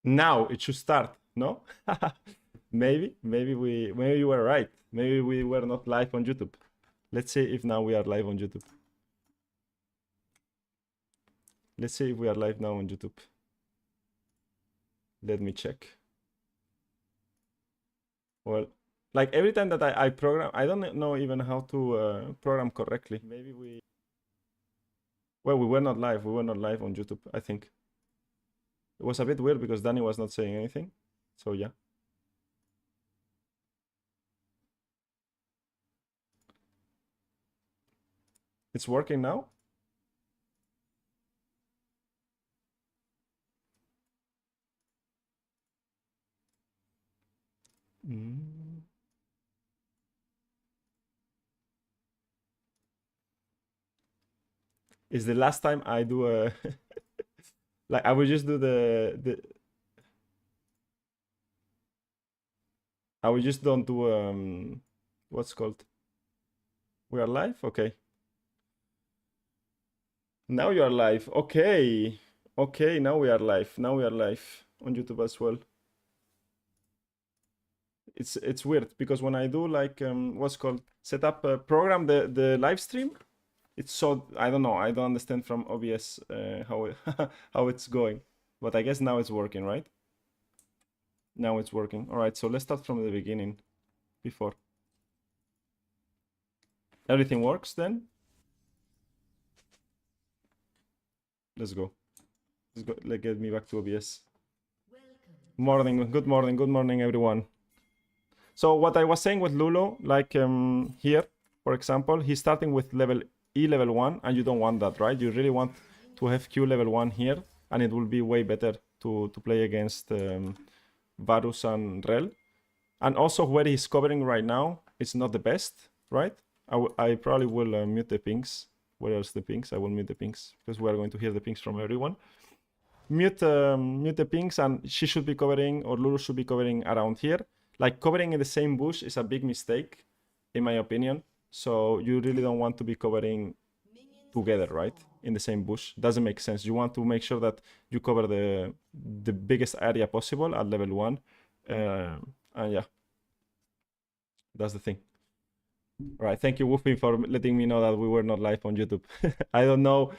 Now it should start, no? Maybe you were right. Maybe we were not live on YouTube. Let's see if now we are live on YouTube. Let's see if we are live now on YouTube. Let me check. Well, like every time that I program, I don't know even how to program correctly. Maybe well, we were not live. We were not live on YouTube, I think. It was a bit weird because Danny was not saying anything. So yeah. It's working now? Mm. Is the last time I do a like I will just do the I will just don't do what's called. We are live? Okay. Now you are live. Okay. Okay, now we are live. Now we are live on YouTube as well. It's weird because when I do like what's called set up a program the live stream, it's so I don't know. I don't understand from OBS how how it's going. But I guess now it's working, right? Now it's working. All right, so let's start from the beginning before. Everything works then? Let's go. Let's get me back to OBS. Morning, good morning, everyone. So what I was saying with Lulu, like here, for example, he's starting with level E level 1, and you don't want that, right? You really want to have Q level 1 here, and it will be way better to play against Varus and Rel. And also where he's covering right now, it's not the best, right? I probably will mute the pings. Where else the pings? I will mute the pings because we are going to hear the pings from everyone. Mute the pings, and she should be covering, or Lulu should be covering around here. Like covering in the same bush is a big mistake, in my opinion. So you really don't want to be covering together, right? In the same bush. Doesn't make sense. You want to make sure that you cover the biggest area possible at level 1. And yeah, that's the thing. All right, thank you, Woofy, for letting me know that we were not live on YouTube. I don't know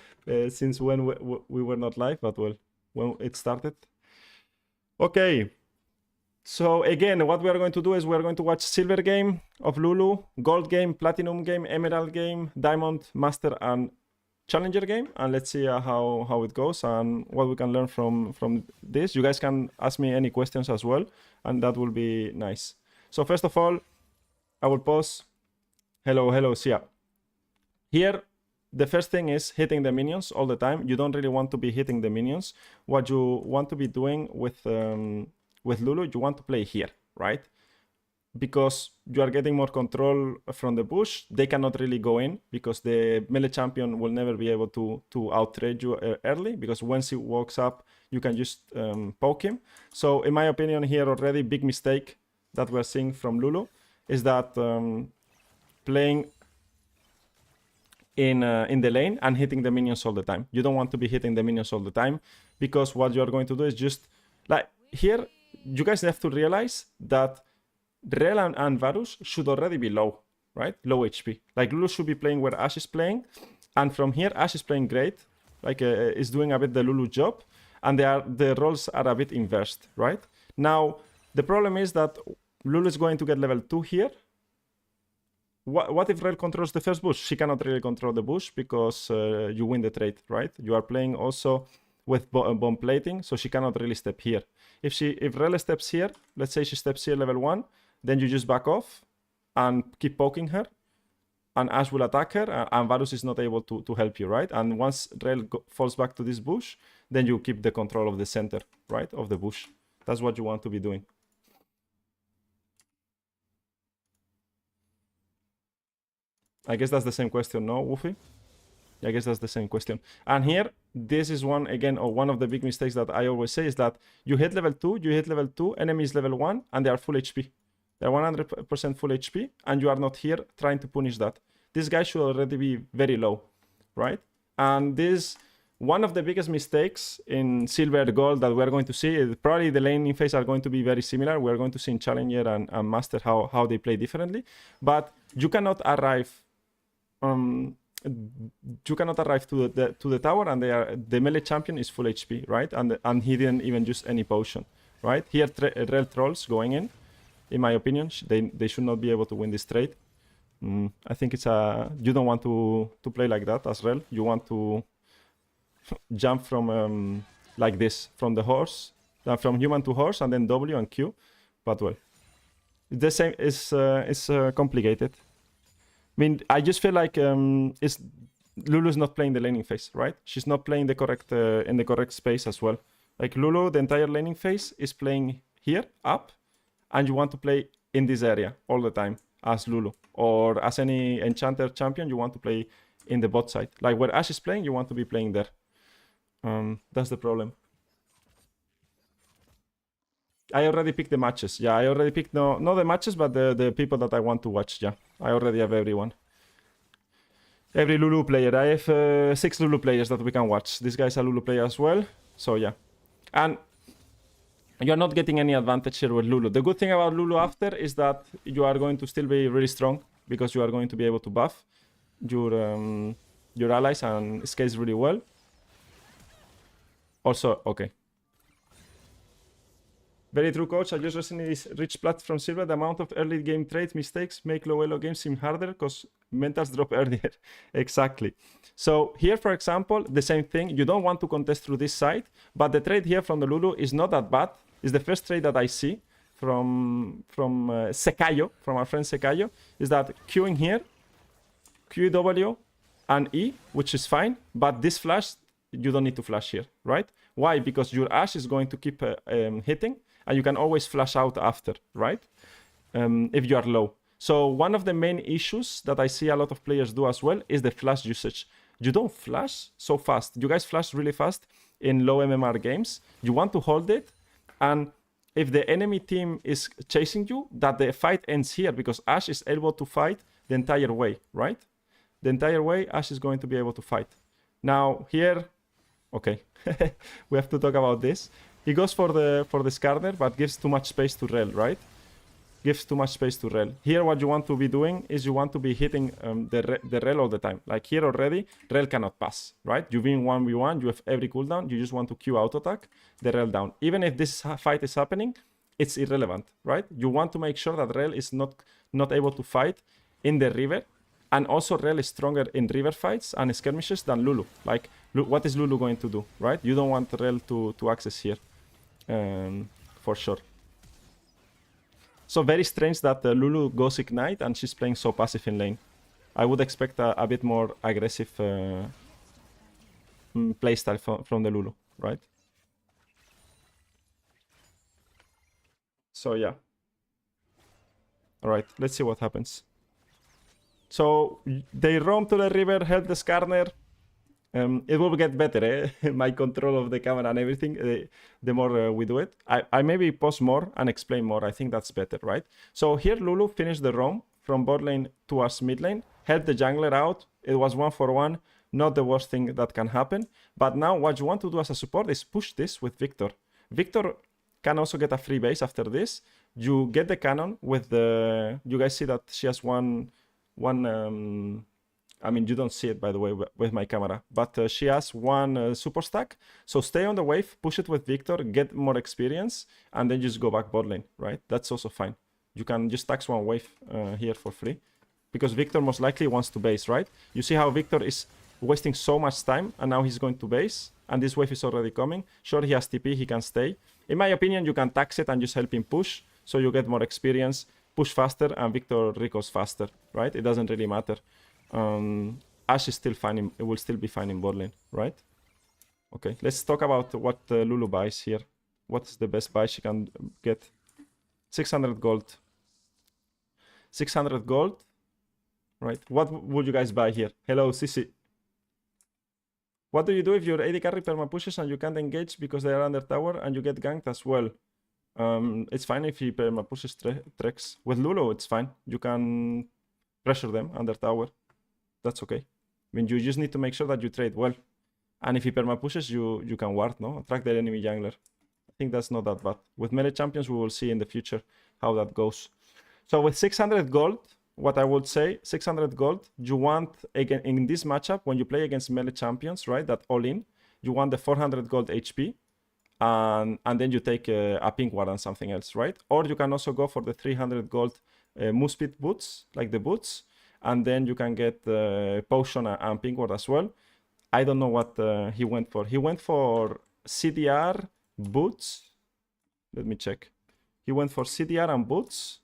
since when we were not live, but well, when it started. Okay, so again, what we are going to do is we are going to watch silver game of Lulu, gold game, platinum game, emerald game, diamond, master, and challenger game, and let's see how it goes and what we can learn from this. You guys can ask me any questions as well, and that will be nice. So first of all, I will pause. Hello, Sia. Here, the first thing is hitting the minions all the time. You don't really want to be hitting the minions. What you want to be doing with Lulu, you want to play here, right? Because you are getting more control from the bush. They cannot really go in because the melee champion will never be able to out-trade you early, because once he walks up, you can just poke him. So in my opinion here already, big mistake that we're seeing from Lulu is that playing in the lane and hitting the minions all the time. You don't want to be hitting the minions all the time, because what you are going to do is just like here, you guys have to realize that Rel and Varus should already be low, right? Low HP. Like Lulu should be playing where Ashe is playing, and from here Ashe is playing great, like is doing a bit the Lulu job, and the roles are a bit inversed, right? Now the problem is that Lulu is going to get level 2 here. What if Rel controls the first bush? She cannot really control the bush because you win the trade, right? You are playing also with bomb plating, so she cannot really step here. If Rel steps here, let's say she steps here level 1, then you just back off and keep poking her, and Ashe will attack her, and Varus is not able to help you, right? And once Rel falls back to this bush, then you keep the control of the center, right, of the bush. That's what you want to be doing. I guess that's the same question, no, Woofy? I guess that's the same question. And here, this is one, again, or one of the big mistakes that I always say is that you hit level 2, enemy is level 1, and they are full HP. They're 100% full HP, and you are not here trying to punish that. This guy should already be very low, right? And this, one of the biggest mistakes in Silver Gold that we're going to see is probably the laning phase are going to be very similar. We're going to see in Challenger and Master how they play differently. But you cannot arrive to the tower and the melee champion is full HP, right? And he didn't even use any potion, right? Here Rel trolls going in my opinion. They should not be able to win this trade. I think it's you don't want to play like that as Rel. You want to jump from like this, from the horse, from human to horse, and then W and Q. But well, the same is complicated. I mean, I just feel like Lulu's not playing the laning phase, right? She's not playing the correct in the correct space as well. Like Lulu, the entire laning phase is playing here up, and you want to play in this area all the time as Lulu, or as any enchanter champion, you want to play in the bot side. Like where Ashe is playing, you want to be playing there. That's the problem. I already picked the matches. Yeah, I already picked not the matches, but the people that I want to watch. Yeah, I already have everyone. Every Lulu player. I have 6 Lulu players that we can watch. This guy's a Lulu player as well. So yeah. And you're not getting any advantage here with Lulu. The good thing about Lulu after is that you are going to still be really strong because you are going to be able to buff your allies and scales really well. Also, okay. Very true, coach. I just recently reached Plat from Silver. The amount of early game trade mistakes make low elo games seem harder because mentals drop earlier. Exactly. So here, for example, the same thing. You don't want to contest through this side, but the trade here from the Lulu is not that bad. It's the first trade that I see from Secayo, from our friend Secayo, is that queuing here, QW and E, which is fine, but this flash, you don't need to flash here, right? Why? Because your Ashe is going to keep hitting, and you can always flash out after, right? If you are low. So one of the main issues that I see a lot of players do as well is the flash usage. You don't flash so fast. You guys flash really fast in low MMR games. You want to hold it, and if the enemy team is chasing you, that the fight ends here because Ashe is able to fight the entire way, right? The entire way Ashe is going to be able to fight. Now here, okay, we have to talk about this. He goes for the Skarner, but gives too much space to Rel, right? Gives too much space to Rel. Here, what you want to be doing is you want to be hitting the Rel all the time. Like here already, Rel cannot pass, right? You win 1v1, you have every cooldown, you just want to Q auto attack the Rel down. Even if this fight is happening, it's irrelevant, right? You want to make sure that Rel is not able to fight in the river. And also Rel is stronger in river fights and skirmishes than Lulu. Like, what is Lulu going to do, right? You don't want Rel to access here, for sure. So very strange that Lulu goes Ignite and she's playing so passive in lane. I would expect a bit more aggressive playstyle from the Lulu, right? So yeah. Alright, let's see what happens. So they roam to the river, help the Skarner. It will get better, my control of the camera and everything, the more we do it. I maybe pause more and explain more. I think that's better, right? So here Lulu finished the roam from bot lane towards mid lane, helped the jungler out. It was 1-for-1, not the worst thing that can happen. But now what you want to do as a support is push this with Victor. Victor can also get a free base after this. You get the cannon with the... You guys see that she has one I mean, you don't see it, by the way, with my camera, but she has one super stack. So stay on the wave, push it with Victor, get more experience, and then just go back bot lane, right? That's also fine. You can just tax one wave here for free, because Victor most likely wants to base, right? You see how Victor is wasting so much time, and now he's going to base, and this wave is already coming. Sure, he has TP, he can stay. In my opinion, you can tax it and just help him push, so you get more experience, push faster, and Victor recalls faster, right? It doesn't really matter. Ashe is still fine, it will still be fine in bot lane, right? Okay, let's talk about what Lulu buys here. What's the best buy she can get? 600 gold. 600 gold, right? What would you guys buy here? Hello, Sisi. What do you do if your AD carry perma pushes and you can't engage because they are under tower and you get ganked as well? It's fine if he perma pushes Trex. With Lulu, it's fine. You can pressure them under tower. That's okay. I mean, you just need to make sure that you trade well. And if he perma-pushes, you can ward, no? Attract the enemy jungler. I think that's not that bad. With melee champions, we will see in the future how that goes. So with 600 gold, what I would say, 600 gold, you want, again, in this matchup, when you play against melee champions, right, that all in, you want the 400 gold HP, and then you take a pink ward and something else, right? Or you can also go for the 300 gold move speed boots, like the boots, and then you can get potion and pink ward as well. I don't know what he went for. He went for CDR, boots. Let me check. He went for CDR and boots.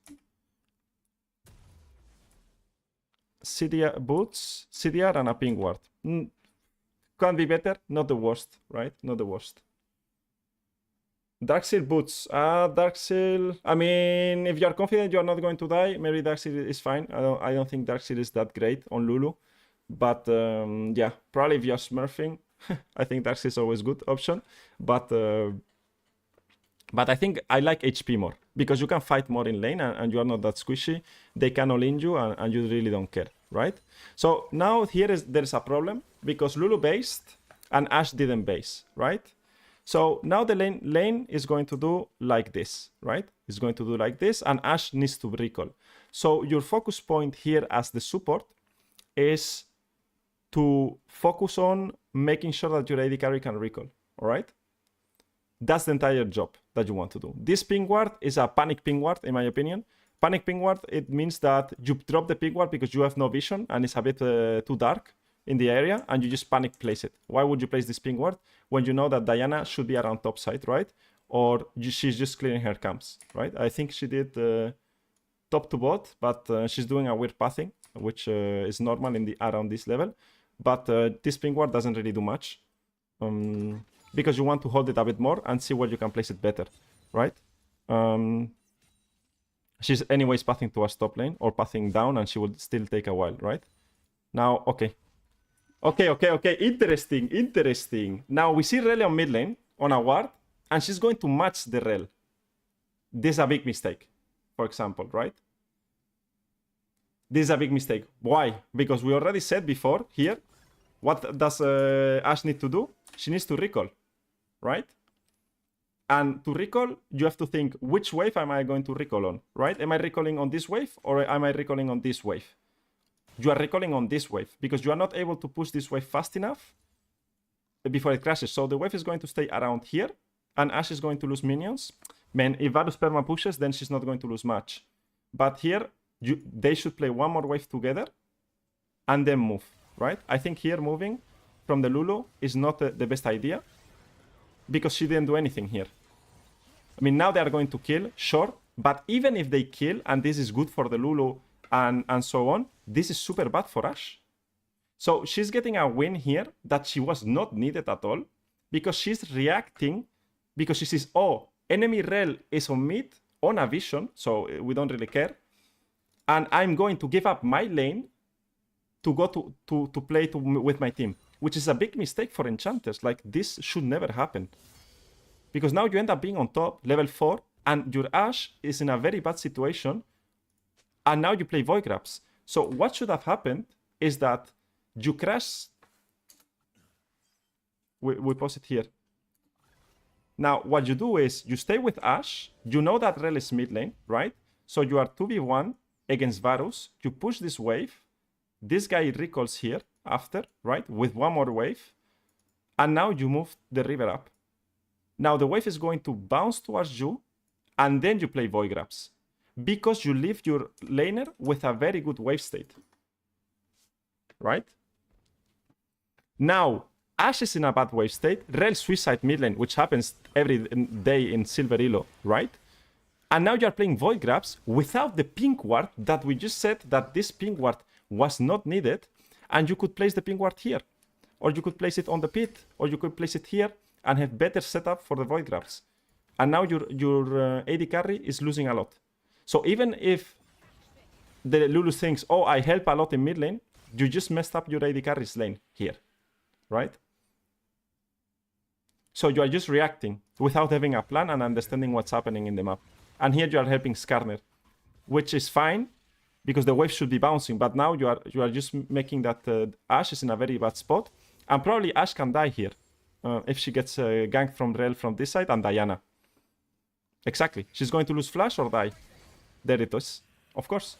CDR, boots, CDR and a pink ward. Can be better, not the worst, right? Not the worst. Darkseal boots. Darkseal. I mean, if you are confident you are not going to die, maybe Darkseal is fine. I don't think Darkseal is that great on Lulu. But yeah, probably if you're smurfing, I think Darkseal is always a good option. But I think I like HP more, because you can fight more in lane and you are not that squishy. They can all in you and you really don't care, right? So now there's a problem, because Lulu based and Ashe didn't base, right? So now the lane is going to do like this, right? It's going to do like this, and Ashe needs to recall. So your focus point here as the support is to focus on making sure that your AD carry can recall, all right? That's the entire job that you want to do. This ping ward is a panic ping ward, in my opinion. Panic ping ward, it means that you drop the ping ward because you have no vision and it's a bit too dark in the area, and you just panic place it. Why would you place this ping ward when you know that Diana should be around top side, right? Or she's just clearing her camps, right? I think she did top to bot, but she's doing a weird pathing, which is normal in around this level. But this ping ward doesn't really do much, because you want to hold it a bit more and see where you can place it better, right? She's anyways pathing towards top lane or pathing down, and she will still take a while, right? Now, okay. Interesting. Now we see Rel on mid lane on a ward, and she's going to match the Rel. This is a big mistake, for example, right? This is a big mistake. Why? Because we already said before here, what does Ashe need to do? She needs to recall, right? And to recall, you have to think, which wave am I going to recall on, right? Am I recalling on this wave, or am I recalling on this wave? You are recalling on this wave, because you are not able to push this wave fast enough before it crashes. So the wave is going to stay around here, and Ashe is going to lose minions. Man, if Varus perma pushes, then she's not going to lose much. But here, they should play one more wave together, and then move, right? I think here moving from the Lulu is not the best idea, because she didn't do anything here. I mean, now they are going to kill, sure, but even if they kill, and this is good for the Lulu and so on, this is super bad for Ashe. So she's getting a win here that she was not needed at all, because she's reacting, because she says, oh, enemy Rel is on mid, on a vision, so we don't really care, and I'm going to give up my lane to go to play with my team, which is a big mistake for enchanters. Like, this should never happen, because now you end up being on top, level 4, and your Ashe is in a very bad situation, and now you play Void Grabs. So what should have happened is that you crash. We pause it here. Now, what you do is you stay with Ashe. You know that Rel is mid lane, right? So you are 2v1 against Varus. You push this wave. This guy recalls here after, right? With one more wave. And now you move the river up. Now the wave is going to bounce towards you, and then you play Void Grabs, because you leave your laner with a very good wave state, right? Now, Ashe is in a bad wave state. Rel suicide mid lane, which happens every day in Silver Elo, right? And now you are playing Void Grabs without the pink ward that we just said that this pink ward was not needed, and you could place the pink ward here, or you could place it on the pit, or you could place it here and have better setup for the Void Grabs. And now your AD carry is losing a lot. So even if the Lulu thinks, oh, I help a lot in mid lane, you just messed up your AD carry's lane here, right? So you are just reacting without having a plan and understanding what's happening in the map. And here you are helping Skarner, which is fine, because the wave should be bouncing. But now you are just making that Ashe is in a very bad spot, And probably Ashe can die here. If she gets ganked from Rel from this side and Diana. Exactly. She's going to lose flash or die. There it is. Of course.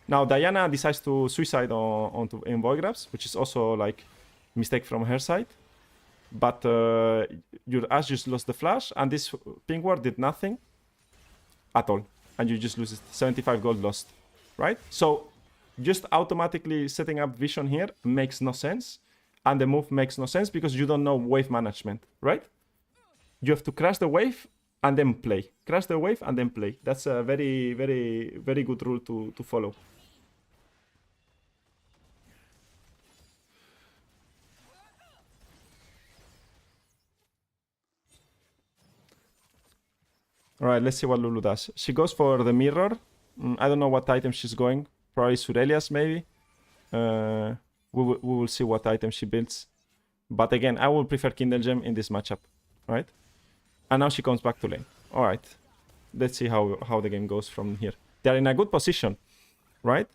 Now Diana decides to suicide onto in void grabs, which is also like mistake from her side. But your Ashe just lost the flash, and this ping ward did nothing at all, and you just lose 75 gold lost, right? So just automatically setting up vision here makes no sense, and the move makes no sense because you don't know wave management, right? You have to crash the wave and then play. Crash the wave and then play. That's a very, very, very good rule to follow. All right, let's see what Lulu does. She goes for the mirror. I don't know what item she's going. Probably Surelia's, maybe. We will see what item she builds. But again, I will prefer Kindle Gem in this matchup, right? And now she comes back to lane. All right. Let's see how the game goes from here. They're in a good position, right?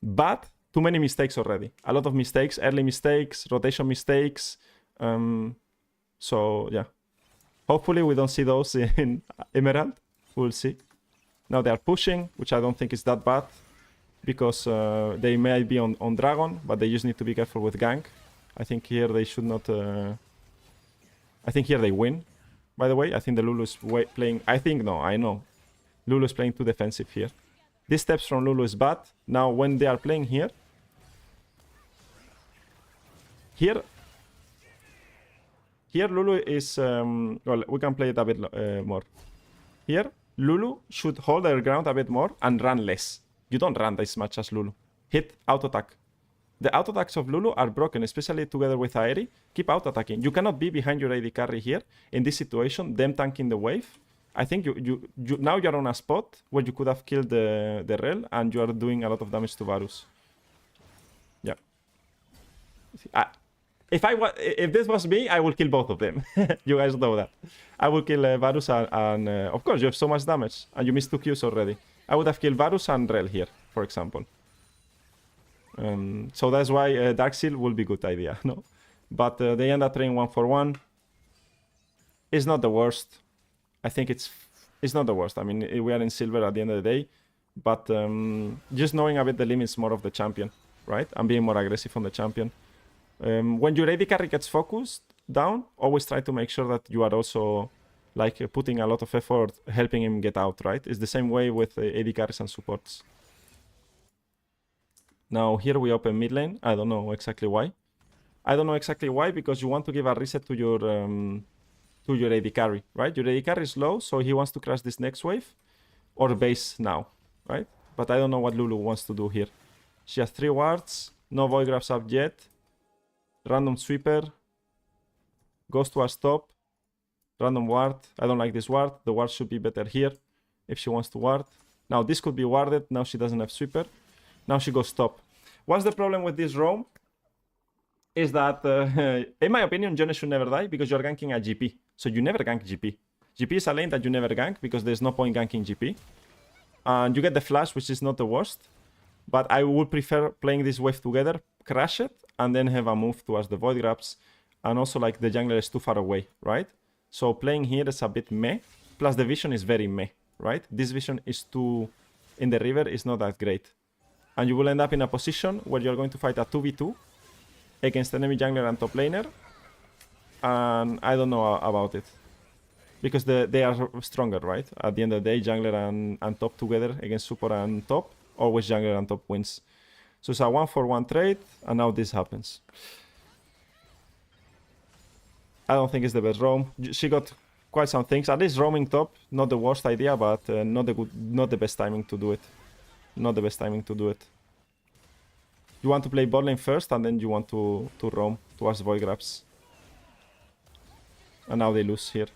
But too many mistakes already. A lot of mistakes, early mistakes, rotation mistakes. So, yeah. Hopefully we don't see those in Emerald. We'll see. Now they are pushing, which I don't think is that bad. Because they may be on Dragon, but they just need to be careful with gank. I think here they should not... I think here they win, by the way. I think the Lulu is playing... I know. Lulu is playing too defensive here. These steps from Lulu is bad. Now when they are playing here... Here Lulu is... well, we can play it a bit more. Here, Lulu should hold her ground a bit more and run less. You don't run as much as Lulu. Hit, auto-attack. The auto-attacks of Lulu are broken, especially together with Aeri. Keep auto-attacking. You cannot be behind your AD carry here. In this situation, them tanking the wave. I think now you're on a spot where you could have killed the Rel, and you are doing a lot of damage to Varus. Yeah. If this was me, I will kill both of them. You guys know that. I will kill Varus and of course, you have so much damage, and you missed 2 Qs already. I would have killed Varus and Rel here, for example. So that's why Darkseal will be a good idea, no? But they end up trading 1-for-1. It's not the worst. I think it's not the worst. I mean, we are in silver at the end of the day. But just knowing a bit the limits more of the champion, right? And being more aggressive on the champion. When your AD carry gets focused down, always try to make sure that you are also like putting a lot of effort helping him get out, right? It's the same way with AD carries and supports. Now here we open mid lane. I don't know exactly why. I don't know exactly why, because you want to give a reset to your AD carry, right? Your AD carry is low, so he wants to crash this next wave or base now, right? But I don't know what Lulu wants to do here. She has 3 wards, no void grabs up yet. Random sweeper. Goes to our stop. Random ward. I don't like this ward. The ward should be better here if she wants to ward. Now this could be warded. Now she doesn't have sweeper. Now she goes stop. What's the problem with this roam? Is that, in my opinion, Jonas should never die because you're ganking a GP. So you never gank GP. GP is a lane that you never gank because there's no point ganking GP. And you get the flash, which is not the worst. But I would prefer playing this wave together, crash it, and then have a move towards the void grabs. And also, like, the jungler is too far away, right? So playing here is a bit meh. Plus the vision is very meh, right? This vision is too... in the river is not that great. And you will end up in a position where you're going to fight a 2v2 against enemy jungler and top laner. And I don't know about it. Because they are stronger, right? At the end of the day, jungler and top together against support and top. Always jungler and top wins. So it's a 1-for-1 trade, and now this happens. I don't think it's the best roam. She got quite some things. At least roaming top, not the worst idea, but not the best timing to do it. Not the best timing to do it. You want to play bot lane first, and then you want to roam towards void grabs. And now they lose here.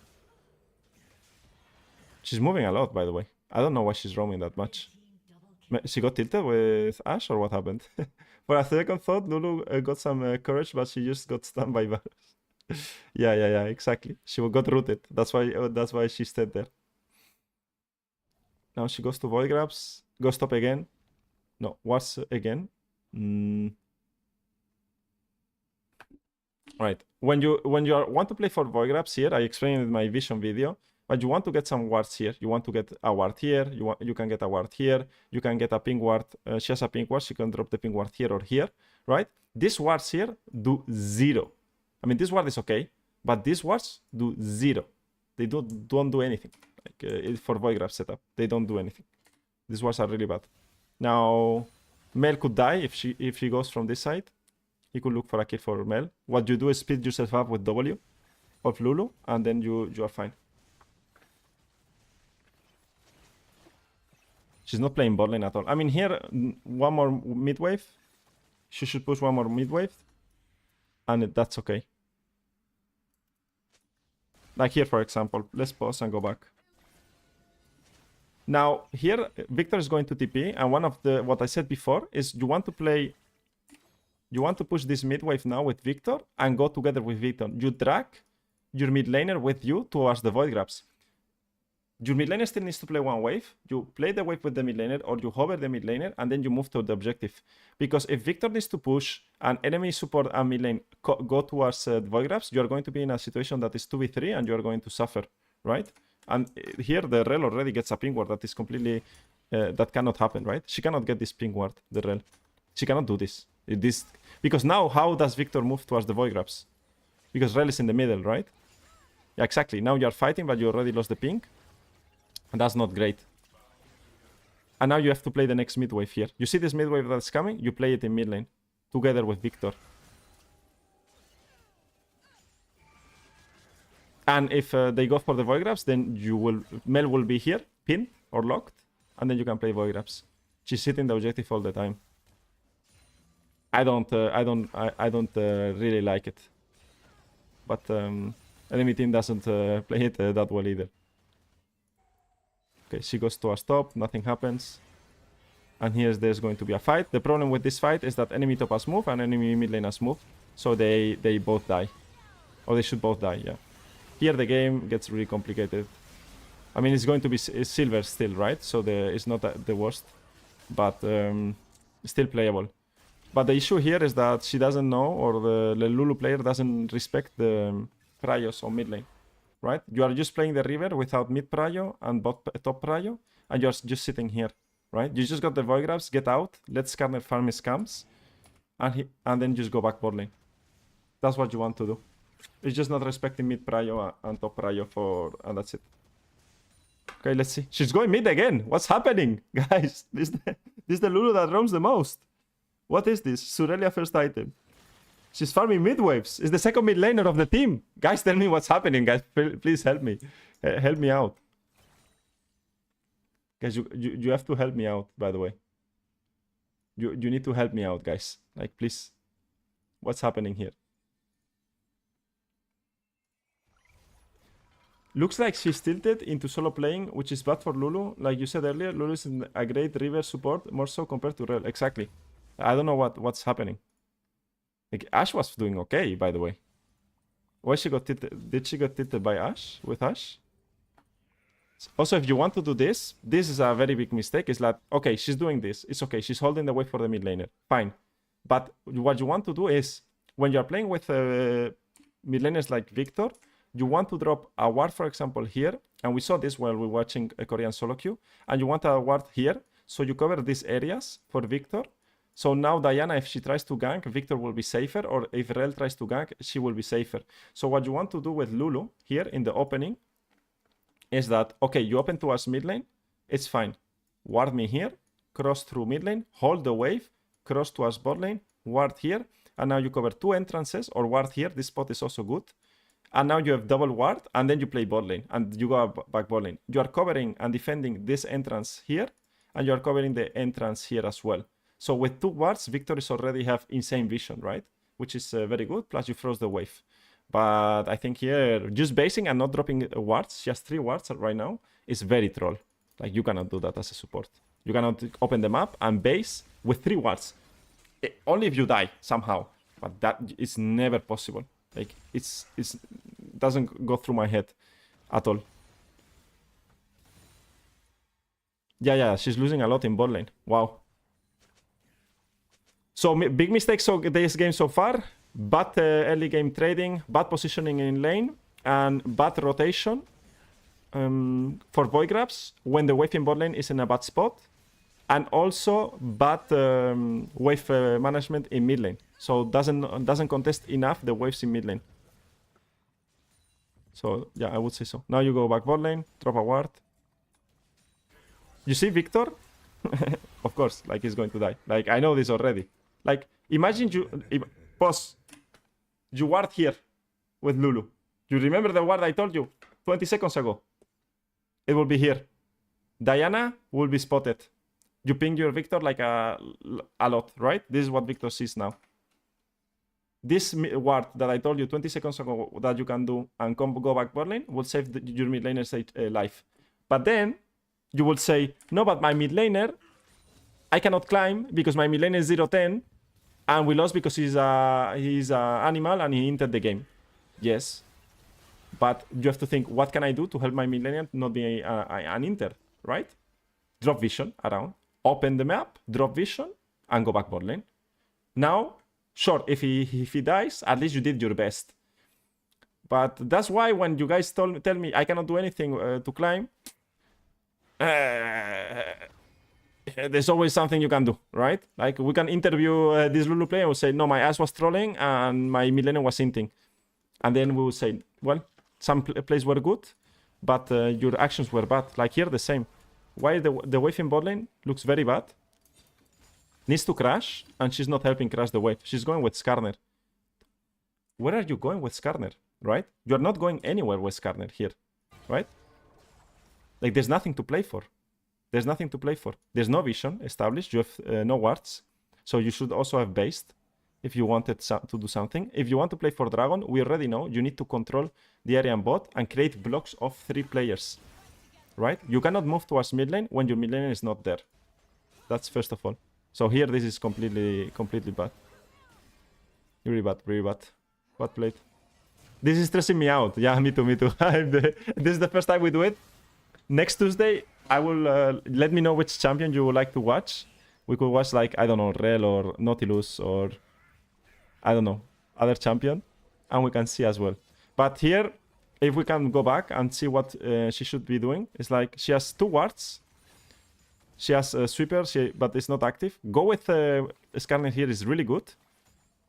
She's moving a lot, by the way. I don't know why she's roaming that much. She got tilted with Ashe, or what happened? For a second thought, Lulu got some courage, but she just got stunned by Varus. Yeah, exactly. She got rooted. That's why she stayed there. Now she goes to void grabs. Goes top again. No, wards again. Right. When you want to play for void grabs here, I explained in my vision video. But you want to get some wards here. You want to get a ward here. You can get a ward here. You can get a ping ward. She has a ping ward. She can drop the ping ward here or here, right? These wards here do 0. I mean, this ward is okay, but these wards do 0. They don't do anything. Like for void grab setup, they don't do anything. These wards are really bad. Now, Mel could die if she goes from this side. He could look for a kill for Mel. What you do is speed yourself up with W of Lulu, and then you are fine. She's not playing bot lane at all. I mean, here, one more mid wave. She should push one more mid wave. And that's okay. Like here, for example. Let's pause and go back. Now, here, Victor is going to TP. And one of the, what I said before, is you want to play... You want to push this mid wave now with Victor and go together with Victor. You drag your mid laner with you towards the void grabs. Your mid laner still needs to play one wave. You play the wave with the mid laner, or you hover the mid laner, and then you move to the objective. Because if Victor needs to push and enemy support and mid lane go towards the void grabs, you are going to be in a situation that is 2v3 and you are going to suffer, right? And here the Rel already gets a ping ward that is completely... that cannot happen, right? She cannot get this ping ward, the Rel. She cannot do this. Because now, how does Victor move towards the void grabs? Because Rel is in the middle, right? Yeah, exactly. Now you are fighting, but you already lost the ping. And that's not great. And now you have to play the next mid wave here. You see this mid wave that's coming? You play it in mid lane. Together with Victor. And if they go for the void grabs, then Mel will be here, pinned or locked. And then you can play void grabs. She's hitting the objective all the time. I don't really like it. But enemy team doesn't play it that well either. Okay, she goes to a stop, nothing happens. And there's going to be a fight. The problem with this fight is that enemy top has moved and enemy mid lane has moved. So they both die. Or they should both die, yeah. Here the game gets really complicated. I mean, it's going to be silver still, right? So it's not the worst. But still playable. But the issue here is that she doesn't know, or the Lulu player doesn't respect the Prios on mid lane. Right? You are just playing the river without mid prio and top prio, and you're just sitting here, right? You just got the void grabs, get out, let Skarner farm his camps, and then just go back bot lane. That's what you want to do. It's just not respecting mid prio and top prio and that's it. Okay, let's see. She's going mid again. What's happening? Guys, this is the Lulu that roams the most. What is this? Surelia first item. She's farming mid waves. It's the second mid laner of the team. Guys, tell me what's happening, guys. Please help me. Help me out. Guys, you have to help me out, by the way. You need to help me out, guys. Like, please. What's happening here? Looks like she's tilted into solo playing, which is bad for Lulu. Like you said earlier, Lulu is a great river support, more so compared to Rel. Exactly. I don't know what's happening. Like, Ashe was doing okay, by the way. Why she got tilted? Did she get tilted by Ashe? With Ashe? Also, if you want to do this is a very big mistake. It's like, okay, she's doing this. It's okay. She's holding the wave for the mid laner. Fine. But what you want to do is, when you're playing with mid laners like Victor, you want to drop a ward, for example, here. And we saw this while we were watching a Korean solo queue. And you want a ward here. So you cover these areas for Victor. So now Diana, if she tries to gank, Victor will be safer. Or if Rel tries to gank, she will be safer. So what you want to do with Lulu here in the opening is that, okay, you open towards mid lane. It's fine. Ward me here. Cross through mid lane. Hold the wave. Cross towards bot lane. Ward here. And now you cover two entrances or ward here. This spot is also good. And now you have double ward. And then you play bot lane. And you go back bot lane. You are covering and defending this entrance here. And you are covering the entrance here as well. So with two wards, Victor is already have insane vision, right? Which is very good. Plus you froze the wave. But I think here, just basing and not dropping wards, she has 3 wards right now, is very troll. Like, you cannot do that as a support. You cannot open the map and base with 3 wards. Only if you die, somehow. But that is never possible. Like, it doesn't go through my head at all. Yeah, she's losing a lot in bot lane. Wow. So, big mistakes of this game so far. bad early game trading, bad positioning in lane, and bad rotation for void grabs when the wave in bot lane is in a bad spot, and also bad wave management in mid lane. So doesn't contest enough the waves in mid lane. So yeah, I would say so. Now you go back bot lane, drop a ward. You see Victor? Of course, like he's going to die. Like I know this already. Like imagine pause. You ward here with Lulu. You remember the ward I told you 20 seconds ago? It will be here. Diana will be spotted. You ping your Victor like a lot, right? This is what Victor sees now. This ward that I told you 20 seconds ago that you can do and go back bot lane will save your mid laner's life. But then you will say, no, but my mid laner, I cannot climb because my mid laner is 0-10 and we lost because he's a animal and he entered the game. Yes. But you have to think, what can I do to help my mid laner not be an inter, right? Drop vision around, open the map, drop vision, and go back bot lane. Now, sure, if he dies, at least you did your best. But that's why when you guys tell me I cannot do anything to climb, there's always something you can do, right? Like we can interview this Lulu player and we'll say, no, my ass was trolling and my mid laner was inting. And then we will say, well, some plays were good, but your actions were bad. Like here, the same. Why the wave in bot lane looks very bad. Needs to crash, and she's not helping crash the wave. She's going with Skarner. Where are you going with Skarner, right? You're not going anywhere with Skarner here, right? Like, there's nothing to play for. There's nothing to play for. There's no vision established. You have no wards. So you should also have based if you wanted to do something. If you want to play for Dragon, we already know you need to control the area and bot and create blocks of 3 players, right? You cannot move towards mid lane when your mid lane is not there. That's first of all. So here, this is completely bad. Really bad, really bad. What played? This is stressing me out. Yeah, me too, me too. This is the first time we do it. Next Tuesday, I will let me know which champion you would like to watch. We could watch like, I don't know, Rel or Nautilus or, I don't know, other champion. And we can see as well. But here, if we can go back and see what she should be doing, it's like she has 2 wards. She has a sweeper, but it's not active. Go with Skarner here is really good.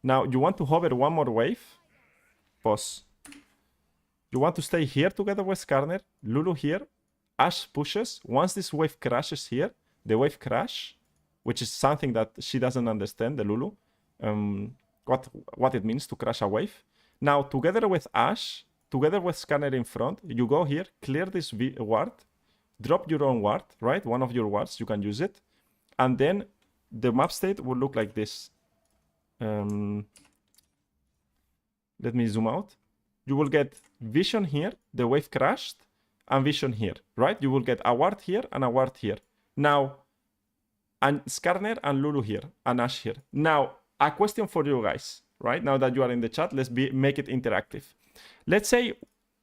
Now, you want to hover one more wave. Pause. You want to stay here together with Skarner. Lulu here. Ashe pushes. Once this wave crashes here, the wave crash, which is something that she doesn't understand, the Lulu, what it means to crash a wave. Now, together with Ashe, together with Skarner in front, you go here, clear this ward, drop your own ward, right? One of your wards, you can use it. And then the map state will look like this. Let me zoom out. You will get vision here, the wave crashed, and vision here, right? You will get a ward here and a ward here. Now, and Skarner and Lulu here, and Ashe here. Now, a question for you guys, right? Now that you are in the chat, let's make it interactive. Let's say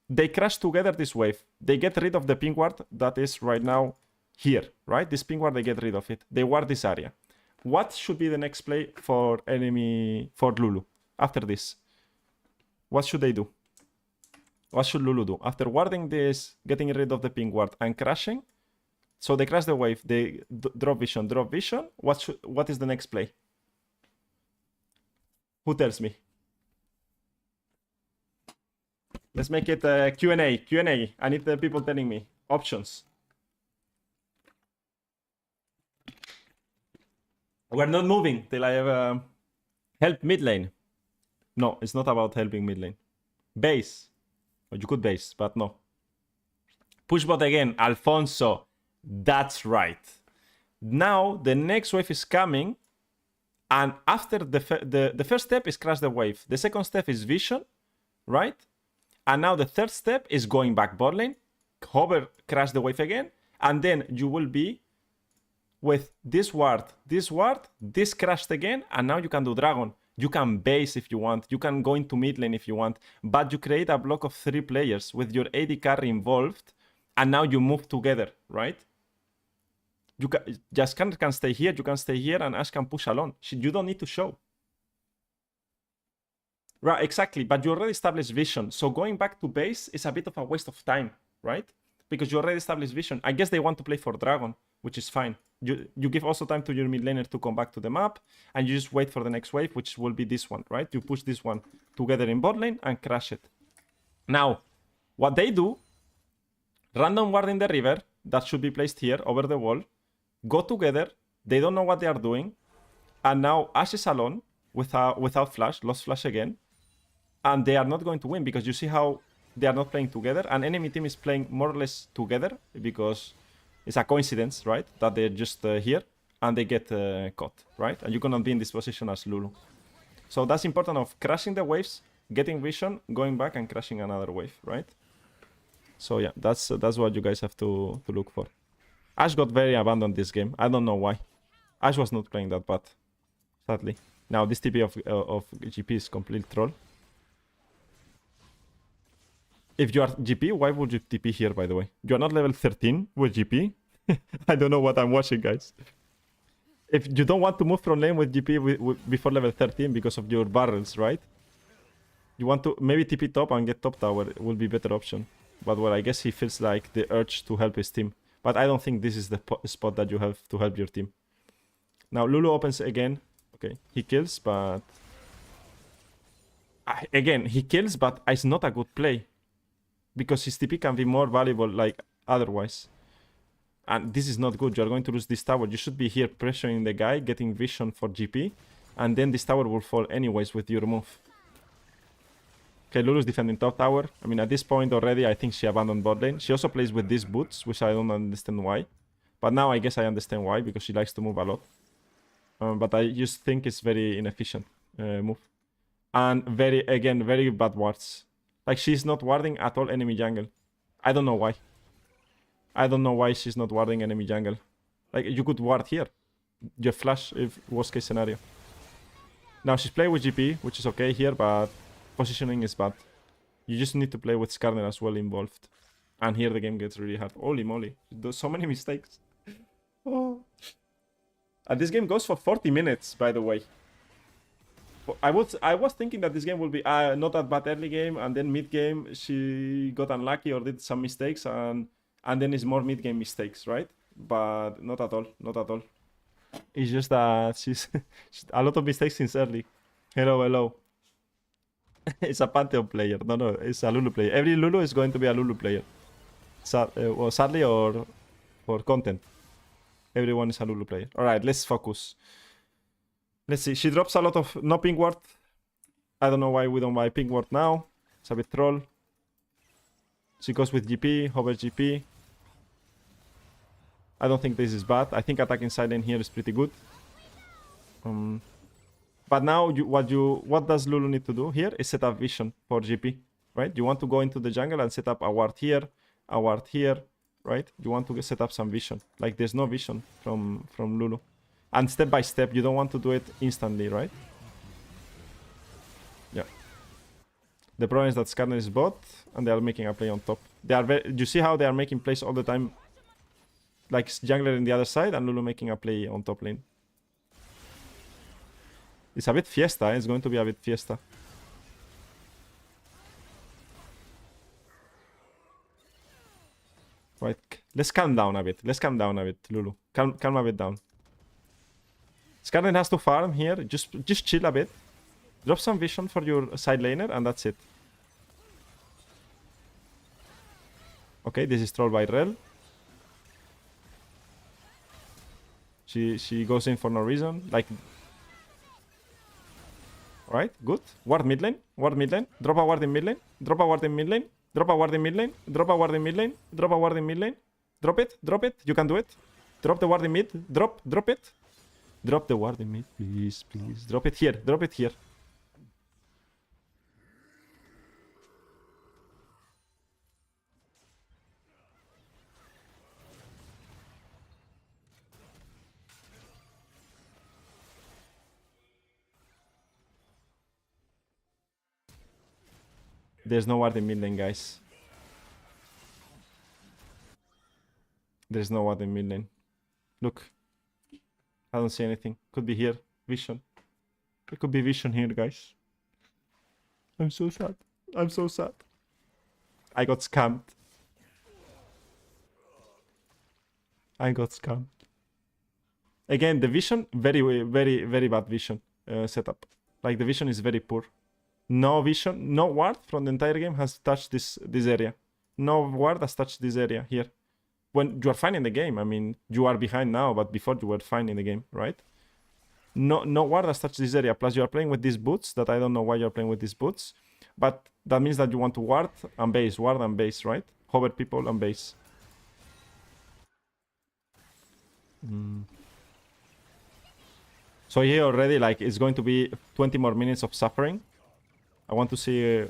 they crash together this wave. They get rid of the pink ward that is right now here, right? This pink ward, they get rid of it. They ward this area. What should be the next play for Lulu after this? What should they do? What should Lulu do? After warding this, getting rid of the pink ward and crashing, so they crash the wave, they drop vision. What is the next play? Who tells me? Let's make it Q&A. Q&A. I need the people telling me. Options. We're not moving till I have help mid lane. No, it's not about helping mid lane. Base. Well, you could base, but no. Push bot again. Alfonso. That's right. Now, the next wave is coming. And after the first step is crash the wave. The second step is vision, right? And now the third step is going back bot lane, hover, crash the wave again, and then you will be with this ward, this crashed again, and now you can do dragon. You can base if you want, you can go into mid lane if you want, but you create a block of 3 players with your AD carry involved, and now you move together, right? You can stay here, you can stay here, and Ashe can push alone. You don't need to show. Right, exactly. But you already established vision. So going back to base is a bit of a waste of time, right? Because you already established vision. I guess they want to play for dragon, which is fine. You give also time to your mid laner to come back to the map, and you just wait for the next wave, which will be this one, right? You push this one together in bot lane and crash it. Now, what they do, random ward in the river, that should be placed here over the wall, go together, they don't know what they are doing, and now Ashe is alone without flash, lost flash again, and they are not going to win because you see how they are not playing together, and enemy team is playing more or less together because it's a coincidence, right, that they're just here and they get caught, right? And you cannot be in this position as Lulu. So that's important of crashing the waves, getting vision, going back and crashing another wave, right? So yeah, that's what you guys have to look for. Ashe got very abandoned this game. I don't know why. Ashe was not playing that bad, sadly. Now this TP of GP is complete troll. If you are GP, why would you TP here, by the way? You are not level 13 with GP? I don't know what I'm watching, guys. If you don't want to move from lane with GP before level 13 because of your barrels, right? You want to maybe TP top and get top tower. It will be better option. But well, I guess he feels like the urge to help his team. But I don't think this is the spot that you have to help your team. Now Lulu opens again. Okay, he kills, but... Again, he kills, but it's not a good play. Because his TP can be more valuable like otherwise. And this is not good. You're going to lose this tower. You should be here pressuring the guy, getting vision for GP. And then this tower will fall anyways with your move. Okay, Lulu's defending top tower. I mean, at this point already, I think she abandoned bot lane. She also plays with these boots, which I don't understand why. But now I guess I understand why, because she likes to move a lot. But I just think it's very inefficient move. And very bad wards. Like, she's not warding at all enemy jungle. I don't know why. I don't know why she's not warding enemy jungle. Like, you could ward here. You flash if worst case scenario. Now, she's playing with GP, which is okay here, but positioning is bad. You just need to play with Skarner as well involved. And here the game gets really hard. Holy moly. There's so many mistakes. Oh. And this game goes for 40 minutes, by the way. I was thinking that this game will be not that bad early game, and then mid game she got unlucky or did some mistakes, and then it's more mid game mistakes, right? But not at all, not at all. It's just that she's a lot of mistakes since early. Hello. It's a Pantheon player. No, it's a Lulu player. Every Lulu is going to be a Lulu player. Well, sadly or for content. Everyone is a Lulu player. Alright, let's focus. Let's see. She drops a lot of no pink ward. I don't know why we don't buy pink ward now. It's a bit troll. She goes with GP, hover GP. I don't think this is bad. I think attacking side lane here is pretty good. But now what does Lulu need to do here is set up vision for GP, right? You want to go into the jungle and set up a ward here, right? You want to set up some vision. Like, there's no vision from Lulu. And step by step, you don't want to do it instantly, right? Yeah. The problem is that Skarner is bot, and they are making a play on top. They are you see how they are making plays all the time? Like, jungler in the other side, and Lulu making a play on top lane. It's a bit fiesta, It's going to be a bit fiesta. Right, let's calm down a bit. Lulu. Calm a bit down. Skarner has to farm here. Just chill a bit. Drop some vision for your side laner, and that's it. Okay, this is trolled by Rel. She goes in for no reason. Like... Alright, good. Ward mid lane. Drop a ward in mid lane. Drop a ward in mid lane. Drop a ward in mid lane. Drop a ward in mid lane. Drop a ward in mid lane. Drop it. You can do it. Drop the ward in mid. Drop it. Drop the ward in mid, please. Drop it here. There's no ward in mid lane, guys. There's no ward in mid lane. Look. I don't see anything. Could be here. Vision. It could be vision here, guys. I'm so sad. I'm so sad. I got scammed. I got scammed. Again, the vision, very bad vision setup. Like, the vision is very poor. No vision, no ward from the entire game has touched this area. No ward has touched this area here. When you are fine in the game, I mean, you are behind now, but before you were fine in the game, right? No ward has touched this area. Plus, you are playing with these boots that I don't know why you're playing with these boots. But that means that you want to ward and base, right? Hover people and base. So here already, like, it's going to be 20 more minutes of suffering. I want to see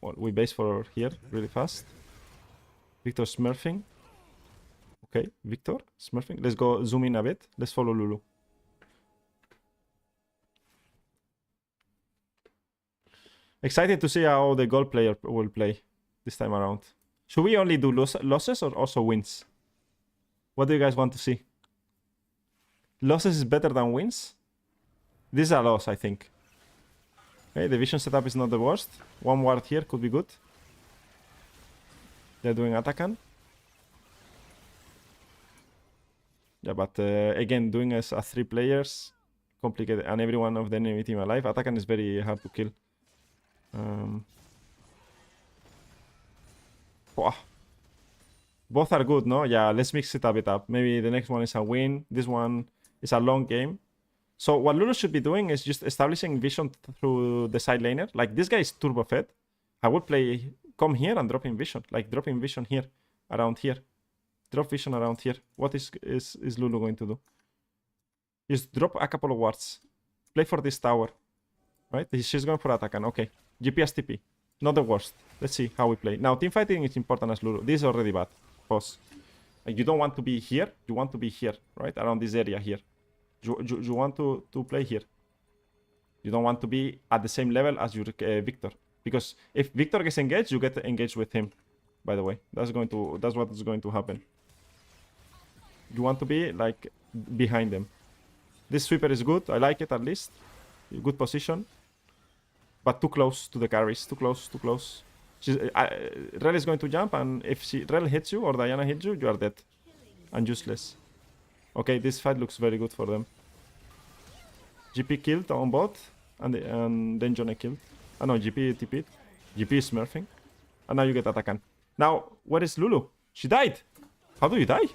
what we base for here really fast. Victor smurfing. Okay, Victor smurfing. Let's go zoom in a bit. Let's follow Lulu. Excited to see how the gold player will play this time around. Should we only do losses or also wins? What do you guys want to see? Losses is better than wins? This is a loss, I think. Okay, the vision setup is not the worst. One ward here could be good. They're doing Atakan. Yeah, but again, doing as 3 players, complicated, and every one of the enemy team alive. Atakan is very hard to kill. Wow. Both are good, no? Yeah, let's mix it a bit up. Maybe the next one is a win. This one is a long game. So what Lulu should be doing is just establishing vision through the side laner. Like, this guy is turbo fed. I would play, come here and drop in vision. Like, dropping vision here, around here. Drop vision around here. What is Lulu going to do? Just drop a couple of wards. Play for this tower. Right? She's going for Atakan. Okay. GP as TP. Not the worst. Let's see how we play. Now, team fighting is important as Lulu. This is already bad. Pause. Like, you don't want to be here. You want to be here, right? Around this area here. You want to play here. You don't want to be at the same level as your Victor. Because if Victor gets engaged, you get engaged with him. By the way, that's what is going to happen. You want to be like behind them. This sweeper is good. I like it at least. Good position. But too close to the carries. Too close, too close. Rel is going to jump, and if Rel hits you or Diana hits you, you are dead. And useless. Okay, this fight looks very good for them. GP killed on bot, and then Johnny killed. Oh no, GP TP'd. GP is smurfing. And now you get Atakan. Now, where is Lulu? She died! How do you die?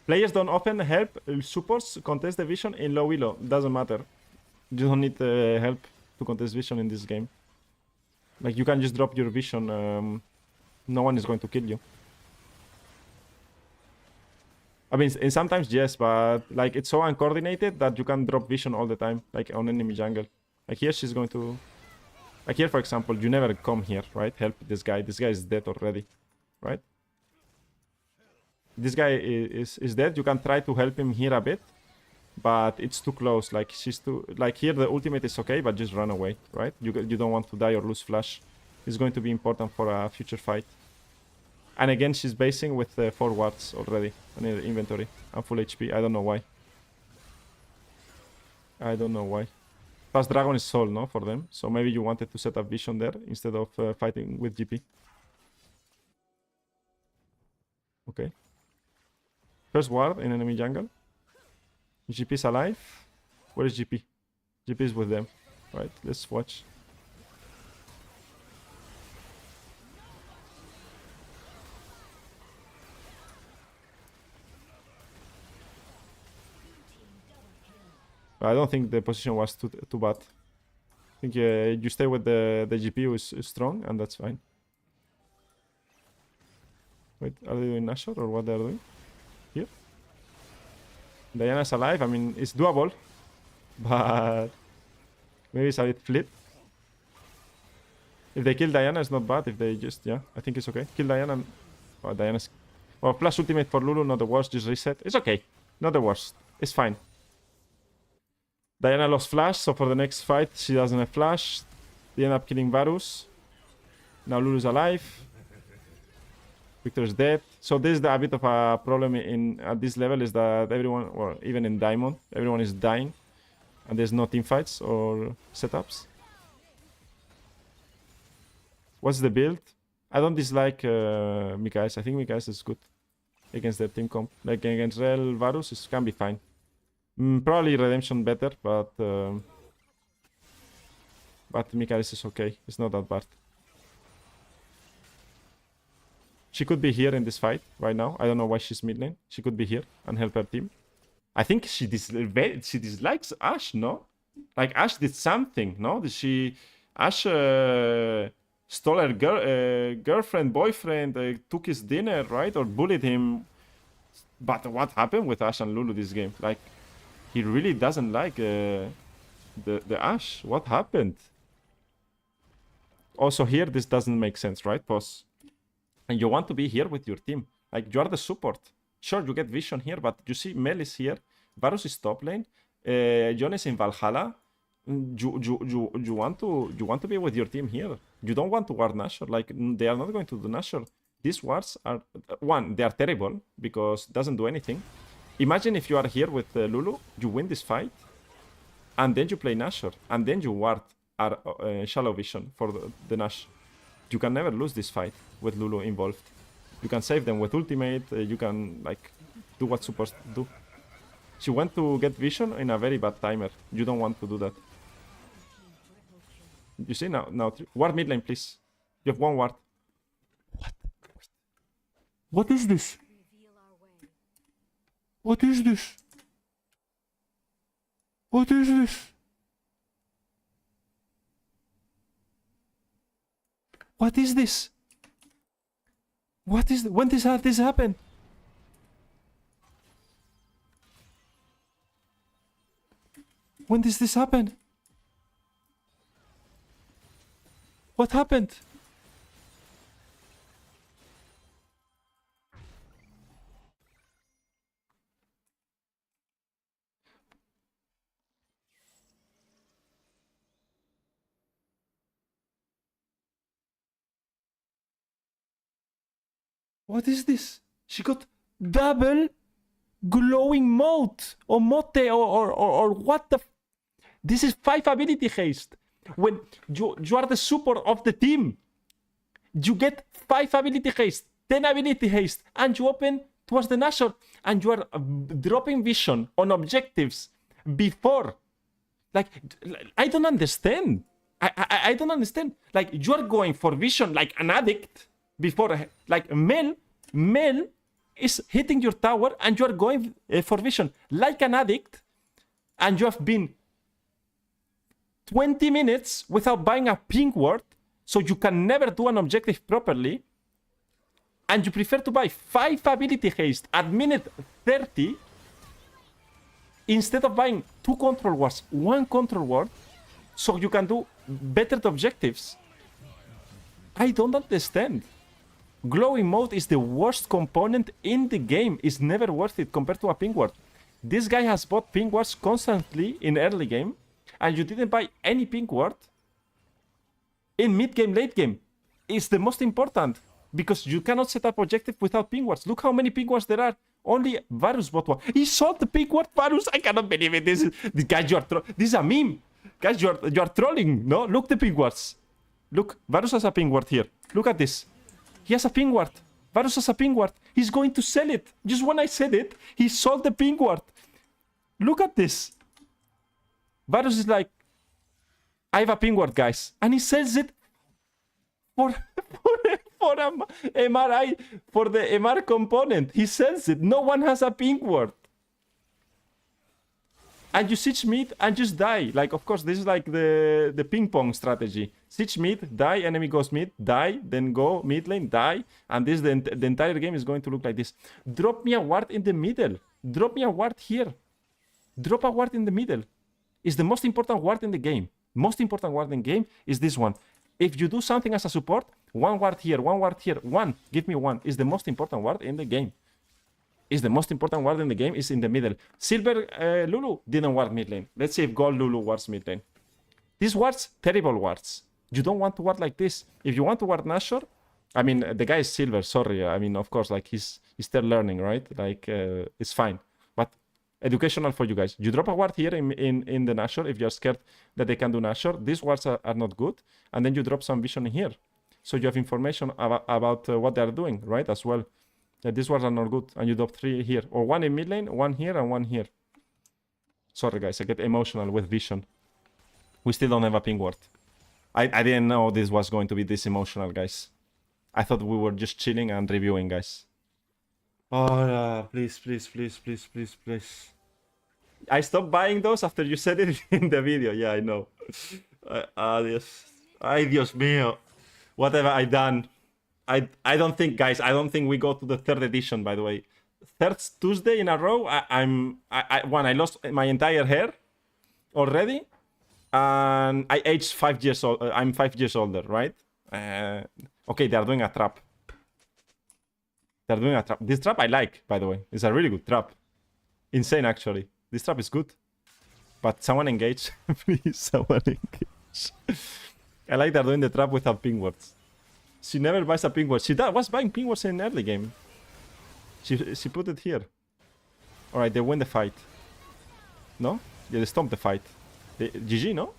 Players don't often help supports contest the vision in low elo. Doesn't matter. You don't need help to contest vision in this game. Like, you can just drop your vision. No one is going to kill you. I mean, sometimes yes, but like, it's so uncoordinated that you can drop vision all the time, like on enemy jungle. Like, here she's going to... Like, here, for example, you never come here, right? Help this guy. This guy is dead already, right? This guy is dead. You can try to help him here a bit, but it's too close. Like, she's too... Like, here the ultimate is okay, but just run away, right? You don't want to die or lose flash. It's going to be important for a future fight. And again, she's basing with 4 wards already in her inventory. I'm full HP. I don't know why. I don't know why. Plus, Dragon is soul, no, for them. So maybe you wanted to set up vision there instead of fighting with GP. Okay. First ward in enemy jungle. GP is alive. Where is GP? GP is with them. Right, let's watch. I don't think the position was too bad. I think you stay with the GP who is strong, and that's fine. Wait, are they doing Nashor or what they're doing? Here? Diana's alive. I mean, it's doable, but maybe it's a bit flip. If they kill Diana, it's not bad. If they just, yeah, I think it's okay. Kill Diana. Oh, Diana's... Well, plus ultimate for Lulu, not the worst. Just reset. It's okay. Not the worst. It's fine. Diana lost flash, so for the next fight, she doesn't have flash. They end up killing Varus. Now Lulu's alive. Victor is dead. So this is a bit of a problem at this level, is that everyone, or even in Diamond, everyone is dying. And there's no team fights or setups. What's the build? I don't dislike Mikais. I think Mikais is good against their team comp. Like against Real Varus, it can be fine. Probably Redemption better, but Mikais is okay. It's not that bad. She could be here in this fight right now. I don't know why she's mid lane. She could be here and help her team. I think she dislikes Ashe, no? Like Ashe did something, no? Ashe stole her girlfriend, boyfriend, took his dinner, right? Or bullied him. But what happened with Ashe and Lulu this game? Like, he really doesn't like the Ashe. What happened? Also here, this doesn't make sense, right? Pause. And you want to be here with your team. Like, you are the support. Sure, you get vision here, but you see Mel is here. Varus is top lane. Jon is in Valhalla. You want to be with your team here. You don't want to ward Nashor. Like, they are not going to do Nashor. These wards are... One, they are terrible, because it doesn't do anything. Imagine if you are here with Lulu, you win this fight, and then you play Nashor, and then you ward Shallow Vision for the Nash. You can never lose this fight with Lulu involved. You can save them with ultimate, you can like do what supposed to do. She went to get vision in a very bad timer. You don't want to do that. You see now ward mid lane, please. You have one ward. What? What is this? What is this? What is this? What is this? What is... When this happen? When does this happen? What happened? What is this? She got double glowing mode or mote or what the... This is 5 ability haste. When you are the support of the team, you get 5 ability haste, 10 ability haste, and you open towards the Nashor, and you are dropping vision on objectives before. Like, I don't understand. I don't understand. Like, you are going for vision like an addict before, like Mel is hitting your tower, and you are going for vision like an addict, and you have been 20 minutes without buying a pink ward, so you can never do an objective properly, and you prefer to buy 5 ability haste at minute 30 instead of buying 2 control wards, 1 control ward, so you can do better objectives. I don't understand. Glowing mode is the worst component in the game. It's never worth it compared to a pink ward. This guy has bought pink wards constantly in early game, and you didn't buy any pink ward in mid game, late game. It's the most important, because you cannot set up objective without pink wards. Look how many pink wards there are. Only Varus bought one. He sold the pink ward, Varus. I cannot believe it. This is a meme. Guys, you are trolling. No, look the pink wards. Look, Varus has a pink ward here. Look at this. He has a pink ward. Varus has a pink ward. He's going to sell it. Just when I said it, he sold the pink ward. Look at this. Varus is like, I have a pink ward, guys. And he sells it for MRI, for the MR component. He sells it. No one has a pink ward. And you siege mid and just die. Like, of course, this is like the ping pong strategy. Siege mid, die, enemy goes mid, die, then go mid lane, die. And this the entire game is going to look like this. Drop me a ward in the middle. Drop me a ward here. Drop a ward in the middle. It's the most important ward in the game. Most important ward in the game is this one. If you do something as a support, 1 ward here, 1 ward here, 1, give me 1. Is the most important ward in the game. Is the most important ward in the game is in the middle. Silver Lulu didn't ward mid lane. Let's see if gold Lulu wards mid lane. These wards, terrible wards. You don't want to ward like this. If you want to ward Nashor, I mean, the guy is silver, sorry. I mean, of course, like he's still learning, right? Like, it's fine. But educational for you guys. You drop a ward here in the Nashor if you're scared that they can do Nashor. These wards are not good. And then you drop some vision here. So you have information about what they're doing, right? As well. These wards are not good. And you drop 3 here. Or 1 in mid lane, 1 here, and 1 here. Sorry, guys. I get emotional with vision. We still don't have a ping ward. I didn't know this was going to be this emotional, guys. I thought we were just chilling and reviewing, guys. Oh, please, please, please, please, please, please. I stopped buying those after you said it in the video. Yeah, I know. Adios. Ay, Dios mío. What have I done? I don't think, guys, I don't think we go to the 3rd edition, by the way. 3rd Tuesday in a row, I lost my entire hair already. And I aged 5 years old. I'm 5 years older, right? Okay, they are doing a trap. They're doing a trap. This trap I like, by the way. It's a really good trap. Insane, actually. This trap is good. But someone engage. Please, someone engage. I like they're doing the trap without ping wards. She never buys a ping ward. She was buying ping wards in early game. She put it here. Alright, they win the fight. No? Yeah, they stomp the fight. GG, no?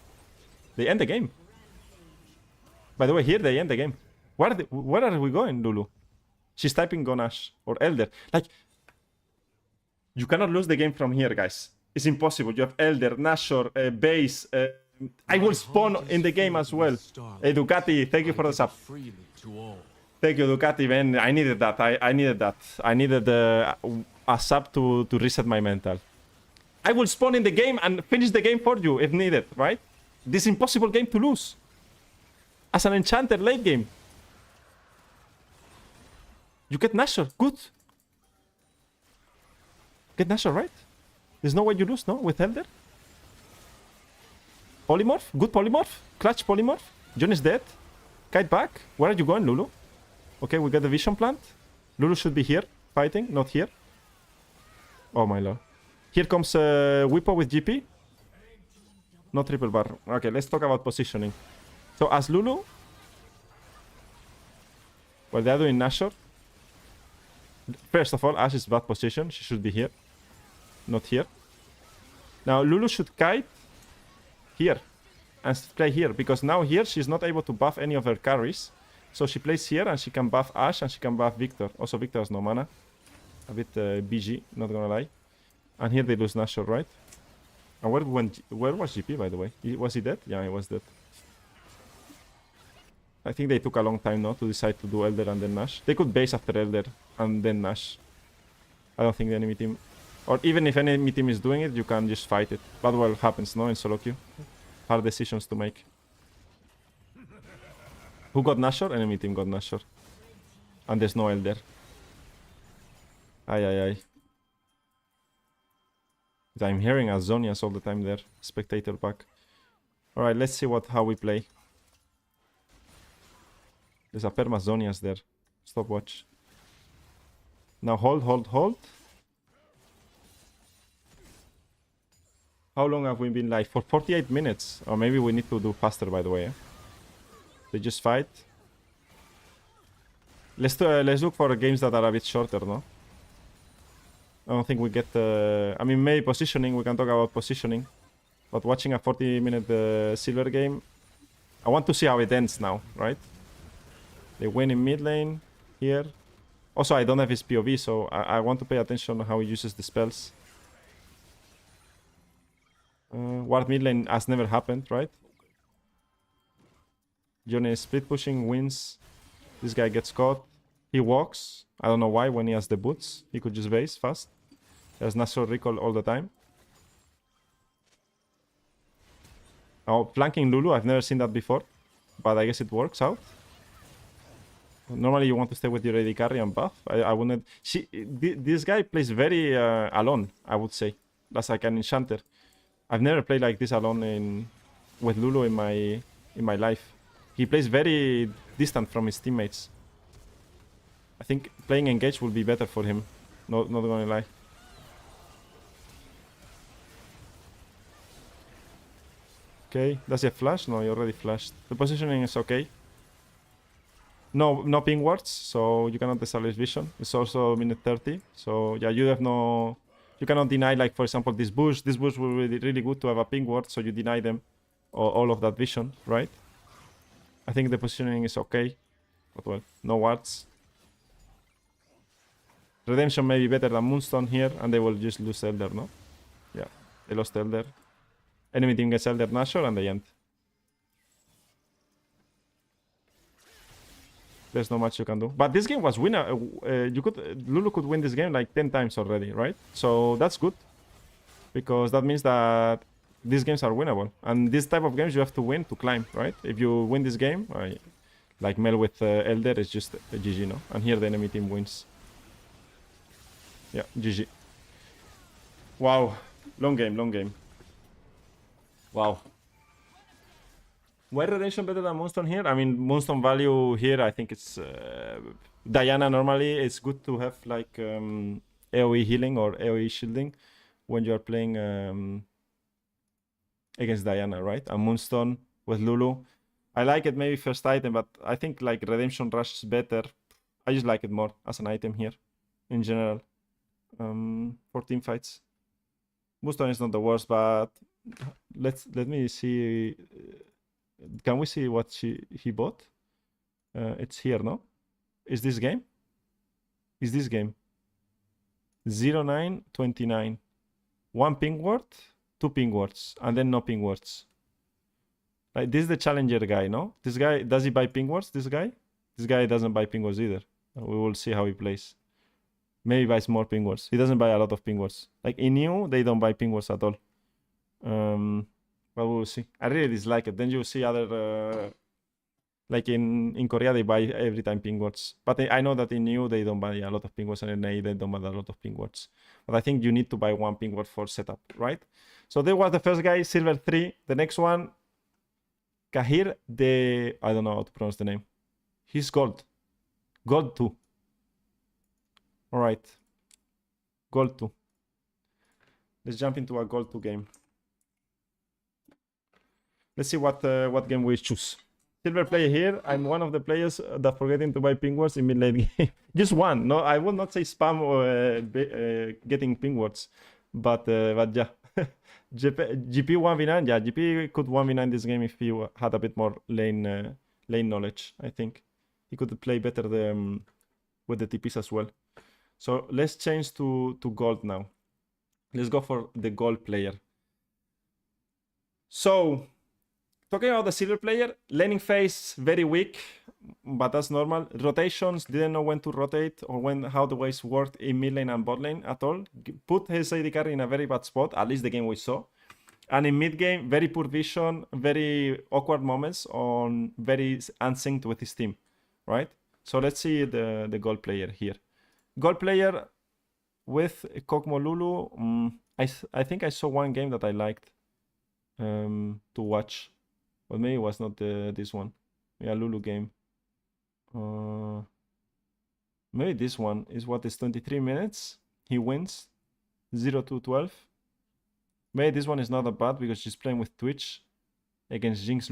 They end the game. By the way, here they end the game. Where are we going, Lulu? She's typing Gonash or Elder. Like, you cannot lose the game from here, guys. It's impossible. You have Elder, Nashor, base. I will spawn in the game as well. Hey, Ducati, thank you for the sub. Thank you, Ducati, man. I needed that. I needed that. I needed a sub to reset my mental. I will spawn in the game and finish the game for you if needed, right? This impossible game to lose. As an enchanter late game. You get Nashor. Good. Get Nashor, right? There's no way you lose, no? With Elder? Polymorph? Good polymorph. Clutch polymorph. John is dead. Kite back. Where are you going, Lulu? Okay, we got the vision plant. Lulu should be here, fighting, not here. Oh my lord. Here comes Whippo with GP. No triple bar. Okay, let's talk about positioning. So as Lulu, well, they're doing Nashor. First of all, Ashe is bad position. She should be here, not here. Now Lulu should kite here and play here, because now here she's not able to buff any of her carries. So she plays here and she can buff Ashe and she can buff Victor. Also, Victor has no mana. A bit BG, not gonna lie. And here they lose Nashor, right? And where was GP, by the way? Was he dead? Yeah, he was dead. I think they took a long time now to decide to do Elder and then Nash. They could base after Elder and then Nash. I don't think the enemy team... Or even if enemy team is doing it, you can just fight it. But well, happens, no? In solo queue. Hard decisions to make. Who got Nashor? Enemy team got Nashor. And there's no Elder. Ay. I'm hearing Azonias all the time there. Spectator back. Alright, let's see how we play. There's a perma Zonias there. Stopwatch. Now hold. How long have we been live? For 48 minutes. Or maybe we need to do faster, by the way. They just fight. Let's look for games that are a bit shorter, no? I don't think we get... I mean, maybe positioning. We can talk about positioning. But watching a 40-minute silver game... I want to see how it ends now, right? They win in mid lane here. Also, I don't have his POV, so I want to pay attention on how he uses the spells. Ward mid lane has never happened, right? Johnny is split pushing, wins. This guy gets caught. He walks. I don't know why when he has the boots. He could just base fast. He has natural recall all the time. Oh, flanking Lulu. I've never seen that before. But I guess it works out. Normally you want to stay with your AD carry and buff. I wouldn't... This guy plays very alone, I would say. That's like an enchanter. I've never played like this alone with Lulu in my life. He plays very distant from his teammates. I think playing engage will be better for him. Not gonna lie. Okay, does he have flash? No, he already flashed. The positioning is okay. no ping wards, so you cannot disable his vision. It's also minute 30, so yeah, you have no... You cannot deny, like, for example, this bush. This bush will be really good to have a ping ward, so you deny them all of that vision, right? I think the positioning is okay, but well, no wards. Redemption may be better than Moonstone here, and they will just lose Elder, no? Yeah, they lost Elder. Enemy team gets Elder Nashor, and they end. There's not much you can do. But this game was winner. Lulu could win this game like 10 times already, right? So that's good. Because that means that these games are winnable. And this type of games you have to win to climb, right? If you win this game, like Mel with Elder, it's just a GG, no? And here the enemy team wins. Yeah, GG. Wow. Long game, long game. Wow. Why Redemption better than Moonstone here? I mean, Moonstone value here, I think it's... Diana normally, it's good to have like AoE healing or AoE shielding when you are playing against Diana, right? And Moonstone with Lulu. I like it maybe first item, but I think like Redemption Rush is better. I just like it more as an item here in general for team fights. Moonstone is not the worst, but let me see... Can we see what he bought? It's here, no? Is this game? Is this game? 0929. 1 ping ward, 2 ping wards, and then no ping wards. Like, this is the challenger guy, no? This guy, does he buy ping wards, this guy? This guy doesn't buy ping wards either. We will see how he plays. Maybe he buys more ping wards. He doesn't buy a lot of ping wards. Like, in new, they don't buy ping wards at all. But we'll see. I really dislike it. Then you see other... like in Korea, they buy every time ping wards. But I know that in new, they don't buy a lot of ping wards, and in A, they don't buy a lot of ping wards. But I think you need to buy 1 ping ward for setup, right? So there was the first guy, Silver 3. The next one, Kahir de... I don't know how to pronounce the name. He's gold. Gold 2. All right. Gold 2. Let's jump into a gold 2 game. Let's see what game we choose. Silver player here. I'm one of the players that forgetting to buy ping wards in mid-lane game. Just one. No, I will not say spam or getting ping wards. But yeah. GP 1v9. Yeah, GP could 1v9 this game if he had a bit more lane knowledge, I think. He could play better with the TPs as well. So let's change to gold now. Let's go for the gold player. So... talking about the silver player, laning phase very weak, but that's normal. Rotations, didn't know when to rotate or how the ways worked in mid lane and bot lane at all. Put his AD carry in a very bad spot, at least the game we saw. And in mid game, very poor vision, very awkward moments on very unsynced with his team, right? So let's see the gold player here. Gold player with Kokmo Lulu. I think I saw one game that I liked to watch. But maybe it was not this one. Yeah, Lulu game. Maybe this one is what is 23 minutes. He wins 0-12. Maybe this one is not that bad because she's playing with Twitch against Jinx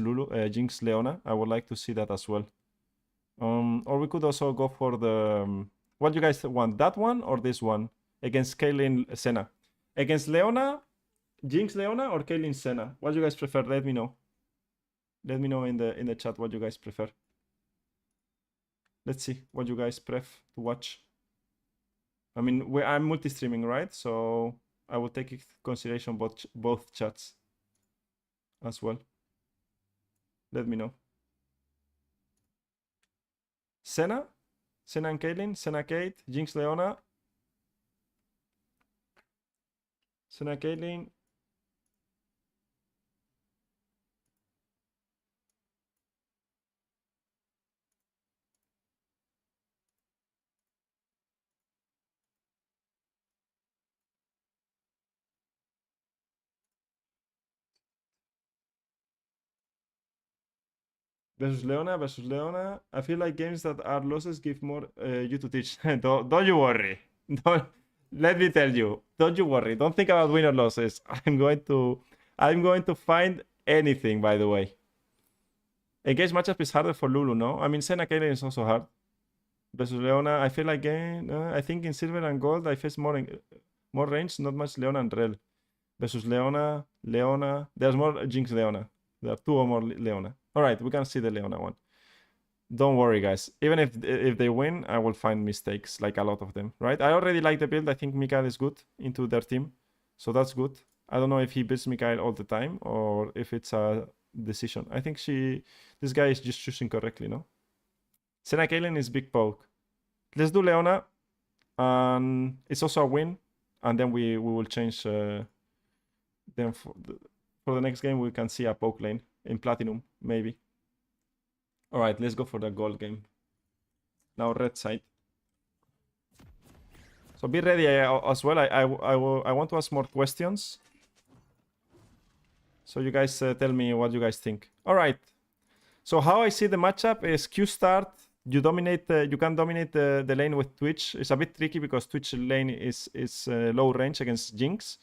Leona. I would like to see that as well. Or we could also go for the... what do you guys want? That one or this one? Against Kaylin Senna. Against Leona, Jinx Leona or Kaylin Senna? What do you guys prefer? Let me know. Let me know in the chat what you guys prefer. Let's see what you guys prefer to watch. I mean, I'm multi-streaming, right? So I will take into consideration both chats as well. Let me know. Senna and Kaylin, Senna Kate, Jinx Leona, Senna Kaylin. Versus Leona. I feel like games that are losses give more you to teach. Don't you worry. Let me tell you. Don't you worry. Don't think about win or losses. I'm going to find anything, by the way. Engage matchup is harder for Lulu, no? I mean, Senna Kayle is also hard. Versus Leona, I feel like I think in silver and gold I face more range, not much Leona and Rel. Versus Leona, there's more Jinx Leona. There are 2 or more Leona. All right, we can see the Leona one. Don't worry, guys. Even if they win, I will find mistakes, like a lot of them, right? I already like the build. I think Mikael is good into their team, so that's good. I don't know if he beats Mikael all the time or if it's a decision. I think this guy is just choosing correctly, no? Senna Kaylin is big poke. Let's do Leona, and it's also a win, and then we will change. Then for the next game, we can see a poke lane in Platinum, maybe. All right, let's go for the gold game. Now red side. So be ready as well. I want to ask more questions. So you guys tell me what you guys think. All right. So how I see the matchup is Q start. You dominate. You can dominate the lane with Twitch. It's a bit tricky because Twitch lane is low range against Jinx.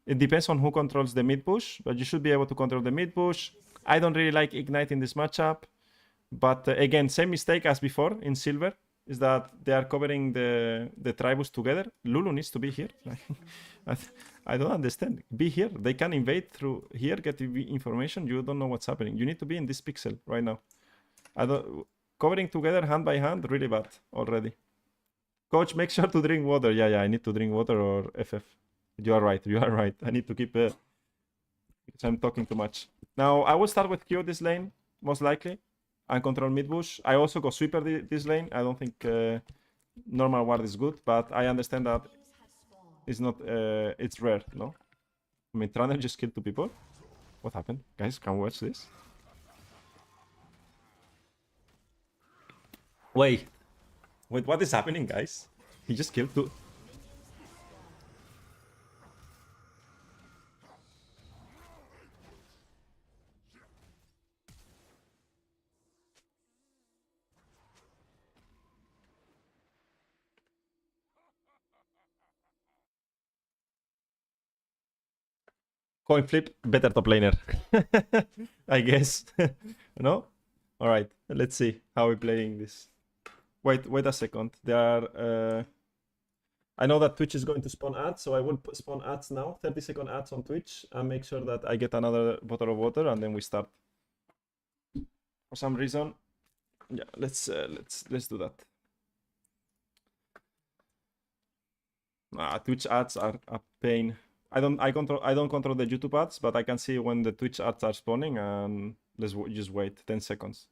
It depends on who controls the mid push, but you should be able to control the mid push. I don't really like Ignite in this matchup. But again, same mistake as before in silver is that they are covering the tribus together. Lulu needs to be here. I don't understand. Be here. They can invade through here, get information. You don't know what's happening. You need to be in this pixel right now. Covering together hand by hand, really bad already. Coach, make sure to drink water. Yeah, I need to drink water or FF. You are right. I need to keep because I'm talking too much. Now, I will start with Q this lane, most likely. And control mid bush. I also go sweeper this lane. I don't think normal ward is good, but I understand that it's not. It's rare, no? I mean, Trundle just killed 2 people. What happened, guys? Can we watch this? Wait, what is happening, guys? He just killed 2. Coin flip, better top laner. I guess. No? Alright, let's see how we're playing this. Wait a second. There are... I know that Twitch is going to spawn ads, so I will spawn ads now. 30-second ads on Twitch, and make sure that I get another bottle of water, and then we start. For some reason... Yeah, let's do that. Twitch ads are a pain. I don't control the YouTube ads, but I can see when the Twitch ads are spawning, and let's just wait 10 seconds.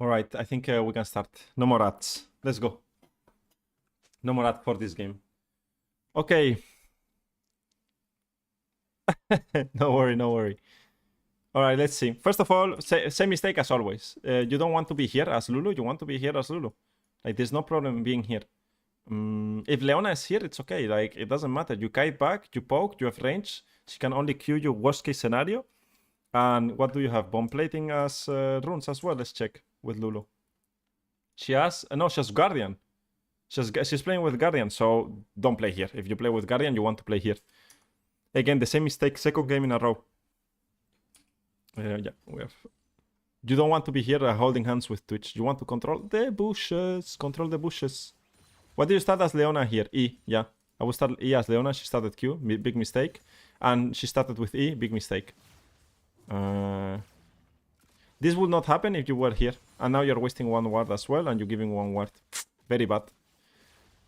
All right, I think we can start. No more ads. Let's go. No more ad for this game. Okay. No worry. All right, let's see. First of all, same mistake as always. You don't want to be here as Lulu. You want to be here as Lulu. Like, there's no problem being here. If Leona is here, it's okay. Like, it doesn't matter. You kite back, you poke, you have range. She can only Q you worst case scenario. And what do you have? Bomb plating as runes as well. Let's check with Lulu. She has... no, she has Guardian. She's playing with Guardian, so don't play here. If you play with Guardian, you want to play here. Again, the same mistake, second game in a row. Yeah, we have... You don't want to be here holding hands with Twitch. You want to control the bushes. Control the bushes. What do you start as Leona here? E, yeah. I will start E as Leona. She started Q, big mistake. And she started with E, big mistake. This would not happen if you were here. And now you're wasting 1 ward as well, and you're giving 1 ward. Very bad.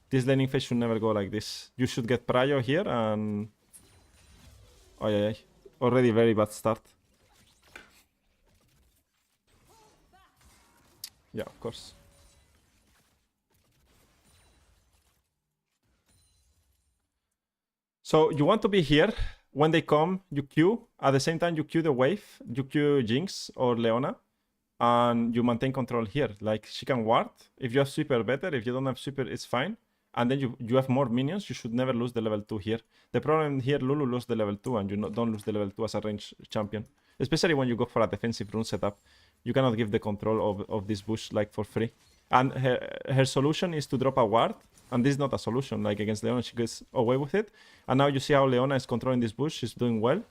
This laning phase should never go like this. You should get prio here, and... oh, yeah. Already very bad start. Yeah, of course. So you want to be here. When they come, you Q. At the same time, you Q the wave. You Q Jinx or Leona. And you maintain control here. Like, she can ward. If you have super, better. If you don't have super, it's fine. and then you have more minions, you should never lose the level 2 here. The problem here, Lulu lost the level 2, and you don't lose the level 2 as a range champion. Especially when you go for a defensive rune setup. You cannot give the control of this bush like for free. And her solution is to drop a ward. And this is not a solution. Like against Leona, she gets away with it. And now you see how Leona is controlling this bush. She's doing well.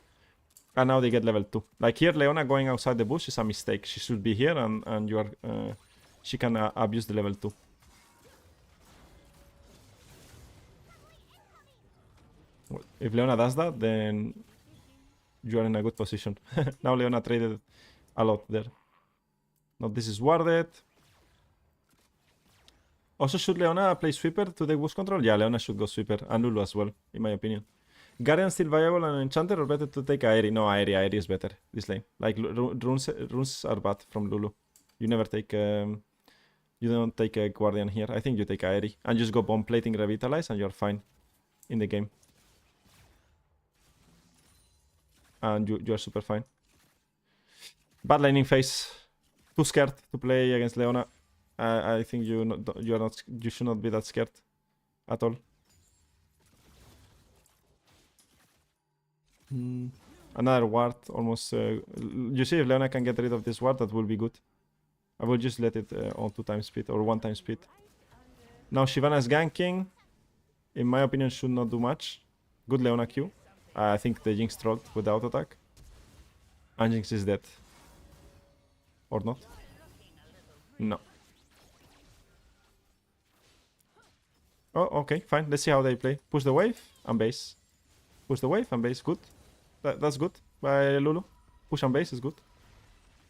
And now they get level 2. Like here, Leona going outside the bush is a mistake. She should be here and you are... she can abuse the level 2. Well, if Leona does that, then you are in a good position. Now Leona traded a lot there. Now this is warded. Also, should Leona play sweeper to the bush control? Yeah, Leona should go sweeper. And Lulu as well, in my opinion. Guardian still viable and Enchanter, or better to take Aerie? No, Aerie is better this lane. Like, runes are bad from Lulu. You never take... you don't take a Guardian here. I think you take Aerie. And just go bomb plating Revitalize and you're fine in the game. And you are super fine. Bad laning phase. Too scared to play against Leona. I think you should not be that scared at all. Another ward almost. You see, if Leona can get rid of this ward, that will be good. I will just let it on 2 times speed or 1 time speed. Now Shyvana is ganking. In my opinion, should not do much. Good Leona Q. I think the Jinx trolled with the auto attack. And Jinx is dead. Or not? No. Oh, okay, fine. Let's see how they play. Push the wave and base. Push the wave and base. Good. That's good by Lulu. Push and base is good.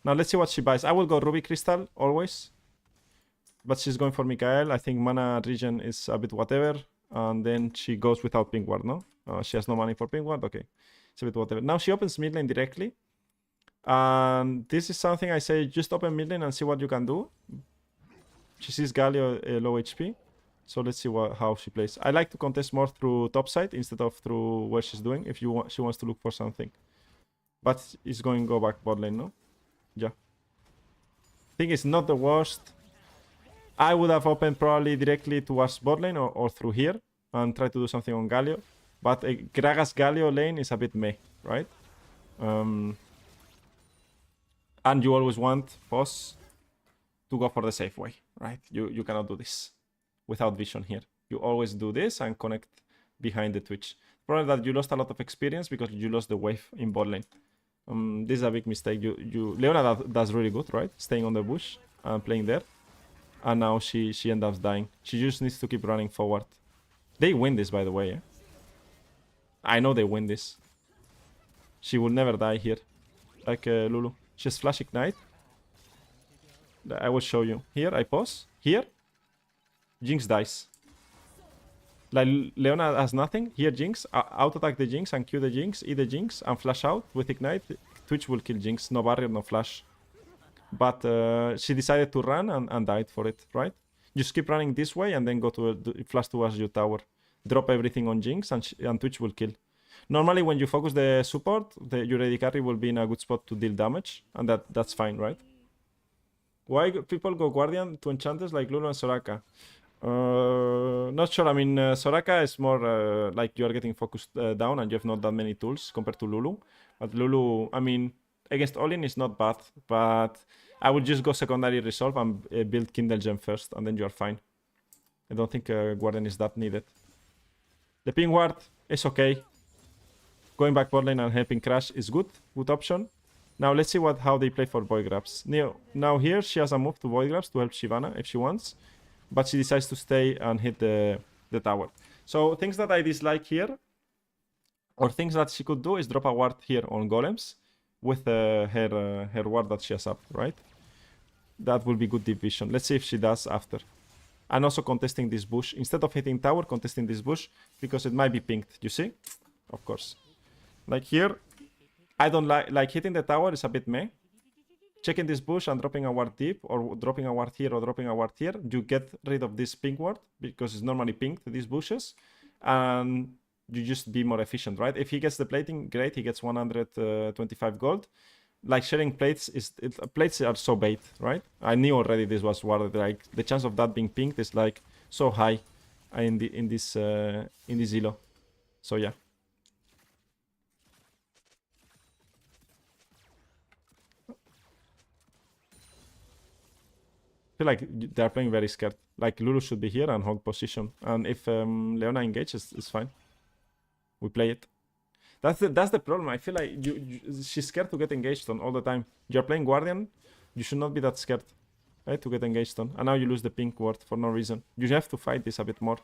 Now let's see what she buys. I will go Ruby Crystal always. But she's going for Mikael. I think mana regen is a bit whatever. And then she goes without pink ward, no? She has no money for pink ward. Okay. It's a bit whatever. Now she opens mid lane directly. And this is something I say, just open mid lane and see what you can do. She sees Galio low HP. So let's see how she plays. I like to contest more through top side instead of through where she's doing. If she wants to look for something. But it's going to go back bot lane, no? Yeah. I think it's not the worst. I would have opened probably directly towards bot lane or through here. And try to do something on Galio. But Gragas Galio lane is a bit meh, right? And you always want boss to go for the safe way, right? You cannot do this without vision here. You always do this and connect behind the Twitch. Probably that you lost a lot of experience because you lost the wave in bot lane. This is a big mistake. Leona does really good, right? Staying on the bush and playing there. And now she ends up dying. She just needs to keep running forward. They win this, by the way. I know they win this. She will never die here. Like Lulu. She has Flash Ignite. I will show you. Here, I pause. Here. Jinx dies. Like, Leona has nothing. Here, Jinx. Auto-attack the Jinx and Q the Jinx. E the Jinx and flash out with Ignite. Twitch will kill Jinx. No barrier, no flash. But she decided to run and died for it, right? Just keep running this way and then go to flash towards your tower. Drop everything on Jinx and Twitch will kill. Normally, when you focus the support, your AD carry will be in a good spot to deal damage. And that's fine, right? Why people go Guardian to enchanters like Lulu and Soraka? Not sure. I mean, Soraka is more like you are getting focused down and you have not that many tools compared to Lulu. But Lulu, I mean, against Olin is not bad. But I would just go secondary resolve and build Kindle Gem first. And then you are fine. I don't think Guardian is that needed. The ping ward is okay. Going back bot lane and helping Crash is good. Good option. Now let's see how they play for Void Grabs. Now here she has a move to Void Grabs to help Shyvana if she wants. But she decides to stay and hit the tower. So things that I dislike here, or things that she could do, is drop a ward here on golems with her ward that she has up, right? That will be good division. Let's see if she does after. And also contesting this bush. Instead of hitting tower, contesting this bush, because it might be pinged, you see? Of course. Like here, I don't like hitting the tower is a bit meh. Checking this bush and dropping a ward deep, or dropping a ward here or dropping a ward here, you get rid of this pink ward, because it's normally pinged, these bushes, and you just be more efficient, right? If he gets the plating, great, he gets 125 gold. Like sharing plates, plates are so bait, right? I knew already this was warded, like the chance of that being pinged is like so high. in this elo. So yeah. I feel like they're playing very scared. Like Lulu should be here and hog position. And if Leona engages, it's fine. We play it. That's the problem. I feel like she's scared to get engaged on all the time. You're playing Guardian, you should not be that scared, right? To get engaged on. And now you lose the pink ward for no reason. You have to fight this a bit more.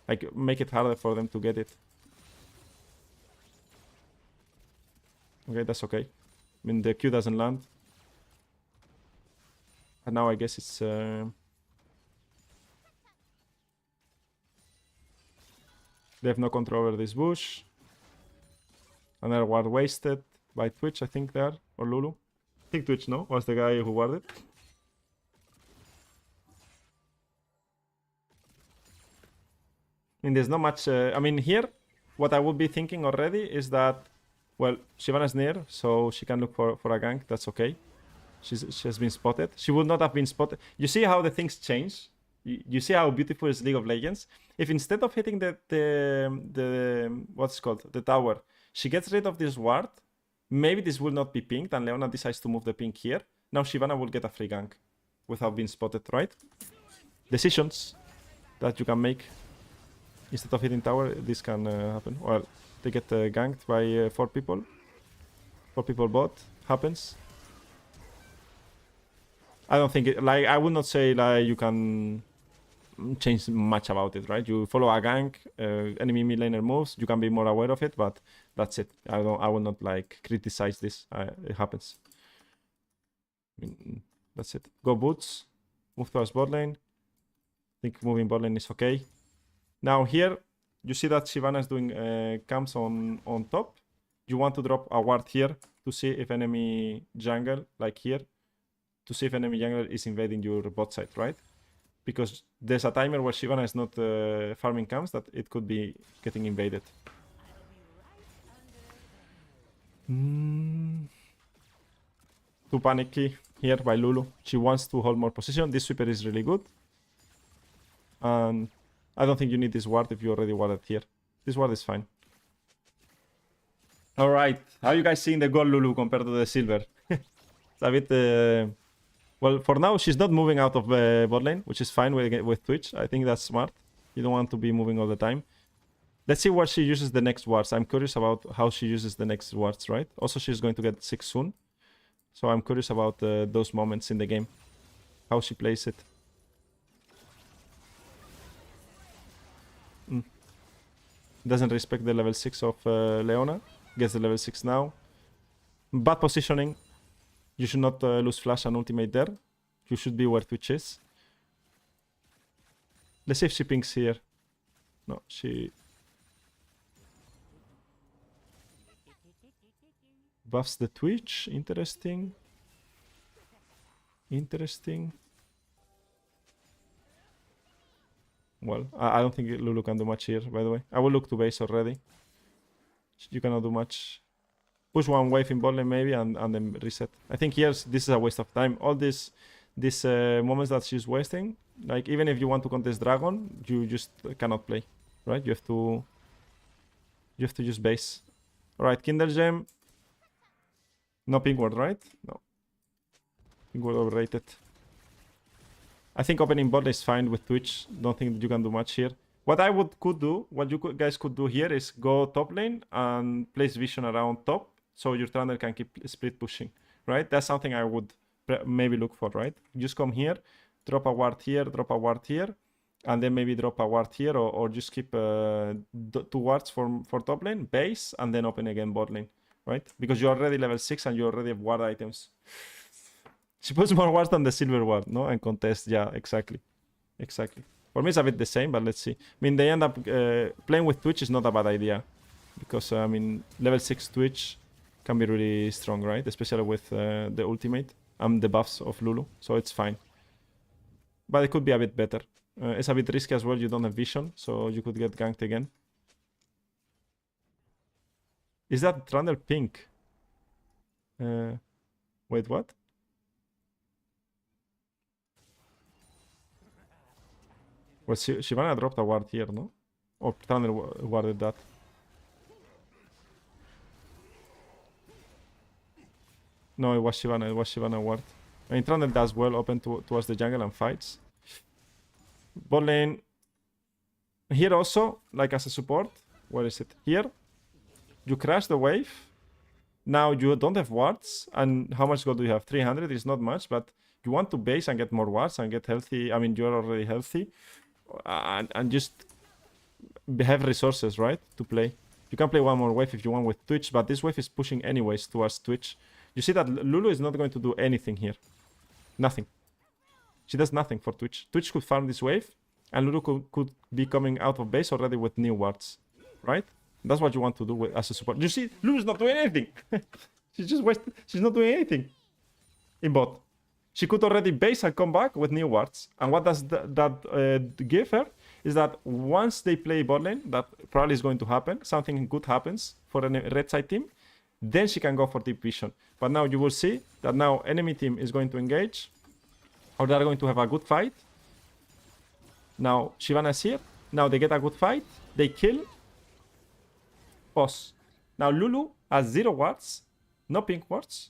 Like, make it harder for them to get it. Okay, that's okay. I mean, the Q doesn't land. And now I guess it's... They have no control over this bush. Another ward wasted by Twitch, I think there. Or Lulu. I think Twitch, no? Was the guy who warded. I mean, there's not much... I mean, here, what I would be thinking already is that... Well, Shyvana's near, so she can look for a gank. That's okay. She has been spotted. She would not have been spotted. You see how the things change? You see how beautiful is League of Legends? If instead of hitting the what's it called? The tower, she gets rid of this ward, maybe this will not be pinged and Leona decides to move the ping here. Now Shyvana will get a free gank without being spotted, right? Decisions that you can make. Instead of hitting tower, this can happen. Well, they get ganked by 4 people. 4 people bot. Happens. I don't think it, like, I would not say like you can change much about it, right? You follow a gank, enemy mid laner moves, you can be more aware of it, but that's it. I will not like criticize this. It happens. I mean, that's it. Go boots. Move towards bot lane. I think moving bot lane is okay. Now here, you see that Shyvana is doing camps on top. You want to drop a ward here to see if enemy jungle, like here, to see if enemy jungle is invading your bot side, right? Because there's a timer where Shyvana is not farming camps that it could be getting invaded. Too panicky here by Lulu. She wants to hold more position. This sweeper is really good. And I don't think you need this ward if you already warded here. This ward is fine. Alright, how are you guys seeing the gold Lulu compared to the silver? It's a bit... Well, for now, she's not moving out of bot lane, which is fine with Twitch. I think that's smart. You don't want to be moving all the time. Let's see what she uses the next wards. I'm curious about how she uses the next wards, right? Also, she's going to get 6 soon. So I'm curious about those moments in the game. How she plays it. Doesn't respect the level 6 of Leona. Gets the level 6 now. Bad positioning. You should not lose flash and ultimate there. You should be where Twitch is. Let's see if she pings here. No, she... buffs the Twitch. Interesting. Interesting. Well, I don't think Lulu can do much here, by the way. I will look to base already. You cannot do much. Push one wave in bot lane maybe and then reset. I think here this is a waste of time. All these moments that she's wasting, like even if you want to contest dragon, you just cannot play, right? You have to use base. All right, Kindle Gem. No pink ward, right? No. Pink ward overrated. I think opening bot is fine with Twitch. Don't think you can do much here. What I could do, what you guys could do here is go top lane and place vision around top, so your Trundle can keep split pushing, right? That's something I would maybe look for, right? Just come here, drop a ward here, drop a ward here, and then maybe drop a ward here, or just keep 2 wards for top lane, base, and then open again bot lane, right? Because you're already level 6 and you already have ward items. She puts more wards than the silver ward, no? And contest, yeah, exactly. Exactly. For me, it's a bit the same, but let's see. I mean, they end up playing with Twitch is not a bad idea. Because, I mean, level 6 Twitch can be really strong, right? Especially with the ultimate and the buffs of Lulu. So it's fine. But it could be a bit better. It's a bit risky as well. You don't have vision, so you could get ganked again. Is that Trundle pink? Wait, what? Well, Shyvana dropped a ward here, no? Or Thunder warded that. No, it was Shyvana ward. I mean, Trundle does well, open towards the jungle and fights. Bot lane. Here also, like as a support. Where is it? Here. You crash the wave. Now you don't have wards. And how much gold do you have? 300 is not much, but you want to base and get more wards and get healthy. I mean, you're already healthy. And just have resources, right? To play. You can play one more wave if you want with Twitch, but this wave is pushing anyways towards Twitch. You see that Lulu is not going to do anything here. Nothing. She does nothing for Twitch. Twitch could farm this wave, and Lulu could be coming out of base already with new wards, right? That's what you want to do as a support. You see, Lulu's not doing anything. She's just wasted. She's not doing anything in bot. She could already base and come back with new wards. And what does that give her is that once they play bot lane, that probably is going to happen. Something good happens for a red side team. Then she can go for deep vision. But now you will see that now enemy team is going to engage. Or they're going to have a good fight. Now Shyvana is here. Now they get a good fight. They kill. Pause. Now Lulu has 0 wards. No pink wards.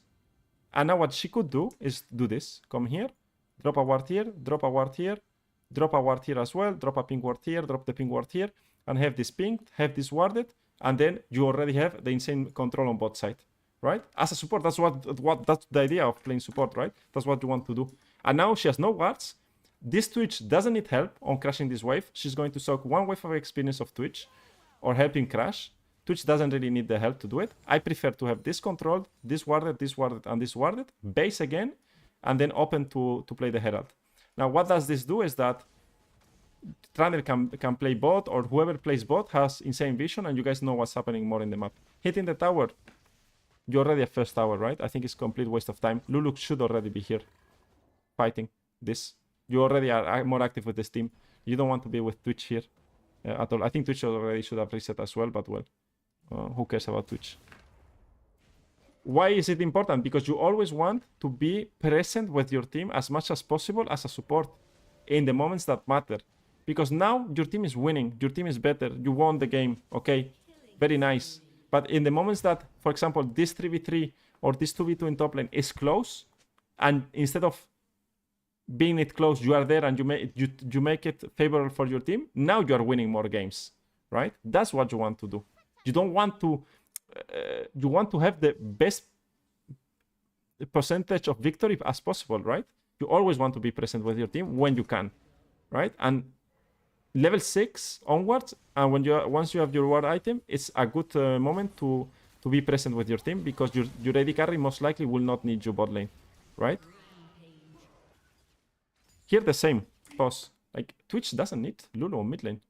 And now what she could do is do this. Come here. Drop a ward here. Drop a ward here. Drop a ward here as well. Drop a pink ward here. Drop the pink ward here. And have this pinged. Have this warded. And then you already have the insane control on bot side, right? As a support, that's that's the idea of playing support, right? That's what you want to do. And now she has no wards. This Twitch doesn't need help on crashing this wave. She's going to soak one wave of experience of Twitch or helping crash. Twitch doesn't really need the help to do it. I prefer to have this controlled, this warded, and this warded, base again, and then open to play the Herald. Now, what does this do is that Trundle can play bot, or whoever plays bot has insane vision, and you guys know what's happening more in the map. Hitting the tower, you already have first tower, right? I think it's complete waste of time. Lulu should already be here fighting this. You already are more active with this team. You don't want to be with Twitch here at all. I think Twitch already should have reset as well, but well, who cares about Twitch? Why is it important? Because you always want to be present with your team as much as possible as a support in the moments that matter. Because now your team is winning, your team is better, you won the game, okay? Very nice. But in the moments that, for example, this 3v3 or this 2v2 in top lane is close, and instead of being it close, you are there and you make it favorable for your team, now you are winning more games, right? That's what you want to do. You don't want to, you want to have the best percentage of victory as possible, right? You always want to be present with your team when you can, right? And level 6 onwards, and when once you have your reward item, it's a good moment to be present with your team, because your AD carry most likely will not need you bot lane, right? Here the same. Pause. Like, Twitch doesn't need Lulu on mid lane.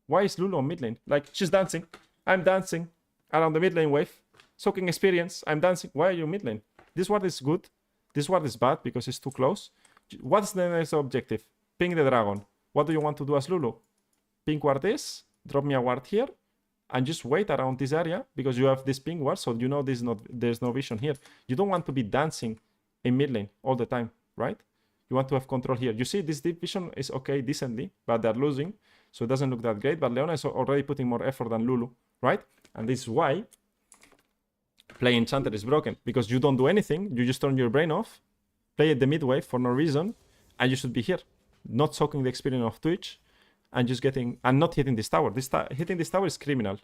Why is Lulu on mid lane? Like, she's dancing. I'm dancing around the mid lane wave. Soaking experience. I'm dancing. Why are you mid lane? This ward is good. This ward is bad because it's too close. What's the next objective? Ping the dragon. What do you want to do as Lulu? Ping ward this. Drop me a ward here. And just wait around this area because you have this ping ward, so you know there's no vision here. You don't want to be dancing in mid lane all the time, right? You want to have control here. You see this deep vision is okay decently, but they're losing, so it doesn't look that great. But Leona is already putting more effort than Lulu, right? And this is why playing Enchanter is broken, because you don't do anything. You just turn your brain off, play at the mid wave for no reason, and you should be here, not soaking the experience of Twitch, and just getting and not hitting this tower. Hitting this tower is criminal,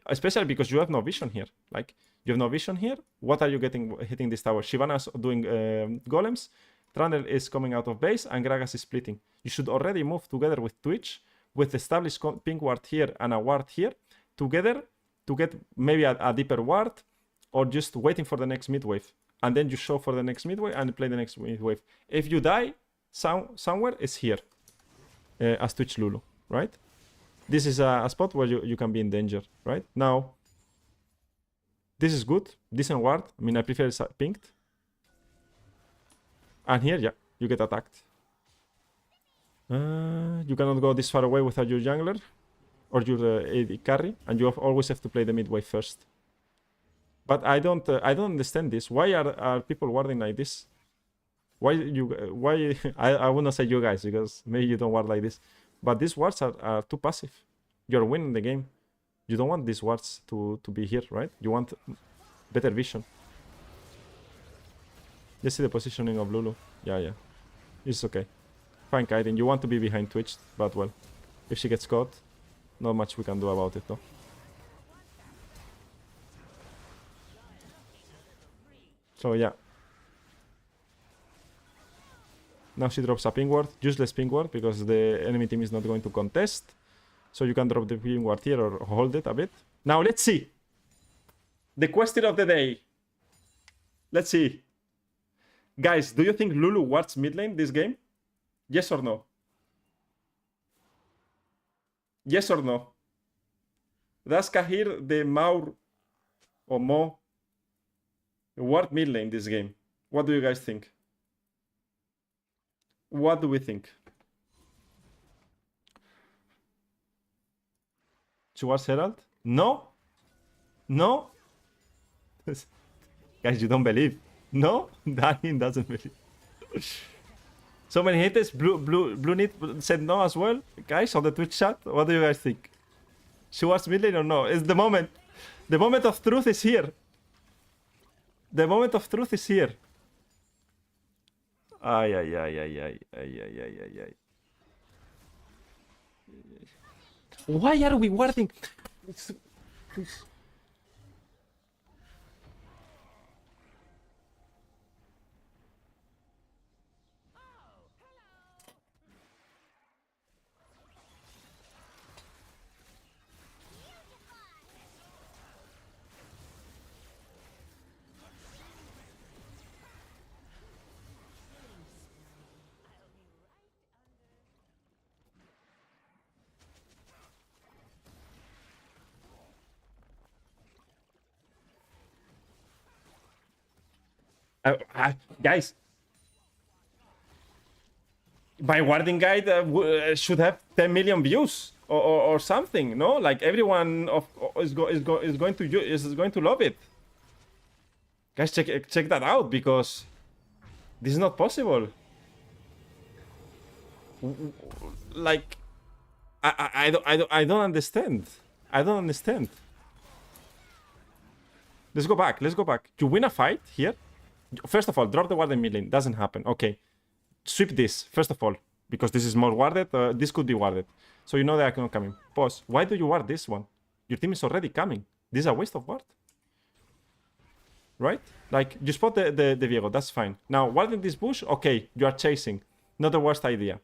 especially because you have no vision here. Like, you have no vision here. What are you getting hitting this tower? Shyvana's doing golems, Trundle is coming out of base, and Gragas is splitting. You should already move together with Twitch, with established pink ward here and a ward here, together to get maybe a deeper ward, or just waiting for the next mid wave. And then you show for the next mid wave and play the next mid wave. If you die somewhere, it's here. As Twitch Lulu, right? This is a spot where you can be in danger, right? Now, this is good. Decent ward. I mean, I prefer it's pinked. And here, yeah, you get attacked. You cannot go this far away without your jungler or your AD carry, and you always have to play the mid wave first. But I don't understand this. Why are people warding like this? Why I would not say you guys, because maybe you don't ward like this. But these wards are too passive. You're winning the game. You don't want these wards to be here, right? You want better vision. Let's see the positioning of Lulu. Yeah. It's okay. Fine kiting. You want to be behind Twitch, but well, if she gets caught, not much we can do about it though. So yeah. Now she drops a ping ward, useless ping ward, because the enemy team is not going to contest. So you can drop the ping ward here or hold it a bit. Now let's see. The question of the day. Let's see. Guys, do you think Lulu wards mid lane this game? Yes or no? Yes or no? Does Kahir the Maur or Mo ward mid lane this game? What do you guys think? What do we think? Towards Herald? No? No? Guys, you don't believe. No? Daniel doesn't believe. So many haters. Blue Knit said no as well. Guys, on the Twitch chat, what do you guys think? Towards mid lane or no? It's the moment. The moment of truth is here. The moment of truth is here. Ay. Why are we warding? Guys, my warding guide should have 10 million views or something, no? Like everyone is going to love it. Guys, check that out, because this is not possible. Like I don't understand. I don't understand. Let's go back. You win a fight here. First of all, drop the ward in mid lane. Doesn't happen. Okay. Sweep this, first of all, because this is more warded. This could be warded. So you know they are not coming. Pause. Why do you ward this one? Your team is already coming. This is a waste of ward. Right? Like, you spot the Viego. That's fine. Now, warding this bush, okay, you are chasing. Not the worst idea.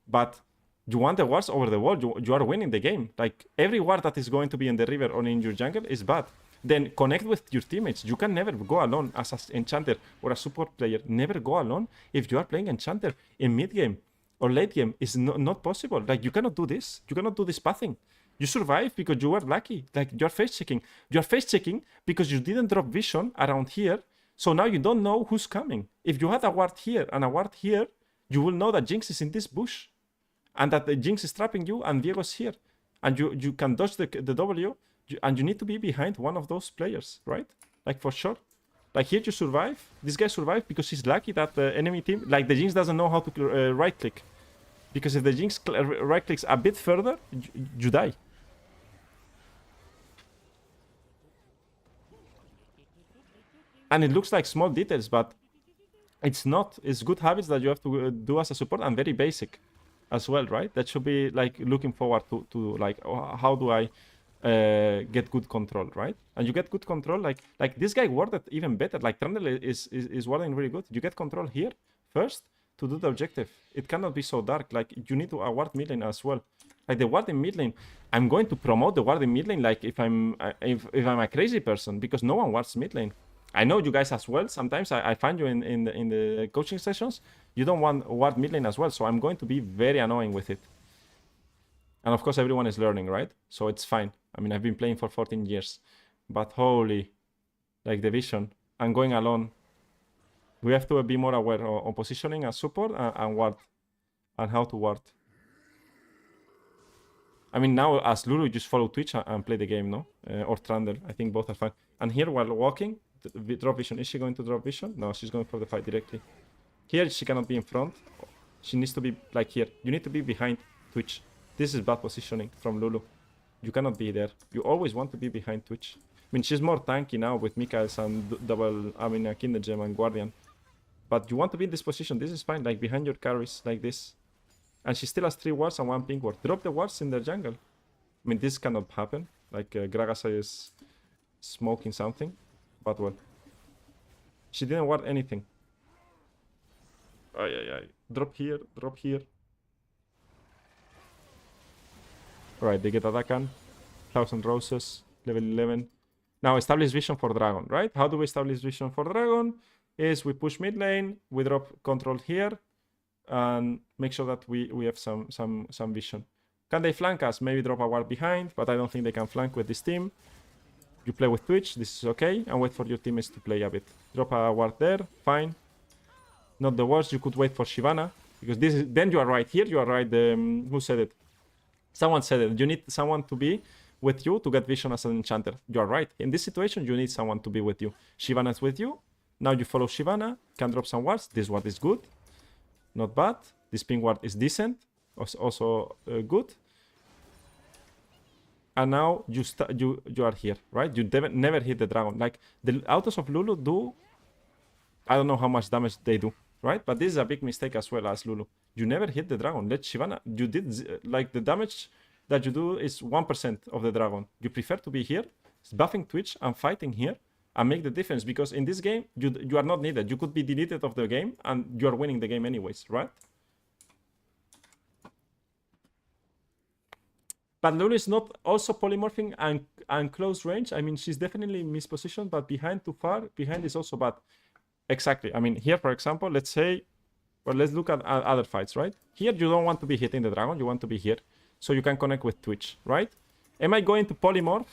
But you want the wards over the wall. You are winning the game. Like, every ward that is going to be in the river or in your jungle is bad. Then connect with your teammates. You can never go alone as an enchanter or a support player. Never go alone if you are playing enchanter in mid game or late game. It's not possible. Like, you cannot do this. You cannot do this pathing. You survive because you were lucky. Like, you're face checking. You're face checking because you didn't drop vision around here. So now you don't know who's coming. If you had a ward here and a ward here, you will know that Jinx is in this bush and that the Jinx is trapping you and Diego's here. And you can dodge the W. And you need to be behind one of those players, right? Like, for sure. Like, here you survive. This guy survived because he's lucky that the enemy team... Like, the Jinx doesn't know how to right-click. Because if the Jinx right-clicks a bit further, you die. And it looks like small details, but it's not. It's good habits that you have to do as a support, and very basic as well, right? That should be, like, looking forward to like, how do I... get good control, right? And you get good control, like this guy warded even better. Like, Trundle is warding really good. You get control here first to do the objective. It cannot be so dark. Like, you need to ward mid lane as well. Like, the ward in mid lane, I'm going to promote the ward in mid lane. Like, if I'm a crazy person, because no one wards mid lane. I know you guys as well. Sometimes I find you in the coaching sessions. You don't want ward mid lane as well. So I'm going to be very annoying with it. And of course, everyone is learning, right? So it's fine. I mean, I've been playing for 14 years. But holy, like, the vision. I'm going alone. We have to be more aware on positioning as support and ward. And how to ward. I mean, now as Lulu, just follow Twitch and play the game, no? Or Trundle. I think both are fine. And here, while walking, drop vision. Is she going to drop vision? No, she's going for the fight directly. Here, she cannot be in front. She needs to be, like, here. You need to be behind Twitch. This is bad positioning from Lulu. You cannot be there. You always want to be behind Twitch. I mean, she's more tanky now with Mikael's and double, I mean, Kinder Gem and Guardian. But you want to be in this position. This is fine, like behind your carries, like this. And she still has 3 wards and 1 pink ward. Drop the wards in their jungle. I mean, this cannot happen. Like, Gragas is smoking something. But well. She didn't ward anything. Ay. Drop here, drop here. Alright, they get Atakan. 1000 roses, level 11. Now, establish vision for dragon, right? How do we establish vision for dragon? Is we push mid lane, we drop control here, and make sure that we have some vision. Can they flank us? Maybe drop a ward behind, but I don't think they can flank with this team. You play with Twitch, this is okay, and wait for your teammates to play a bit. Drop a ward there, fine. Not the worst, you could wait for Shyvana, because this is, then you are right here, you are right, who said it? Someone said it, you need someone to be with you to get vision as an enchanter. You are right, in this situation you need someone to be with you. Shyvana is with you, now you follow Shyvana, can drop some wards, this ward is good. Not bad, this pink ward is decent, also good. And now you are here, right? You never hit the dragon. Like, the autos of Lulu do, I don't know how much damage they do, right? But this is a big mistake as well as Lulu. You never hit the dragon. Let Shyvana, you did, like, the damage that you do is 1% of the dragon. You prefer to be here, buffing Twitch and fighting here and make the difference, because in this game, you are not needed. You could be deleted of the game and you are winning the game anyways, right? But Lulu is not also polymorphing and close range. I mean, she's definitely mispositioned, but behind too far, behind is also bad. Exactly. I mean, here, for example, let's say, well, let's look at other fights, right? Here, you don't want to be hitting the dragon. You want to be here. So you can connect with Twitch, right? Am I going to polymorph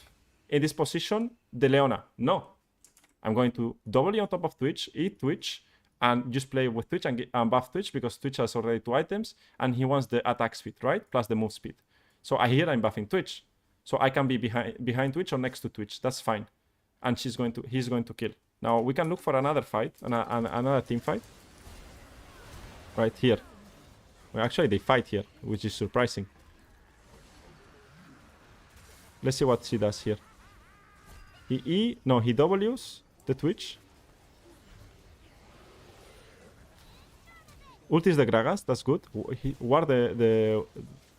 in this position the Leona? No. I'm going to double on top of Twitch, eat Twitch, and just play with Twitch and buff Twitch, because Twitch has already 2 items, and he wants the attack speed, right? Plus the move speed. So here I'm buffing Twitch. So I can be behind Twitch or next to Twitch. That's fine. And he's going to kill. Now we can look for another fight, another team fight. Right here. Well, actually, they fight here, which is surprising. Let's see what she does here. He W's the Twitch. Ult is the Gragas, that's good. Ward the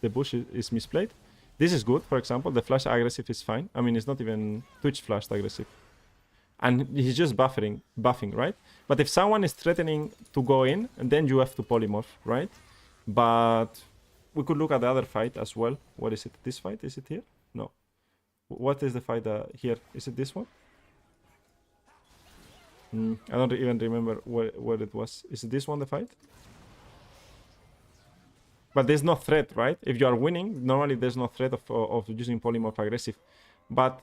bush is misplayed. This is good, for example. The flash aggressive is fine. I mean, it's not even Twitch flashed aggressive. And he's just buffing, right? But if someone is threatening to go in, then you have to polymorph, right? But we could look at the other fight as well. What is it? This fight? Is it here? No. What is the fight here? Is it this one? I don't even remember where it was. Is it this one, the fight? But there's no threat, right? If you are winning, normally there's no threat of using polymorph aggressive. But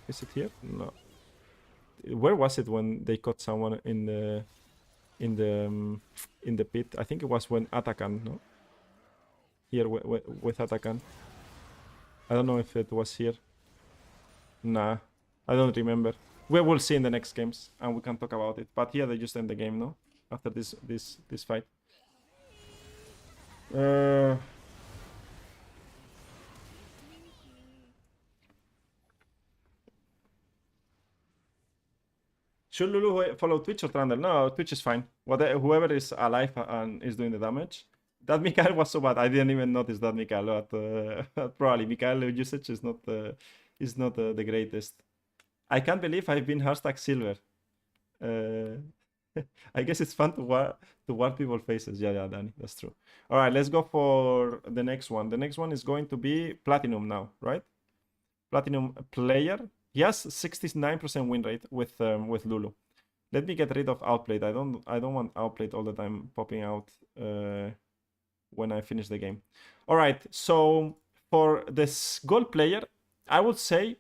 is it here? No. Where was it when they caught someone in the pit? I think it was when Atakan, no? Here with Atakan. I don't know if it was here. Nah, I don't remember. We will see in the next games and we can talk about it. But here they just end the game, no? After this fight. Should Lulu follow Twitch or Trundle? No, Twitch is fine. Whoever is alive and is doing the damage. That Mikael was so bad. I didn't even notice that Mikael. But probably Mikael usage is not the greatest. I can't believe I've been #silver. I guess it's fun to ward people's faces. Yeah, Danny, that's true. All right, let's go for the next one. The next one is going to be Platinum now, right? Platinum player. He has 69% win rate with Lulu. Let me get rid of Outplayed. I don't want Outplayed all the time popping out when I finish the game. All right, so for this gold player, I would say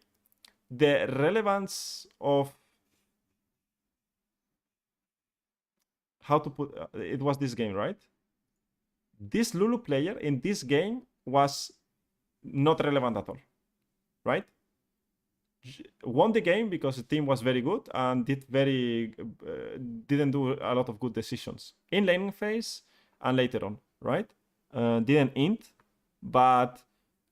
the relevance of how to put it was this game, right? This Lulu player in this game was not relevant at all, right? Won the game because the team was very good and didn't do a lot of good decisions in laning phase and later on, right? Didn't int, but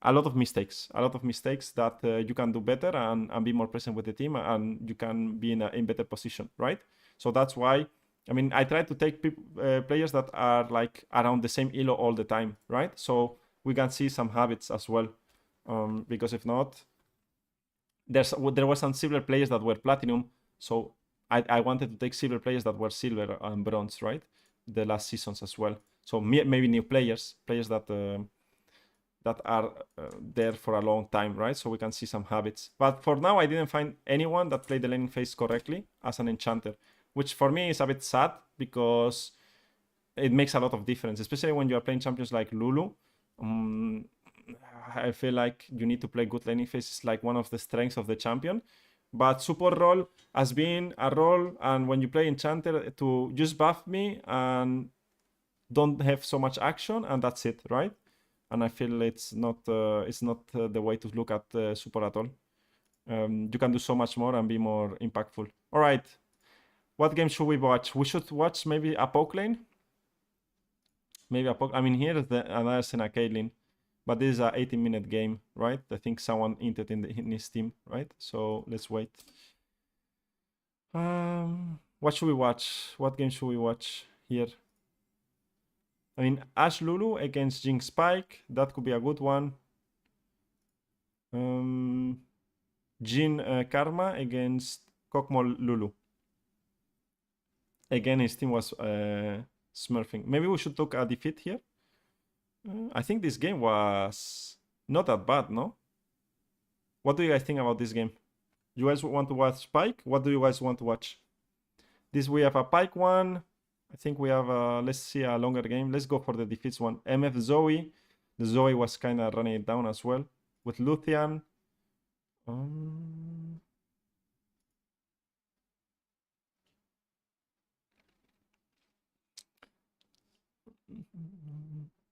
a lot of mistakes that you can do better and be more present with the team, and you can be in better position, right? So that's why, I mean, I try to take players that are like around the same elo all the time, right? So we can see some habits as well, because if not, there were some silver players that were platinum, so I wanted to take silver players that were silver and bronze, right? The last seasons as well. So maybe new players that are there for a long time, right? So we can see some habits. But for now, I didn't find anyone that played the laning phase correctly as an enchanter, which for me is a bit sad because it makes a lot of difference, especially when you are playing champions like Lulu. I feel like you need to play good laning phase. It's like one of the strengths of the champion. But support role has been a role, and when you play enchanter, to just buff me and don't have so much action, and that's it, right? And I feel it's not the way to look at support at all. You can do so much more and be more impactful. All right, what game should we watch? We should watch maybe a poke lane. Maybe a poke. I mean, here is another Senna Caitlyn, but this is a 18-minute game, right? I think someone entered in his team, right? So let's wait. What should we watch? What game should we watch here? I mean, Ashe Lulu against Jinx Spike. That could be a good one. Jin Karma against Kokmol Lulu. Again, his team was smurfing. Maybe we should take a defeat here. I think this game was not that bad, no? What do you guys think about this game? You guys want to watch Spike? What do you guys want to watch? This we have a Pike one. I think we have let's see a longer game. Let's go for the defeats one. MF Zoe. The Zoe was kind of running it down as well. With Luthien.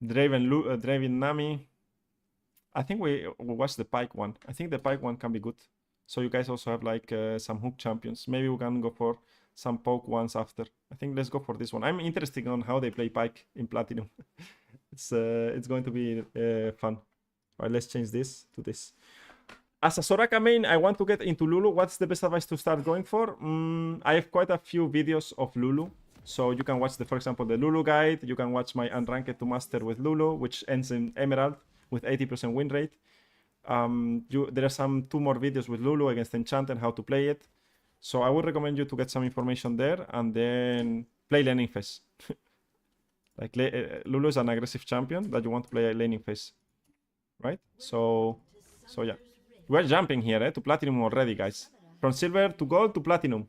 Draven Nami. I think we watch the Pike one. I think the Pike one can be good. So you guys also have like some hook champions. Maybe we can go for some poke ones after. I think let's go for this one. I'm interested on how they play Pike in Platinum. It's going to be fun. All right, let's change this to this. As a Soraka main, I want to get into Lulu. What's the best advice to start going for? I have quite a few videos of Lulu. So you can watch, for example, the Lulu guide. You can watch my Unranked to Master with Lulu, which ends in Emerald with 80% win rate. There are two more videos with Lulu against Enchant and how to play it. So I would recommend you to get some information there and then play laning phase. Like Lulu is an aggressive champion that you want to play a laning phase, right? So yeah, we're jumping here to platinum already, guys. From silver to gold to platinum.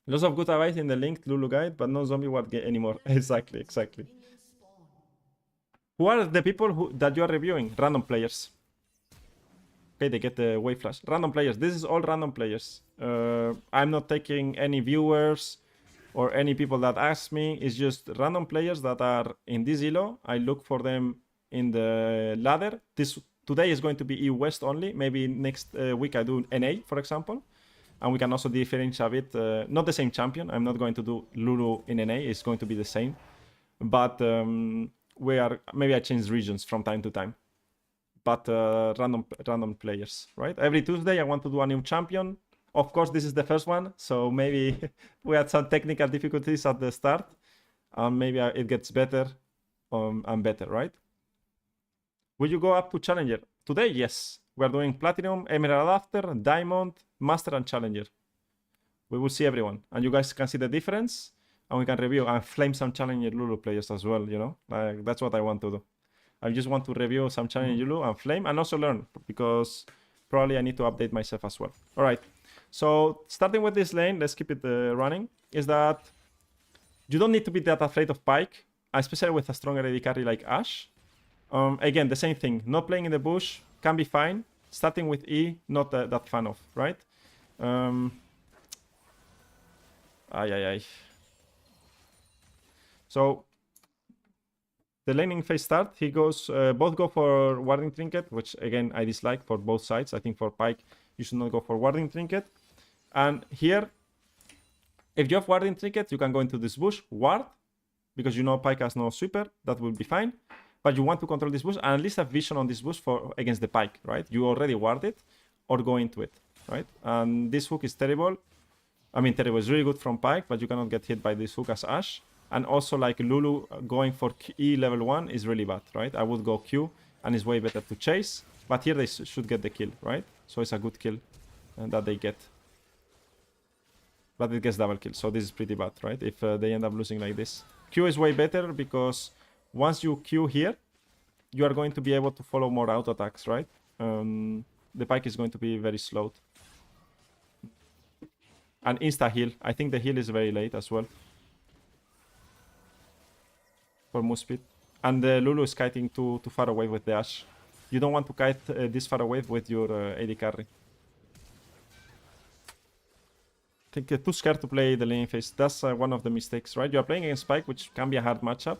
Lots of good advice in the linked Lulu guide, but no zombie ward anymore. Exactly. Who are the people that you are reviewing? Random players. Okay, they get the wave flash. Random players. This is all random players. I'm not taking any viewers or any people that ask me. It's just random players that are in this elo. I look for them in the ladder. Today is going to be EU West only. Maybe next week I do NA, for example. And we can also differentiate a bit. Not the same champion. I'm not going to do Lulu in NA. It's going to be the same. But maybe I change regions from time to time. But random players, right? Every Tuesday I want to do a new champion. Of course, this is the first one, so maybe we had some technical difficulties at the start. Maybe it gets better and better, right? Will you go up to Challenger? Today, yes. We're doing Platinum, Emerald after, Diamond, Master, and Challenger. We will see everyone. And you guys can see the difference. And we can review and flame some Challenger Lulu players as well, you know? Like, that's what I want to do. I just want to review some Challenger Lulu and flame and also learn, because probably I need to update myself as well. All right. So starting with this lane, let's keep it running, is that you don't need to be that afraid of Pike, especially with a stronger AD carry like Ashe. Again, the same thing. Not playing in the bush can be fine. Starting with E, not that fan of, right? So the laning phase start, he goes, both go for Warding Trinket, which again I dislike for both sides. I think for Pike, you should not go for Warding Trinket. And here, if you have Warding Trinket, you can go into this bush, ward, because you know Pike has no sweeper, that will be fine. but you want to control this boost and at least have vision on this boost for against the pike, right? You already ward it or go into it, right? And this hook is terrible. I mean, terrible is really good from pike, but you cannot get hit by this hook as Ashe. And also, like, Lulu going for E level 1 is really bad, right? I would go Q, and it's way better to chase. But here they should get the kill, right? So it's a good kill that they get. But it gets double kill, so this is pretty bad, right? If they end up losing like this. Q is way better because once you Q here, you are going to be able to follow more auto attacks, right? The pike is going to be very slowed. And insta heal. I think the heal is very late as well. For move speed. And Lulu is kiting too far away with the Ashe. You don't want to kite this far away with your AD carry. I think too scared to play the laning phase. That's one of the mistakes, right? You are playing against Spike, which can be a hard matchup,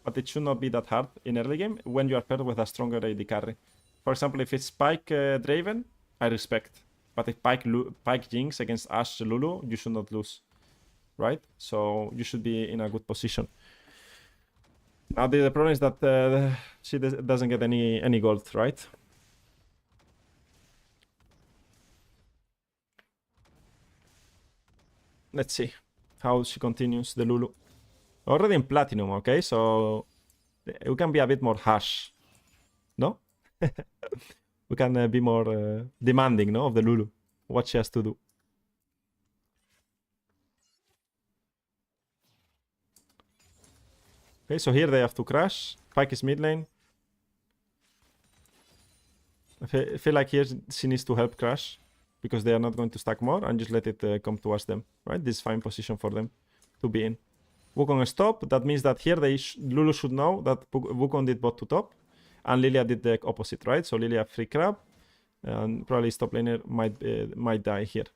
but it should not be that hard in early game when you are paired with a stronger AD carry. For example, if it's Spike Draven, I respect. But if Pike Jinx against Ashe Lulu, you should not lose, right? So you should be in a good position. Now the problem is that she doesn't get any gold, right? Let's see how she continues, the Lulu. Already in platinum, okay? So we can be a bit more harsh, no? We can be more demanding, no, of the Lulu, what she has to do. Okay, so here they have to crash. Pike is mid lane. I feel like here she needs to help crash because they are not going to stack more and just let it come towards them, right? This is fine position for them to be in. Wukong stop. That means that here Lulu should know that Wukong did bot to top and Lilia did the opposite, right? So Lilia free crab and probably top laner might die here.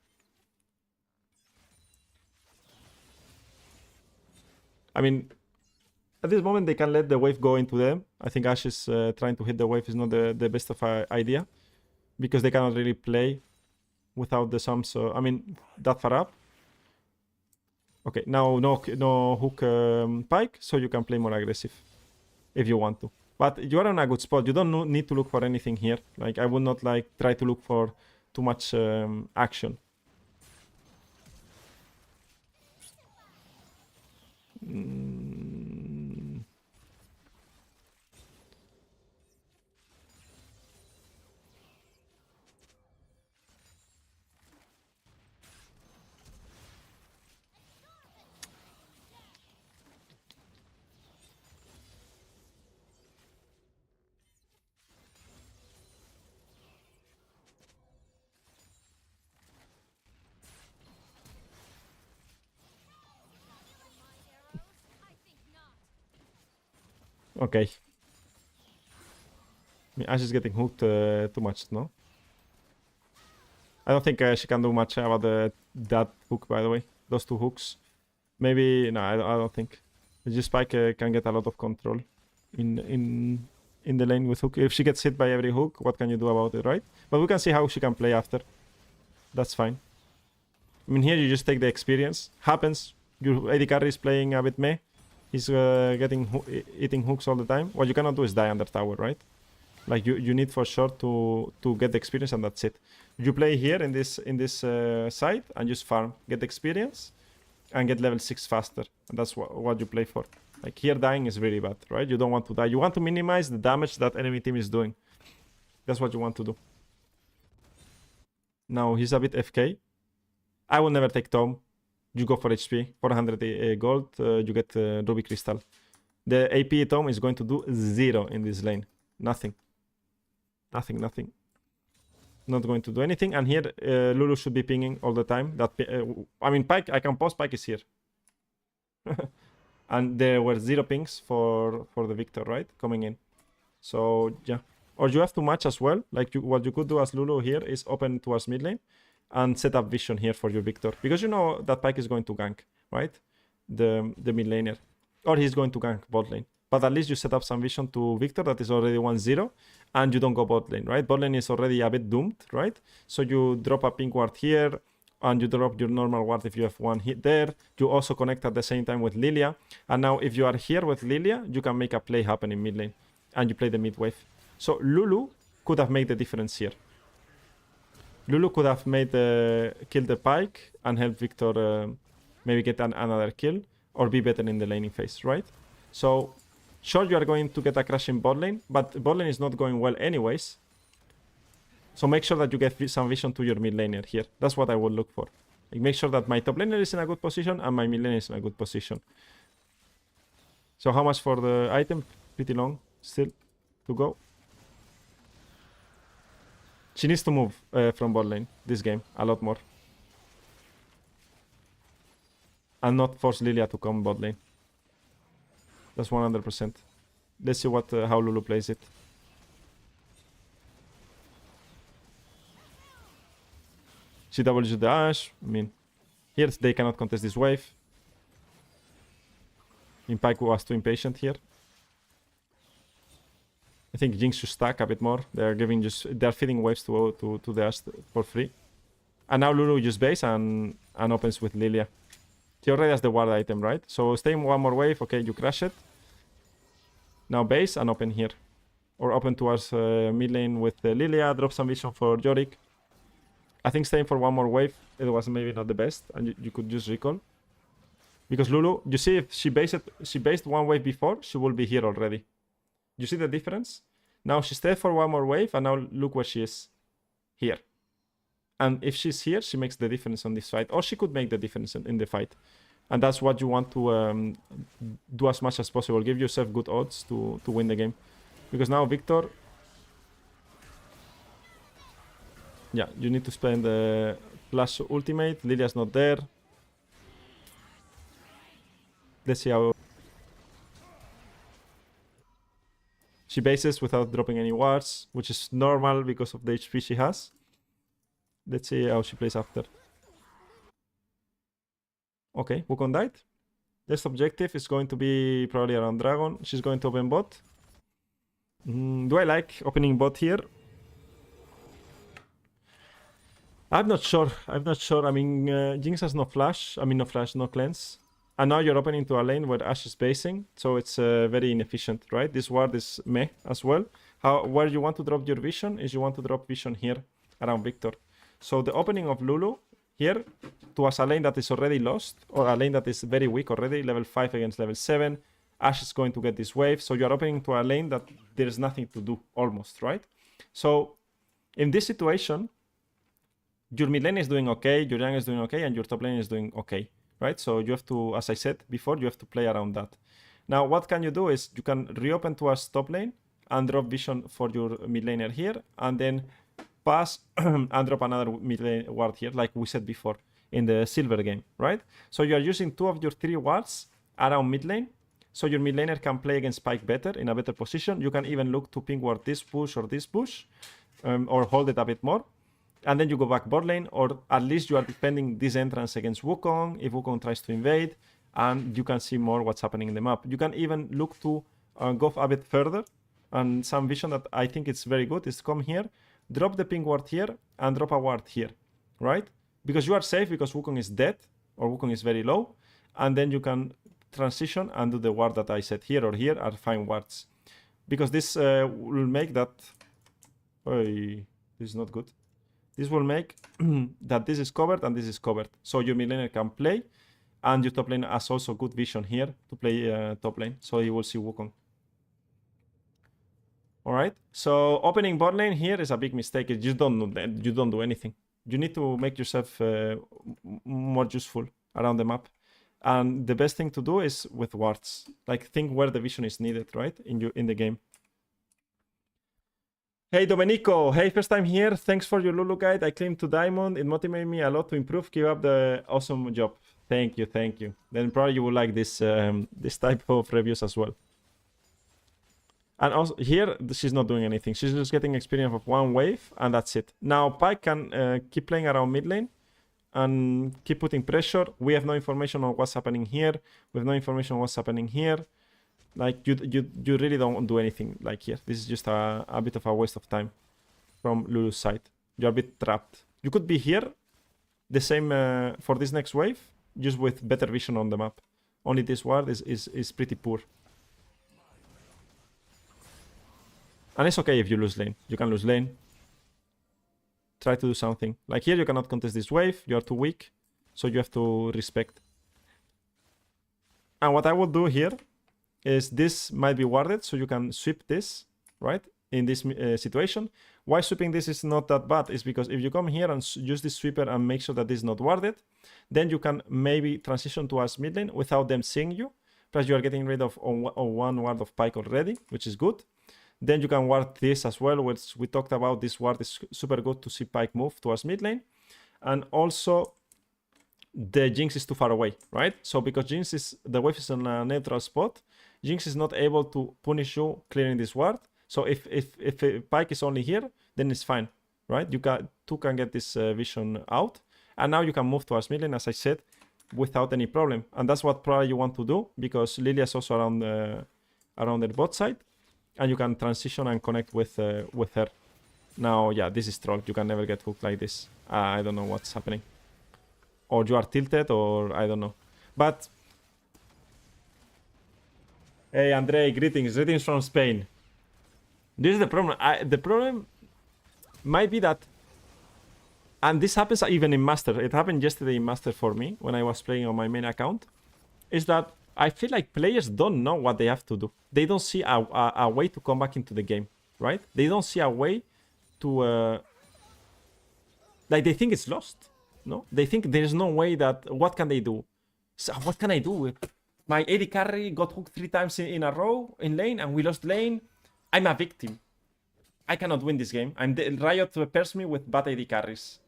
I mean, at this moment they can let the wave go into them. I think Ashe is trying to hit the wave is not the best of idea because they cannot really play without the sum. So I mean that far up. Okay, now no hook pike, so you can play more aggressive if you want to. But you are in a good spot. You don't need to look for anything here. Like I would not like try to look for too much action. Okay. I mean, Ashe is getting hooked too much, no? I don't think she can do much about that hook, by the way. Those two hooks. Maybe, no, I don't think. Just Spike can get a lot of control in the lane with hook. If she gets hit by every hook, what can you do about it, right? But we can see how she can play after. That's fine. I mean, here you just take the experience. Happens. Your AD carry is playing a bit meh. He's eating hooks all the time. What you cannot do is die under tower, right? Like you need for sure to get the experience and that's it. You play here in this side and just farm, get the experience, and get level 6 faster. And that's what you play for. Like here dying is really bad, right? You don't want to die. You want to minimize the damage that enemy team is doing. That's what you want to do. Now he's a bit FK. I will never take Tom. You go for HP, 400 gold, you get Ruby Crystal. The AP Tom is going to do 0 in this lane. Nothing. Nothing. Not going to do anything. And here, Lulu should be pinging all the time. I mean, Pike, I can pause, Pike is here. And there were 0 pings for the Victor, right? Coming in. So, yeah. Or you have to match as well. Like, what you could do as Lulu here is open towards mid lane. And set up vision here for your Victor. Because you know that Pike is going to gank, right? The mid laner. Or he's going to gank bot lane. But at least you set up some vision to Victor that is already 1-0. And you don't go bot lane, right? Bot lane is already a bit doomed, right? So you drop a pink ward here. And you drop your normal ward if you have one hit there. You also connect at the same time with Lilia. And now if you are here with Lilia, you can make a play happen in mid lane. and you play the mid wave. So Lulu could have made the difference here. Lulu could have made killed the Pyke and help Victor maybe get another kill or be better in the laning phase, right? So sure, you are going to get a crash in bot lane, but bot lane is not going well anyways. So make sure that you get some vision to your mid laner here. That's what I would look for. Like, make sure that my top laner is in a good position and my mid laner is in a good position. So how much for the item? Pretty long still to go. She needs to move from bot lane this game a lot more. And not force Lilia to come bot lane. That's 100%. Let's see what how Lulu plays it. She W's the Ashe. I mean, here they cannot contest this wave. Pyke was too impatient here. I think Jinx should stack a bit more. They're feeding waves to the Ashe for free. And now Lulu just base and opens with Lilia. She already has the ward item, right? So stay in one more wave. Okay, you crash it. Now base and open here. Or open towards mid lane with Lilia. Drop some vision for Yorick. I think staying for one more wave, it was maybe not the best. And you could just recall. Because Lulu, you see if she based one wave before, she will be here already. You see the difference? Now she stayed for one more wave and now look where she is. Here. And if she's here, she makes the difference on this fight. Or she could make the difference in the fight. And that's what you want to do as much as possible. Give yourself good odds to win the game. Because now Victor... Yeah, you need to spend the Flash ultimate. Lilia's not there. Let's see how... She bases without dropping any wards, which is normal because of the HP she has. Let's see how she plays after. Okay, Wukong died. Next objective is going to be probably around Dragon. She's going to open bot. Do I like opening bot here? I'm not sure. I mean, Jinx has no flash. I mean, no flash, no cleanse. And now you're opening to a lane where Ashe is basing. So it's very inefficient, right? This ward is meh as well. Where you want to drop your vision is you want to drop vision here around Victor. So the opening of Lulu here towards a lane that is already lost, or a lane that is very weak already, level 5 against level 7. Ashe is going to get this wave. So you're opening to a lane that there's nothing to do almost, right? So in this situation, your mid lane is doing okay, your jungle is doing okay, and your top lane is doing okay, right? So you have to, as I said before, you have to play around that. Now, what can you do is you can reopen towards top lane and drop vision for your mid laner here, and then pass and drop another mid lane ward here, like we said before in the silver game, right? So you are using 2 of your 3 wards around mid lane, so your mid laner can play against Pyke better, in a better position. You can even look to ping ward this push or this push, or hold it a bit more. And then you go back bot lane, or at least you are defending this entrance against Wukong if Wukong tries to invade, and you can see more what's happening in the map. You can even look to go a bit further, and some vision that I think is very good is come here, drop the ping ward here, and drop a ward here, right? Because you are safe because Wukong is dead, or Wukong is very low, and then you can transition and do the ward that I said here or here are fine wards. Because this will make that... Oy, this is not good. This will make that this is covered and this is covered. So your mid laner can play, and your top lane has also good vision here to play top lane. So you will see Wukong. Alright, so opening bot lane here is a big mistake. You don't do anything. You need to make yourself more useful around the map. And the best thing to do is with wards. Like, think where the vision is needed, right? In the game. Hey Domenico, hey, first time here. Thanks for your Lulu guide. I climbed to Diamond. It motivated me a lot to improve. Keep up the awesome job. Thank you, thank you. Then probably you will like this this type of reviews as well. And also here, she's not doing anything. She's just getting experience of one wave, and that's it. Now Pyke can keep playing around mid lane and keep putting pressure. We have no information on what's happening here. We have no information on what's happening here. Like, you really don't do anything like here. This is just a bit of a waste of time from Lulu's side. You're a bit trapped. You could be here, the same for this next wave, just with better vision on the map. Only this ward is pretty poor. And it's okay if you lose lane. You can lose lane. Try to do something. Like here, you cannot contest this wave. You are too weak. So you have to respect. And what I will do here is this might be warded. So you can sweep this, right? In this situation. Why sweeping this is not that bad is because if you come here and use this sweeper and make sure that this is not warded, then you can maybe transition towards mid lane without them seeing you. Plus you are getting rid of one ward of Pyke already, which is good. Then you can ward this as well, which we talked about. This ward is super good to see Pyke move towards mid lane. And also the Jinx is too far away, right? So because the wave is in a neutral spot, Jinx is not able to punish you clearing this ward. So if Pyke is only here, then it's fine, right? You can get this vision out. And now you can move towards mid lane, as I said, without any problem. And that's what probably you want to do, because Lilia is also around the bot side. And you can transition and connect with her. Now, yeah, this is troll. You can never get hooked like this. I don't know what's happening. Or you are tilted, or I don't know. But, hey, Andre, greetings. Greetings from Spain. This is the problem. The problem might be that, and this happens even in Master. It happened yesterday in Master for me when I was playing on my main account. Is that I feel like players don't know what they have to do. They don't see a way to come back into the game, right? They don't see a way to... like, they think it's lost, no? They think there's no way that... What can they do? So what can I do? My AD carry got hooked 3 times in a row in lane, and we lost lane. I'm a victim. I cannot win this game. Riot pairs me with bad AD carries.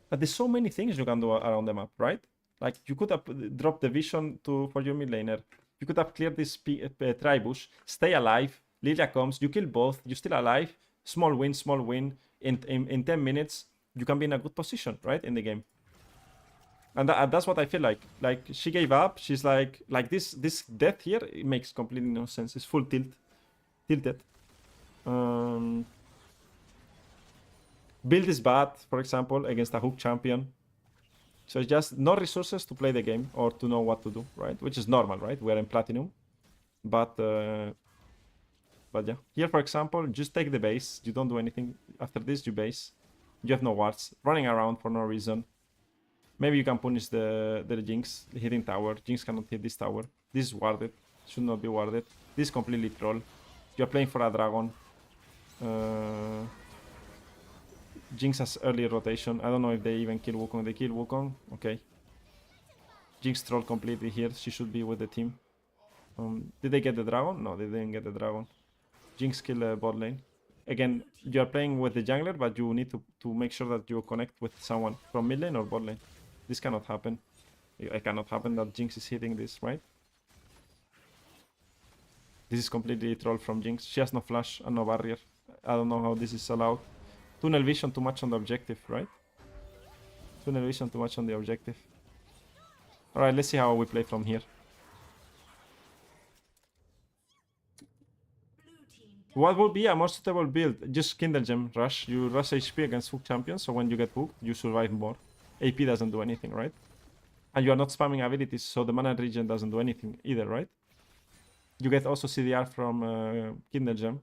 But there's so many things you can do around the map, right? Like, you could have dropped the vision for your mid laner. You could have cleared this tribush, stay alive, Lilia comes, you kill both, you're still alive, small win, small win. In 10 minutes, you can be in a good position, right, in the game. And that's what I feel like. Like, she gave up, she's like this death here, it makes completely no sense. It's full tilted. Build is bad, for example, against a hook champion. So it's just no resources to play the game or to know what to do, right? Which is normal, right? We're in Platinum. But yeah. Here, for example, just take the base. You don't do anything. After this, you base. You have no wards. Running around for no reason. Maybe you can punish the Jinx hitting tower. Jinx cannot hit this tower. This is warded. Should not be warded. This is completely troll. You're playing for a dragon. Jinx has early rotation. I don't know if they even kill Wukong. They kill Wukong. Okay. Jinx troll completely here. She should be with the team. Did they get the dragon? No, they didn't get the dragon. Jinx kill bot lane. Again, you are playing with the jungler, but you need to make sure that you connect with someone from mid lane or bot lane. This cannot happen. It cannot happen that Jinx is hitting this, right? This is completely troll from Jinx. She has no flash and no barrier. I don't know how this is allowed. Tunnel vision too much on the objective, right? Tunnel vision too much on the objective. Alright, let's see how we play from here. What would be a more suitable build? Just Kindle Gem rush. You rush HP against hook champions, so when you get hooked, you survive more. AP doesn't do anything, right? And you are not spamming abilities, so the mana regen doesn't do anything either, right? You get also CDR from Kindle Gem.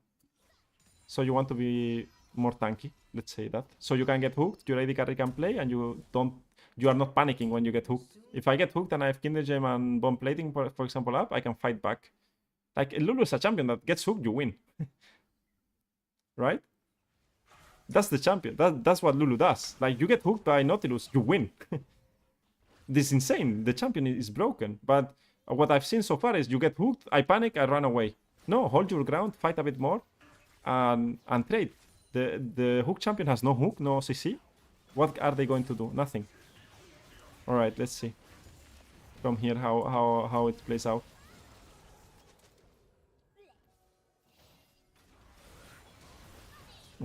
So you want to be more tanky, let's say that. So you can get hooked, your AD carry can play, and you are not panicking when you get hooked. If I get hooked and I have Kindle Gem and bomb plating, for example, up, I can fight back. Like, Lulu is a champion that gets hooked, you win. Right? That's the champion. That's what Lulu does. Like, you get hooked by Nautilus, you win. This is insane. The champion is broken. But what I've seen so far is you get hooked, I panic, I run away. No, hold your ground, fight a bit more, and trade. The hook champion has no hook, no CC. What are they going to do? Nothing. Alright, let's see. From here how it plays out.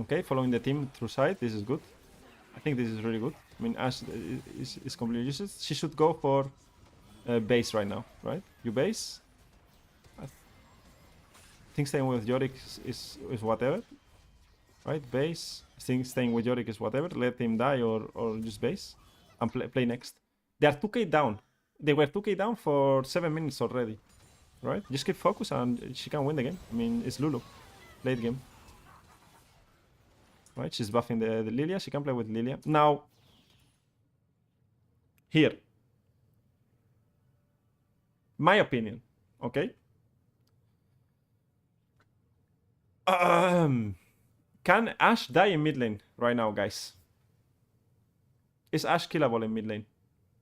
Okay, following the team through side. This is good. I think this is really good. I mean, Ashe is completely useless. She should go for base right now, right? You base. I think staying with Yorick is whatever. Right, base. I think staying with Yorick is whatever. Let him die or just base. And play next. They are 2k down. They were 2k down for 7 minutes already. Right? Just keep focus and she can win the game. I mean, it's Lulu. Late game. right? She's buffing the Lilia. She can play with Lilia. Now, here. My opinion, okay? Can Ashe die in mid lane right now, guys? Is Ashe killable in mid lane?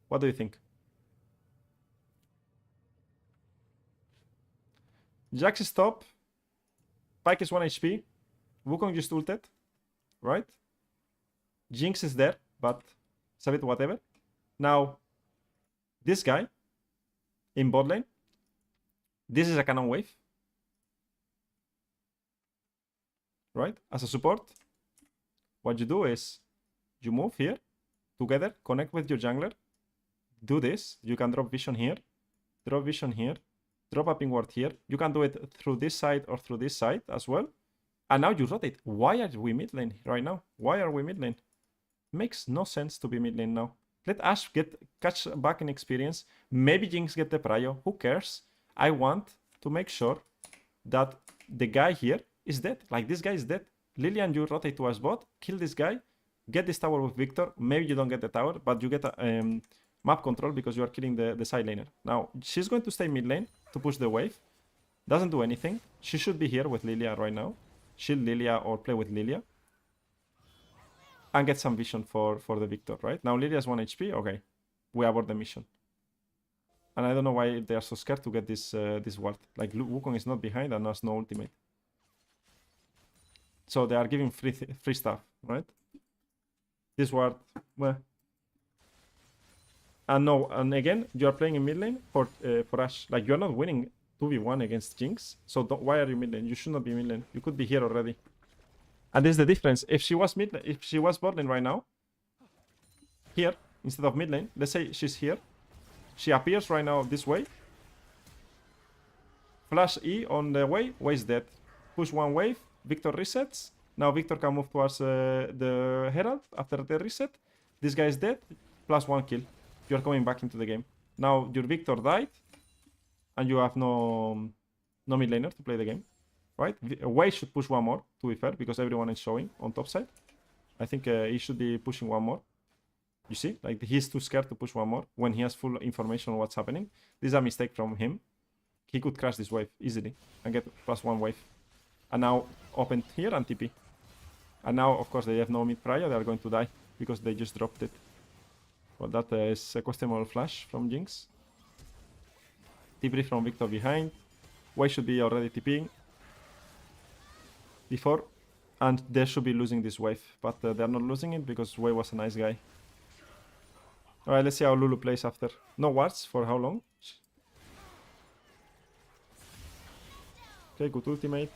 What do you think? Jax is top. Pyke is 1 HP. Wukong just ulted, right? Jinx is there, but it's a bit whatever. Now, this guy in bot lane, this is a cannon wave, right? As a support, what you do is you move here together, connect with your jungler, do this. You can drop vision here, drop vision here, drop a ping ward here. You can do it through this side or through this side as well. And now you rotate. Why are we mid lane right now? Why are we mid lane? Makes no sense to be mid lane now. Let Ashe catch back in experience. Maybe Jinx get the prio. Who cares? I want to make sure that the guy here is dead. Like, this guy is dead. Lilian, you rotate to our bot, kill this guy, get this tower with Victor. Maybe you don't get the tower, but you get a map control because you are killing the side laner. Now, she's going to stay mid lane to push the wave. Doesn't do anything. She should be here with Lilia right now. Shield Lilia or play with Lilia. And get some vision for the Victor, right? Now Lilia's 1 HP. Okay. We abort the mission. And I don't know why they are so scared to get this ward. Like, Wukong is not behind and there's no ultimate. So they are giving free stuff, right? This ward, well. And no, and again, you are playing in mid lane for Ashe. Like, you're not winning 2v1 against Jinx. So why are you mid lane? You should not be mid lane. You could be here already. And this is the difference. If she was bot lane right now, here, instead of mid lane, let's say she's here. She appears right now this way. Flash E on the way. Wave's dead. Push one wave. Victor resets. Now Victor can move towards the Herald after the reset. This guy is dead. +1 kill. You're coming back into the game. Now your Victor died. And you have no mid laner to play the game. Right? Wei should push one more, to be fair, because everyone is showing on top side. I think he should be pushing one more. You see? Like, he's too scared to push one more when he has full information on what's happening. This is a mistake from him. He could crash this wave easily and get +1 wave. And now open here and TP. And now, of course, they have no mid prio. They are going to die because they just dropped it. Well, that is a questionable flash from Jinx. TP from Victor behind. Wei should be already TPing before, and they should be losing this wave, but they're not losing it because Wei was a nice guy. Alright, let's see how Lulu plays after. No wards for how long? Okay, good ultimate.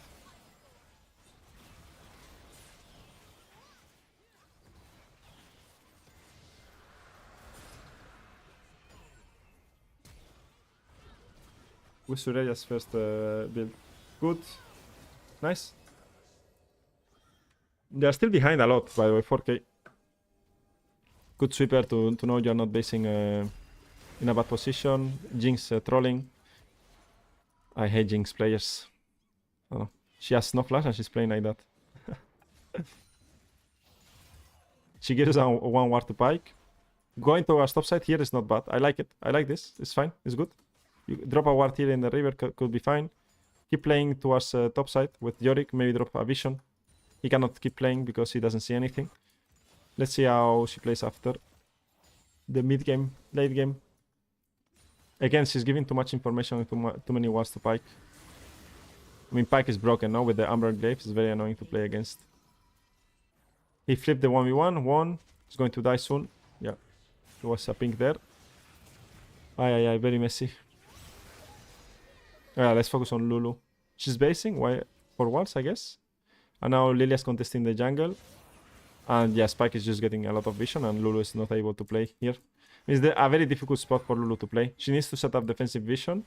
With Sureya's first build. Good. Nice. They're still behind a lot, by the way, 4k. Good sweeper to know you're not basing in a bad position. Jinx trolling. I hate Jinx players. I don't know. She has no flash and she's playing like that. She gives a 1 ward to Pyke. Going to our top side here is not bad. I like it. I like this. It's fine. It's good. You drop a ward here in the river could be fine. Keep playing towards top side with Yorick. Maybe drop a vision. He cannot keep playing because he doesn't see anything. Let's see how she plays after the mid game, late game. Again, she's giving too much information and too many wards to Pyke. I mean, Pyke is broken now with the Amber Glaive. It's very annoying to play against. He flipped the 1v1. Won. He's going to die soon. Yeah. There was a pink there. Aye, very messy. Yeah, let's focus on Lulu. She's basing. Why? For wards, I guess. And now Lilia's contesting the jungle. And yeah, Spike is just getting a lot of vision and Lulu is not able to play here. It's a very difficult spot for Lulu to play. She needs to set up defensive vision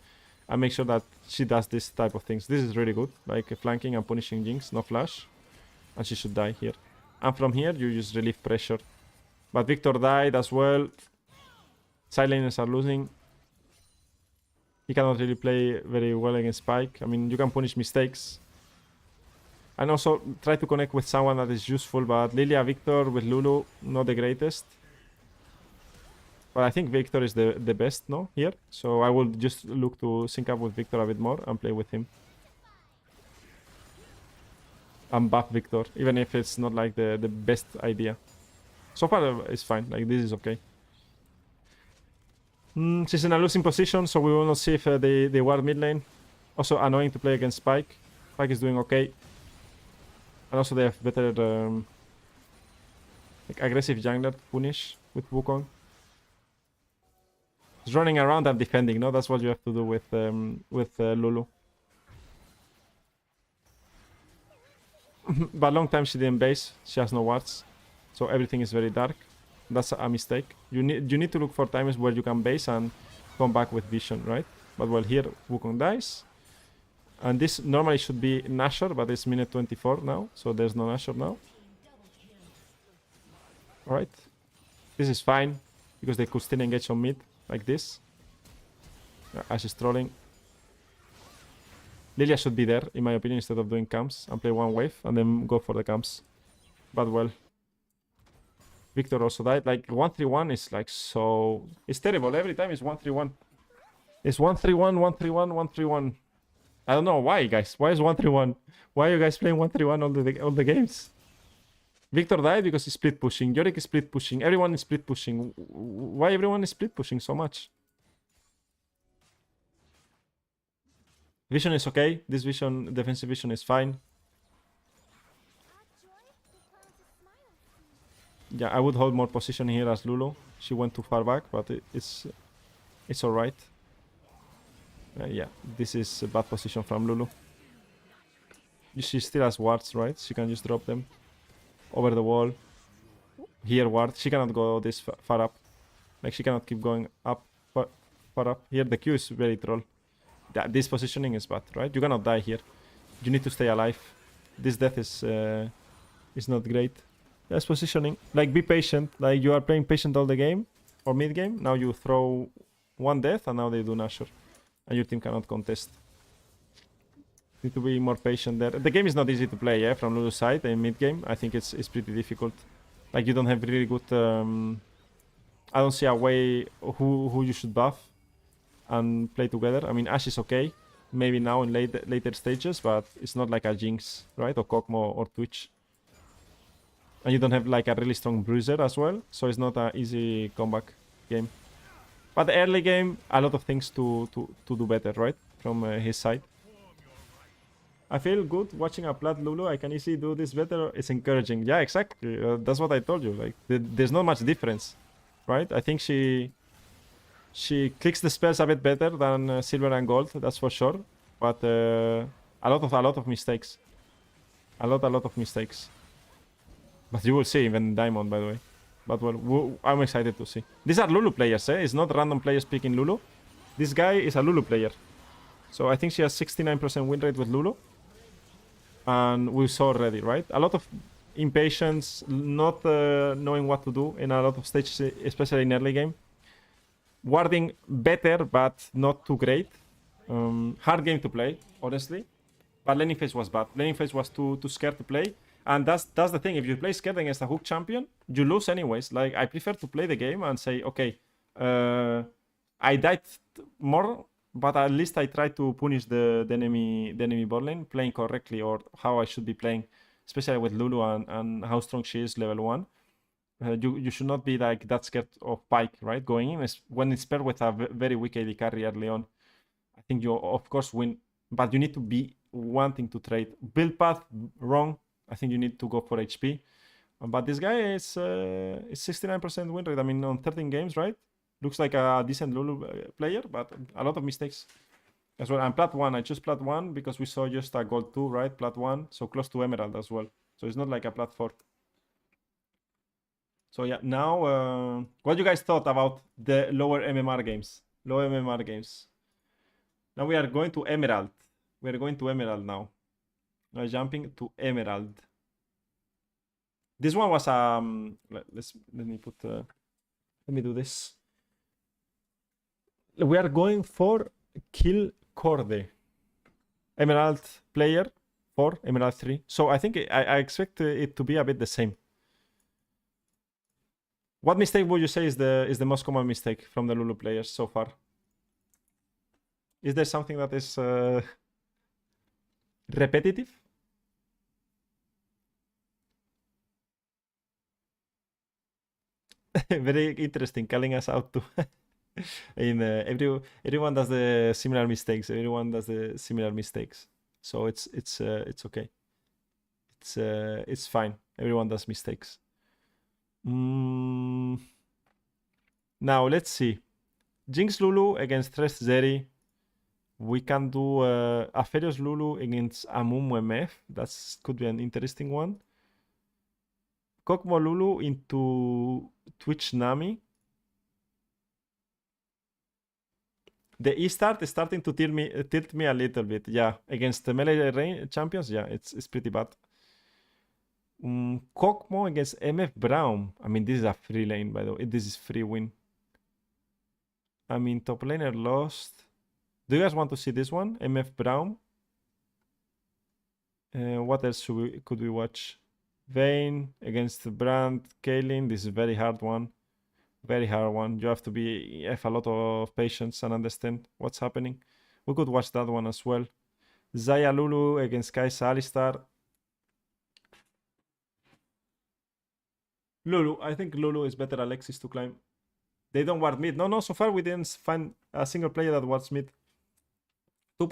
and make sure that she does this type of things. This is really good, like flanking and punishing Jinx, no flash. And she should die here. And from here, you just relieve pressure. But Victor died as well. Side laners are losing. He cannot really play very well against Spike. I mean, you can punish mistakes. And also try to connect with someone that is useful, but Lilia, Victor with Lulu, not the greatest. But I think Victor is the best, no, here. So I will just look to sync up with Victor a bit more and play with him. And buff Victor, even if it's not like the best idea. So far, it's fine. Like, this is okay. She's in a losing position, so we will not see if they ward mid lane. Also annoying to play against Spike. Spike is doing okay. And also they have better like aggressive jungler to punish with Wukong. He's running around and defending, no? That's what you have to do with Lulu. But long time she didn't base. She has no wards. So everything is very dark. That's a mistake. You need to look for times where you can base and come back with vision, right? But well, here Wukong dies. And this normally should be Nashor, but it's minute 24 now. So there's no Nashor now. Alright. This is fine. Because they could still engage on mid. Like this. Ashe is trolling. Lilia should be there, in my opinion, instead of doing camps. And play one wave and then go for the camps. But well. Victor also died. Like 1-3-1 is like so... It's terrible. Every time it's 1-3-1. It's 1-3-1, 1-3-1, 1-3-1. I don't know why, guys. Why is 1-3-1? Why are you guys playing 1-3-1 all the games? Victor died because he's split pushing. Yorick is split pushing. Everyone is split pushing. Why everyone is split pushing so much? Vision is okay. This vision, defensive vision is fine. Yeah, I would hold more position here as Lulu. She went too far back, but it's alright. Yeah, this is a bad position from Lulu. She still has wards, right? She can just drop them over the wall. Here ward. She cannot go this far up. Like, she cannot keep going up far up. Here the Q is very troll. This positioning is bad, right? You cannot die here. You need to stay alive. This death is not great. That's positioning. Like, be patient. Like, you are playing patient all the game or mid game. Now you throw one death and now they do Nashor. And your team cannot contest. Need to be more patient there. The game is not easy to play, yeah, from Lulu's side in mid game. I think it's pretty difficult. Like, you don't have really good... I don't see a way who you should buff and play together. I mean, Ashe is okay. Maybe now in later stages, but it's not like a Jinx, right? Or Kog'Maw or Twitch. And you don't have like a really strong bruiser as well. So it's not an easy comeback game. But the early game, a lot of things to do better, right? From his side. I feel good watching a Plat Lulu. I can easily do this better. It's encouraging. Yeah, exactly. That's what I told you. Like, there's not much difference, right? I think she clicks the spells a bit better than Silver and Gold. That's for sure. But a lot of mistakes. A lot of mistakes. But you will see even Diamond, by the way. But well, I'm excited to see. These are Lulu players, eh? It's not random players picking Lulu. This guy is a Lulu player. So I think she has 69% win rate with Lulu. And we saw already, right? A lot of impatience, not knowing what to do in a lot of stages, especially in early game. Warding better, but not too great. Hard game to play, honestly. But laning phase was bad. Laning phase was too scared to play. And that's the thing. If you play scared against a hook champion, you lose anyways. Like, I prefer to play the game and say, okay, I died more, but at least I tried to punish the enemy bot lane, playing correctly, or how I should be playing, especially with Lulu and how strong she is level 1. You should not be like that scared of Pike, right? Going in when it's paired with a very weak AD carry early on. I think you of course win, but you need to be wanting to trade. Build path wrong. I think you need to go for HP. But this guy is 69% win rate. I mean, on 13 games, right? Looks like a decent Lulu player, but a lot of mistakes as well. And Plat 1, I choose Plat 1 because we saw just a Gold 2, right? Plat 1, so close to Emerald as well. So it's not like a Plat 4. So yeah, now, what you guys thought about the lower MMR games? Low MMR games. Now we are going to Emerald. We are going to Emerald now. Now jumping to Emerald. This one was let me put let me do this. We are going for Kill Corde. Emerald player, 4, Emerald 3. So I think I expect it to be a bit the same. What mistake would you say is the most common mistake from the Lulu players so far? Is there something that is repetitive? Very interesting, calling us out too. In everyone does the similar mistakes. Everyone does the similar mistakes. So it's okay. It's fine. Everyone does mistakes. Now let's see. Jinx Lulu against Thresh Zeri. We can do a Ferios Lulu against Amumu MF. That could be an interesting one. Kokmo Lulu into Twitch Nami. The E-start is starting to tilt me a little bit. Yeah, against the melee champions, yeah, it's pretty bad. Kokmo against MF Brown. I mean, this is a free lane, by the way. This is free win. I mean, top laner lost. Do you guys want to see this one? MF Brown. What else could we watch? Vayne against Brand, Kaylin. This is a very hard one. Very hard one. You have to have a lot of patience and understand what's happening. We could watch that one as well. Zaya Lulu against Kaisa Alistar. Lulu. I think Lulu is better Alexis to climb. They don't ward mid. No, so far we didn't find a single player that wards mid. Two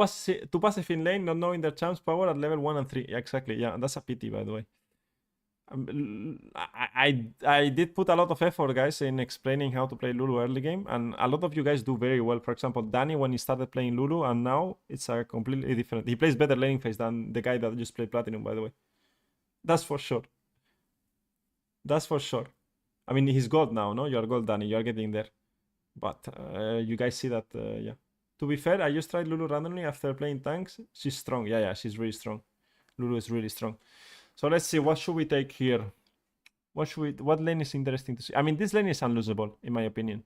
passive in lane, not knowing their champs power at level 1 and 3. Yeah, exactly. Yeah, that's a pity, by the way. I did put a lot of effort, guys, in explaining how to play Lulu early game, and a lot of you guys do very well. For example, Danny, when he started playing Lulu, and now it's a completely different. He plays better laning phase than the guy that just played Platinum, by the way. That's for sure. That's for sure. I mean, he's gold now, no? You're gold, Danny. You're getting there. But you guys see that, yeah. To be fair, I just tried Lulu randomly after playing tanks. She's strong. Yeah, she's really strong. Lulu is really strong. So let's see, what should we take here? What lane is interesting to see? I mean, this lane is unlosable, in my opinion.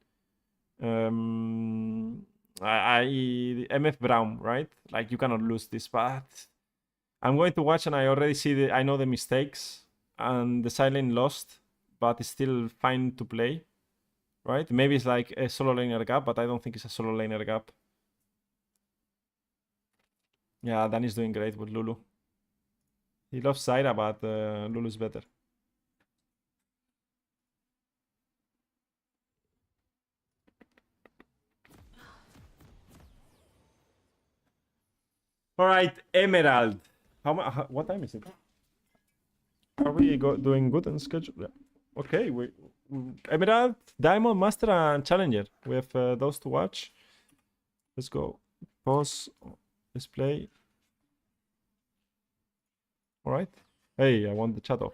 MF Brown, right? Like, you cannot lose this, but I'm going to watch, and I already see I know the mistakes, and the side lane lost, but it's still fine to play, right? Maybe it's like a solo laner gap, but I don't think it's a solo laner gap. Yeah, Danny's doing great with Lulu. He loves Zaira, but Lulu's better. All right, Emerald. What time is it? Are we doing good on schedule? Yeah. Okay, we Emerald, Diamond, Master, and Challenger. We have those to watch. Let's go. Pause. Let's play. All right. Hey, I want the chat off.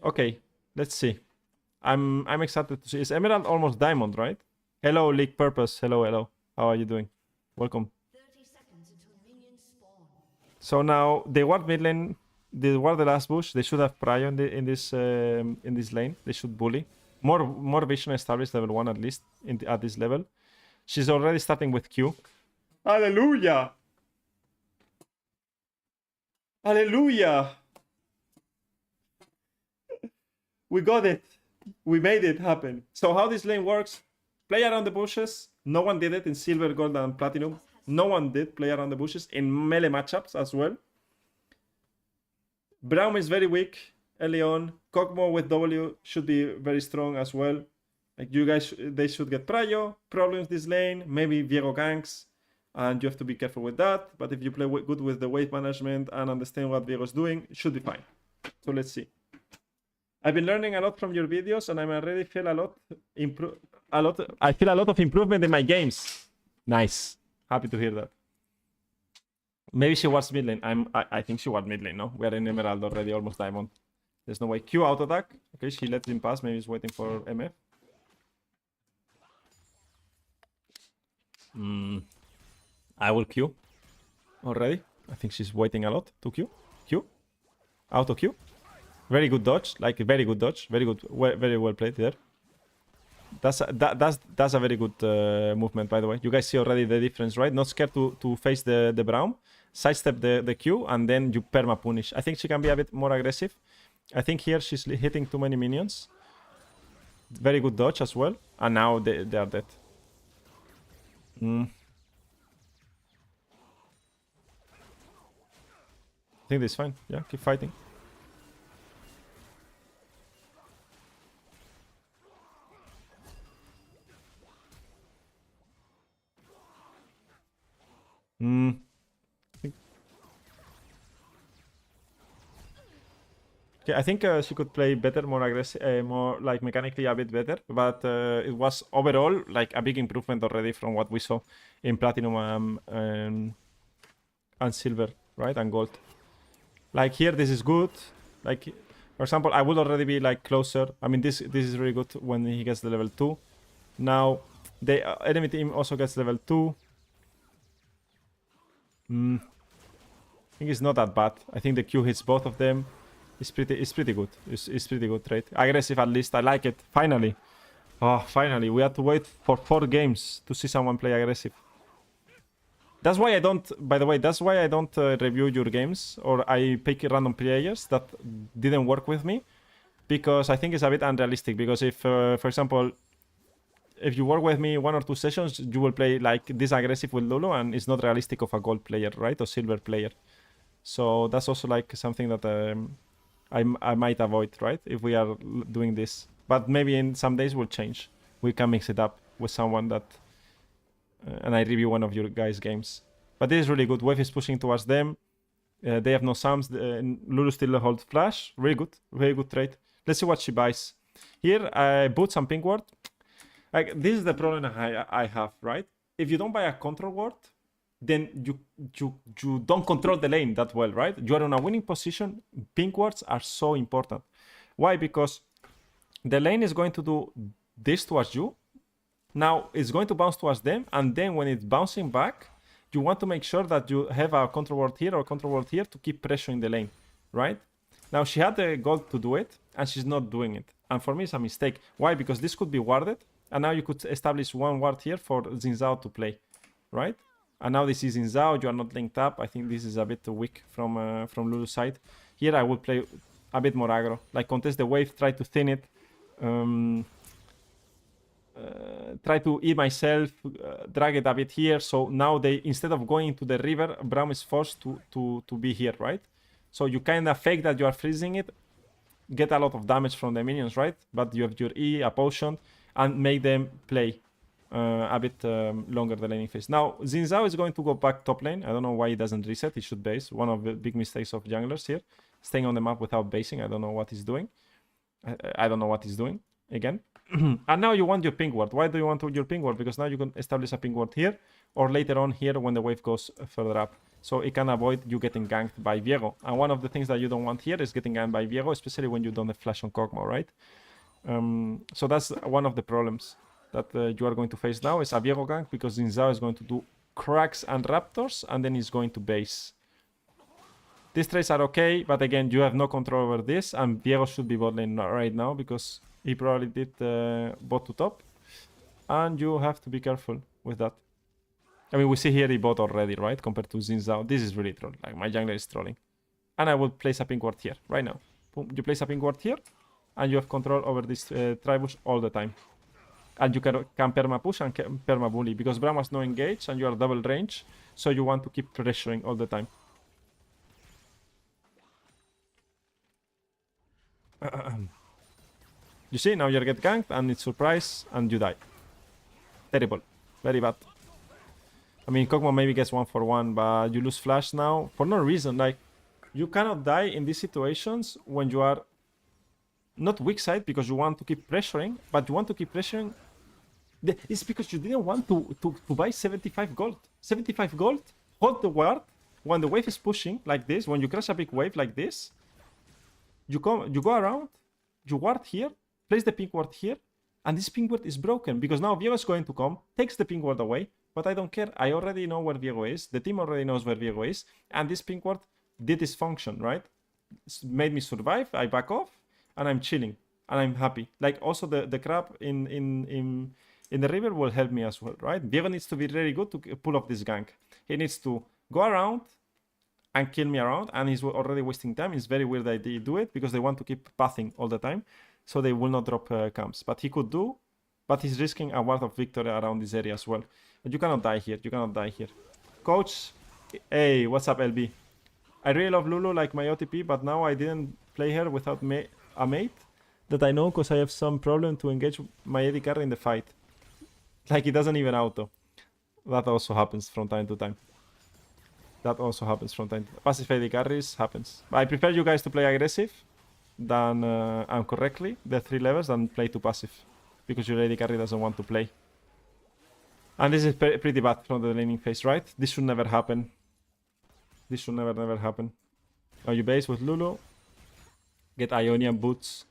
Okay, let's see. I'm excited to see. Is Emerald almost Diamond, right? Hello, League Purpose. Hello. How are you doing? Welcome. So now they ward mid lane. They ward the last bush. They should have Prio in this lane. They should bully. More vision established level 1 at least at this level. She's already starting with Q. Hallelujah! Hallelujah! We got it. We made it happen. So how this lane works, play around the bushes. No one did it in Silver, Gold, and Platinum. No one did play around the bushes in melee matchups as well. Braum is very weak early on. Kokmo with W should be very strong as well. Like, you guys, they should get Prio, problems this lane, maybe Viego ganks, and you have to be careful with that. But if you play good with the wave management and understand what Viego's doing, it should be fine. So let's see. I've been learning a lot from your videos, and I already feel I feel a lot of improvement in my games. Nice. Happy to hear that. Maybe she was mid lane. I think she was mid lane, no? We are in Emerald already, almost Diamond. There's no way. Q auto attack. Okay, she lets him pass. Maybe he's waiting for MF. I will Q already. I think she's waiting a lot to Q. Q. Auto Q. Very good dodge. Like, very good dodge. Very good. Very well played there. That's a very good movement, by the way. You guys see already the difference, right? Not scared to face the Braum. sidestep the Q, and then you perma punish. I think she can be a bit more aggressive. I think here she's hitting too many minions. Very good dodge as well. And now they are dead. I think this is fine. Yeah, keep fighting. Okay, I think she could play better, more aggressive, more like mechanically a bit better. But it was overall like a big improvement already from what we saw in Platinum and Silver, right? And Gold. Like here, this is good. Like, for example, I would already be like closer. I mean, this is really good when he gets the level 2. Now, the enemy team also gets level 2. I think it's not that bad. I think the Q hits both of them. It's pretty good. It's pretty good trade. Aggressive at least. I like it. Finally. Oh, finally. We had to wait for 4 games to see someone play aggressive. That's why I don't, by the way, that's why I don't review your games, or I pick random players that didn't work with me, because I think it's a bit unrealistic. Because if, for example, if you work with me 1 or 2 sessions, you will play like this aggressive with Lulu, and it's not realistic of a gold player, right? Or silver player. So that's also like something that I might avoid, right? If we are doing this. But maybe in some days we'll change. We can mix it up with someone that... and I review one of your guys' games. But this is really good. Wave is pushing towards them. They have no sums. Lulu still holds flash. Really good. Very good trade. Let's see what she buys. Here, I boots some pink ward. Like, this is the problem I have, right? If you don't buy a control ward, then you don't control the lane that well, right? You are in a winning position. Pink wards are so important. Why? Because the lane is going to do this towards you. Now it's going to bounce towards them, and then when it's bouncing back, you want to make sure that you have a control ward here or control ward here to keep pressuring the lane, right? Now she had the gold to do it, and she's not doing it. And for me, it's a mistake. Why? Because this could be warded, and now you could establish one ward here for Xin Zhao to play, right? And now this is Xin Zhao, you are not linked up. I think this is a bit too weak from Lulu's side. Here I would play a bit more aggro, like contest the wave, try to thin it. Try to eat myself, drag it a bit here. So now they, instead of going to the river, Braum is forced to be here, right? So you kind of fake that you are freezing it, get a lot of damage from the minions, right? But you have your E, a potion, and make them play a bit longer the laning phase. Now, Xin Zhao is going to go back top lane. I don't know why he doesn't reset. He should base. One of the big mistakes of junglers here. Staying on the map without basing. I don't know what he's doing. I don't know what he's doing, again. And now you want your pink ward. Why do you want your pink ward? Because now you can establish a pink ward here, or later on here when the wave goes further up. So it can avoid you getting ganked by Viego. And one of the things that you don't want here is getting ganked by Viego, especially when you don't have flash on Kog'Maw, right? So that's one of the problems that you are going to face now, is a Viego gank, because Xin Zhao is going to do cracks and raptors, and then he's going to base. These trades are okay, but again, you have no control over this, and Viego should be bot lane right now, because he probably did bot to top, and you have to be careful with that. I mean, we see here he bot already, right? Compared to Xin Zhao. This is really troll. Like, my jungler is trolling. And I will place a pink ward here, right now. Boom. You place a pink ward here, and you have control over this tribush all the time. And you can perma push and perma bully, because Braum has no engage, and you are double range, so you want to keep pressuring all the time. You see, now you get ganked, and it's surprise, and you die. Terrible. Very bad. I mean, Kog'Maw maybe gets 1-for-1, but you lose flash now for no reason. Like, you cannot die in these situations when you are not weak side, because you want to keep pressuring, but you want to keep pressuring. It's because you didn't want to buy 75 gold. 75 gold, hold the ward when the wave is pushing like this. When you crash a big wave like this, you go around, you ward here, place the pink ward here, and this pink ward is broken, because now Viego is going to come, takes the pink ward away, but I don't care. I already know where Viego is. The team already knows where Viego is, and this pink ward did its function, right? It's made me survive. I back off, and I'm chilling, and I'm happy. Like, also the crab in the river will help me as well, right? Viego needs to be really good to pull off this gank. He needs to go around, and kill me around, and he's already wasting time. It's very weird that they do it because they want to keep pathing all the time, so they will not drop camps. But he could do, but he's risking a ward of victory around this area as well. But you cannot die here. You cannot die here. Coach, hey, what's up, LB? I really love Lulu like my OTP, but now I didn't play her without a mate that I know because I have some problem to engage my AD carry in the fight. Like, it doesn't even auto. That also happens from time to time. That also happens from time to time. Passive AD carries happens. But I prefer you guys to play aggressive than and correctly, the 3 levels, than play too passive. Because your AD carry doesn't want to play. And this is pretty bad from the laning phase, right? This should never happen. This should never happen. Now you base with Lulu. Get Ionian boots.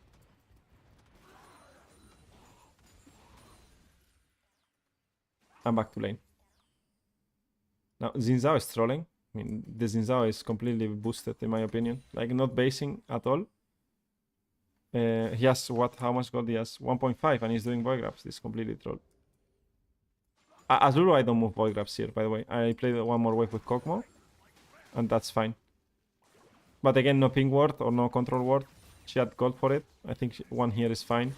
I'm back to lane. Now Xin Zhao is trolling. I mean, the Xin Zhao is completely boosted in my opinion. Like, not basing at all. He has what? How much gold he has? 1.5 and he's doing void grabs. This is completely troll. As Lulu, I don't move void grabs here, by the way. I played one more wave with Kog'Maw. And that's fine. But again, no ping ward or no control ward. She had gold for it. I think one here is fine.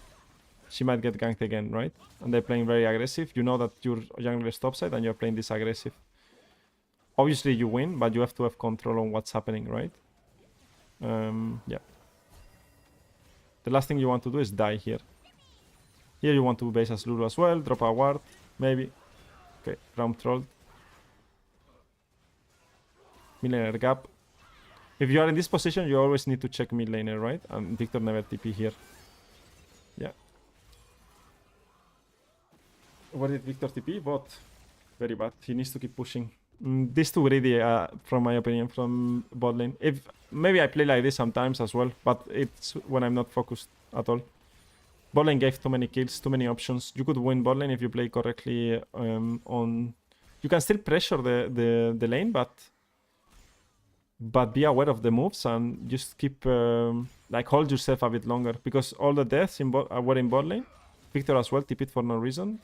She might get ganked again, right? And they're playing very aggressive. You know that your jungler is topside and you're playing this aggressive. Obviously you win, but you have to have control on what's happening, right? Yeah. The last thing you want to do is die here. Here you want to base as Lulu as well. Drop a ward, maybe. Okay, round trolled. Mid laner gap. If you are in this position, you always need to check mid laner, right? And Victor never TP here. Yeah. Where did Victor TP? Bot. Very bad. He needs to keep pushing. This too greedy, from my opinion, from bot lane. If maybe I play like this sometimes as well, but it's when I'm not focused at all. Bot lane gave too many kills, too many options. You could win bot lane if you play correctly on... You can still pressure the lane, but be aware of the moves and just keep like hold yourself a bit longer, because all the deaths were in bot lane. Victor as well TP'd for no reason,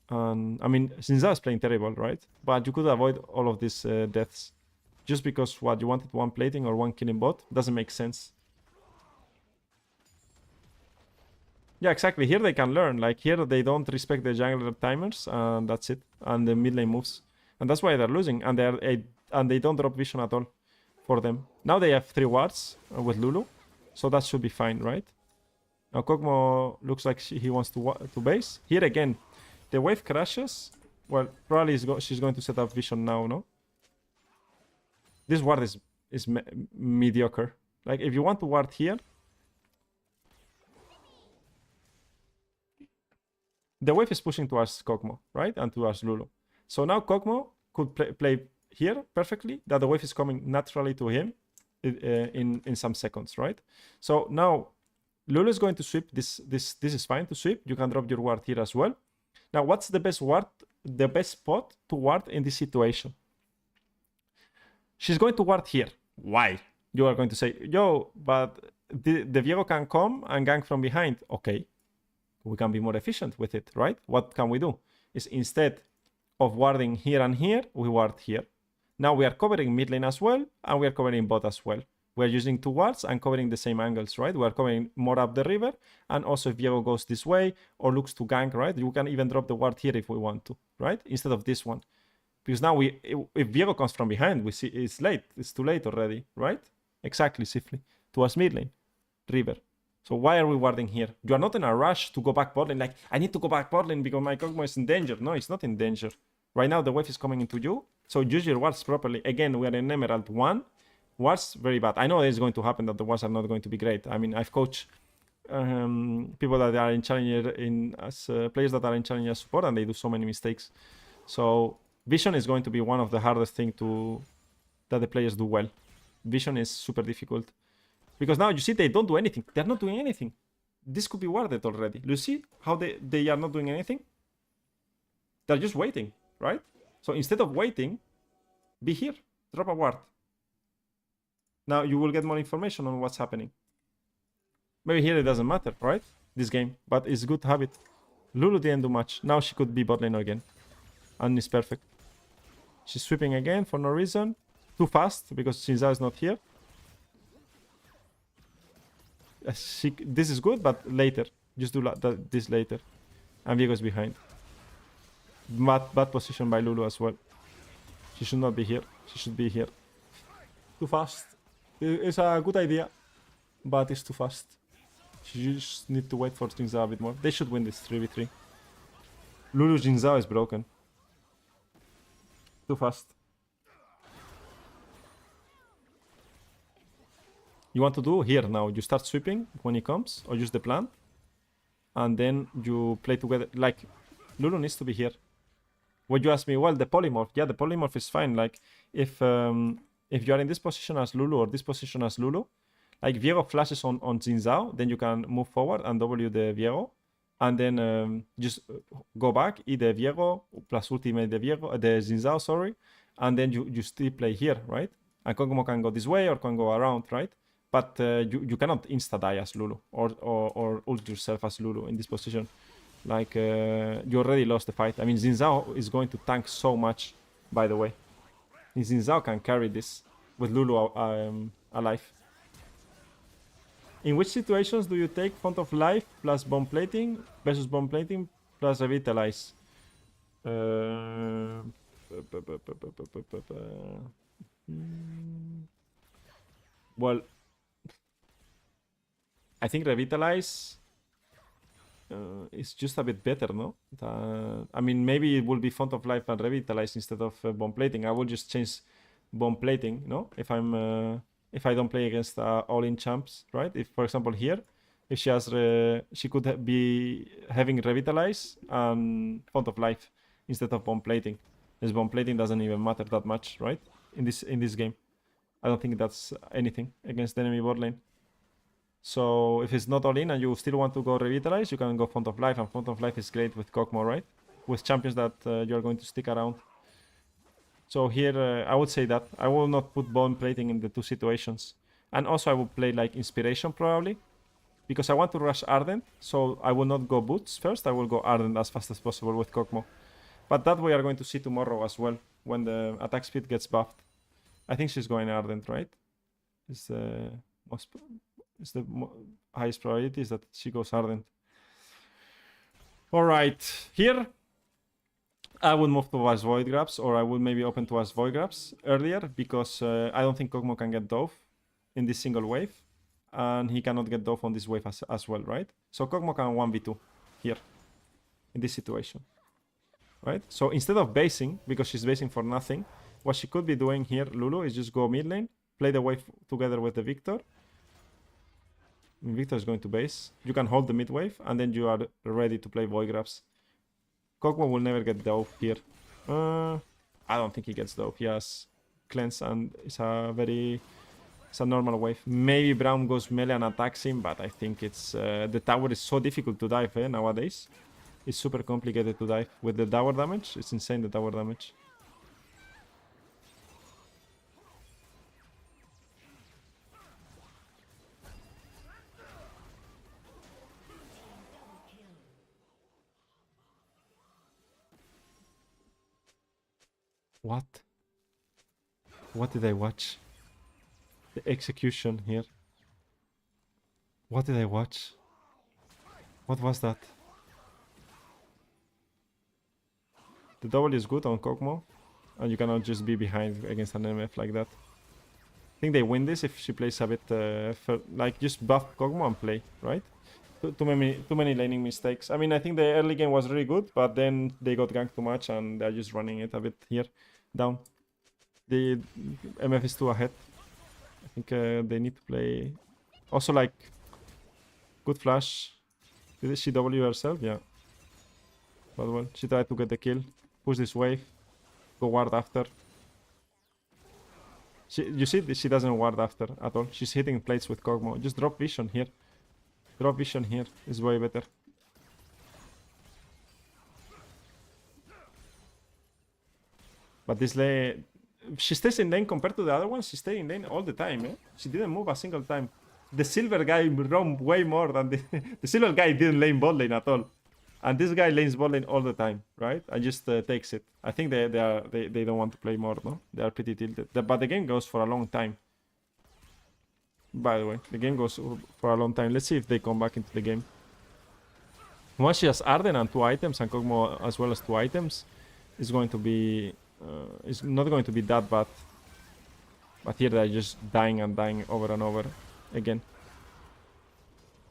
and I mean Xin Zhao is playing terrible, right? But you could avoid all of these deaths just because what you wanted one plating or one killing bot doesn't make sense. Yeah, exactly. Here they can learn. Like here they don't respect the jungler timers, and that's it. And the mid lane moves, and that's why they're losing. And they don't drop vision at all for them. Now they have 3 wards with Lulu, so that should be fine, right? Now Kog'Maw looks like he wants to base. Here again, the wave crashes. Well, probably she's going to set up vision now, no? This ward is mediocre. Like if you want to ward here, the wave is pushing towards Kog'Maw, right? And towards Lulu. So now Kog'Maw could play here perfectly, that the wave is coming naturally to him in some seconds, right? So now Lulu is going to sweep. This is fine to sweep. You can drop your ward here as well. Now, what's the best ward, the best spot to ward in this situation? She's going to ward here. Why? You are going to say, yo, but the Viego can come and gank from behind. Okay, we can be more efficient with it, right? What can we do? Is instead of warding here and here, we ward here. Now we are covering mid lane as well, and we are covering bot as well. We're using 2 wards and covering the same angles, right? We're covering more up the river, and also if Viego goes this way or looks to gank, right? You can even drop the ward here if we want to, right? Instead of this one. Because now if Viego comes from behind, we see it's late. It's too late already, right? Exactly, Sifly. Towards mid lane, river. So why are we warding here? You are not in a rush to go back bot lane. Like, I need to go back bot lane because my Kog'Maw is in danger. No, it's not in danger. Right now, the wave is coming into you. So use your wards properly. Again, we are in Emerald 1. Wards, very bad. I know it's going to happen that the wards are not going to be great. I mean, I've coached people that are in Challenger as players that are in Challenger support, and they do so many mistakes. So vision is going to be one of the hardest things that the players do well. Vision is super difficult. Because now you see they don't do anything. They're not doing anything. This could be warded already. You see how they are not doing anything? They're just waiting, right? So instead of waiting, be here. Drop a ward. Now you will get more information on what's happening. Maybe here it doesn't matter, right? This game. But it's good habit. Lulu didn't do much. Now she could be bot lane again. And it's perfect. She's sweeping again for no reason. too fast because Xin Zhao is not here. This is good, but later. Just do this later. And Viego's behind. Bad position by Lulu as well. She should not be here. She should be here. Too fast. It's a good idea, but it's too fast. She just need to wait for Xin Zhao a bit more. They should win this 3v3. Lulu Xin Zhao is broken. Too fast. You want to do here now. You start sweeping when he comes, or use the plant. And then you play together. Like, Lulu needs to be here. When you ask me, well, the polymorph. Yeah, the polymorph is fine. Like, if you are in this position as Lulu or this position as Lulu, like Viego flashes on Xin Zhao, then you can move forward and W the Viego. And then just go back, eat the Viego, plus ultimate the Xin Zhao, sorry. And then you still play here, right? And Kog'Maw can go this way or can go around, right? But you cannot insta-die as Lulu or ult yourself as Lulu in this position. Like, you already lost the fight. I mean, Xin Zhao is going to tank so much, by the way. Xin Zhao can carry this with Lulu alive. In which situations do you take Font of Life plus Bomb Plating versus Bomb Plating plus Revitalize? Well, I think Revitalize is just a bit better, no? I mean, maybe it will be Font of Life and Revitalize instead of Bomb Plating. I will just change Bomb Plating, no? If I don't play against all-in champs, right? If, for example, here, if she has, she could be having Revitalize and Font of Life instead of Bomb Plating. This Bomb Plating doesn't even matter that much, right? In this game, I don't think that's anything against the enemy bot lane. So if it's not all-in and you still want to go Revitalize, you can go Font of Life, and Font of Life is great with Kog'Maw, right? With champions that you're going to stick around. So here, I would say that I will not put Bomb Plating in the two situations. And also I will play like Inspiration probably, because I want to rush Ardent, so I will not go Boots first, I will go Ardent as fast as possible with Kog'Maw. But that we are going to see tomorrow as well, when the attack speed gets buffed. I think she's going Ardent, right? It's the highest probability is that she goes Ardent. Alright, here I would move towards Void Grabs, or I would maybe open towards Void Grabs earlier, because I don't think Kog'Maw can get Dove in this single wave, and he cannot get Dove on this wave as well, right? So Kog'Maw can 1v2 here, in this situation, right? So instead of basing, because she's basing for nothing, what she could be doing here, Lulu, is just go mid lane, play the wave together with the Victor. Victor is going to base. You can hold the mid wave, and then you are ready to play Void Grabs. Kog'Maw will never get Dove here. I don't think he gets Dove. He has Cleanse, and it's a normal wave. Maybe Braum goes melee and attacks him, but I think it's the tower is so difficult to dive nowadays. It's super complicated to dive with the tower damage. It's insane, the tower damage. What? What did I watch? The execution here. What did I watch? What was that? The double is good on Kog'Maw, and you cannot just be behind against an MF like that. I think they win this if she plays a bit like just buff Kog'Maw and play, right? Too many laning mistakes. I mean, I think the early game was really good, but then they got ganked too much and they're just running it a bit here down. The MF is too ahead. I think they need to play. Also, like, good flash. Did she W herself? Yeah. But well, she tried to get the kill. Push this wave. Go ward after. You see, she doesn't ward after at all. She's hitting plates with Kog'Maw. Just drop vision here. Drop vision here is way better. But this lane, she stays in lane compared to the other ones. She stayed in lane all the time. She didn't move a single time. The silver guy roamed way more than the silver guy didn't lane bot lane at all. And this guy lanes bot lane all the time, right? And just takes it. I think they don't want to play more, no? They are pretty tilted. But the game goes for a long time. By the way, the game goes for a long time. Let's see if they come back into the game. Once she has Arden and 2 items and Kog'Maw as well as 2 items, it's going to be... it's not going to be that bad. But here they're just dying and dying over and over again.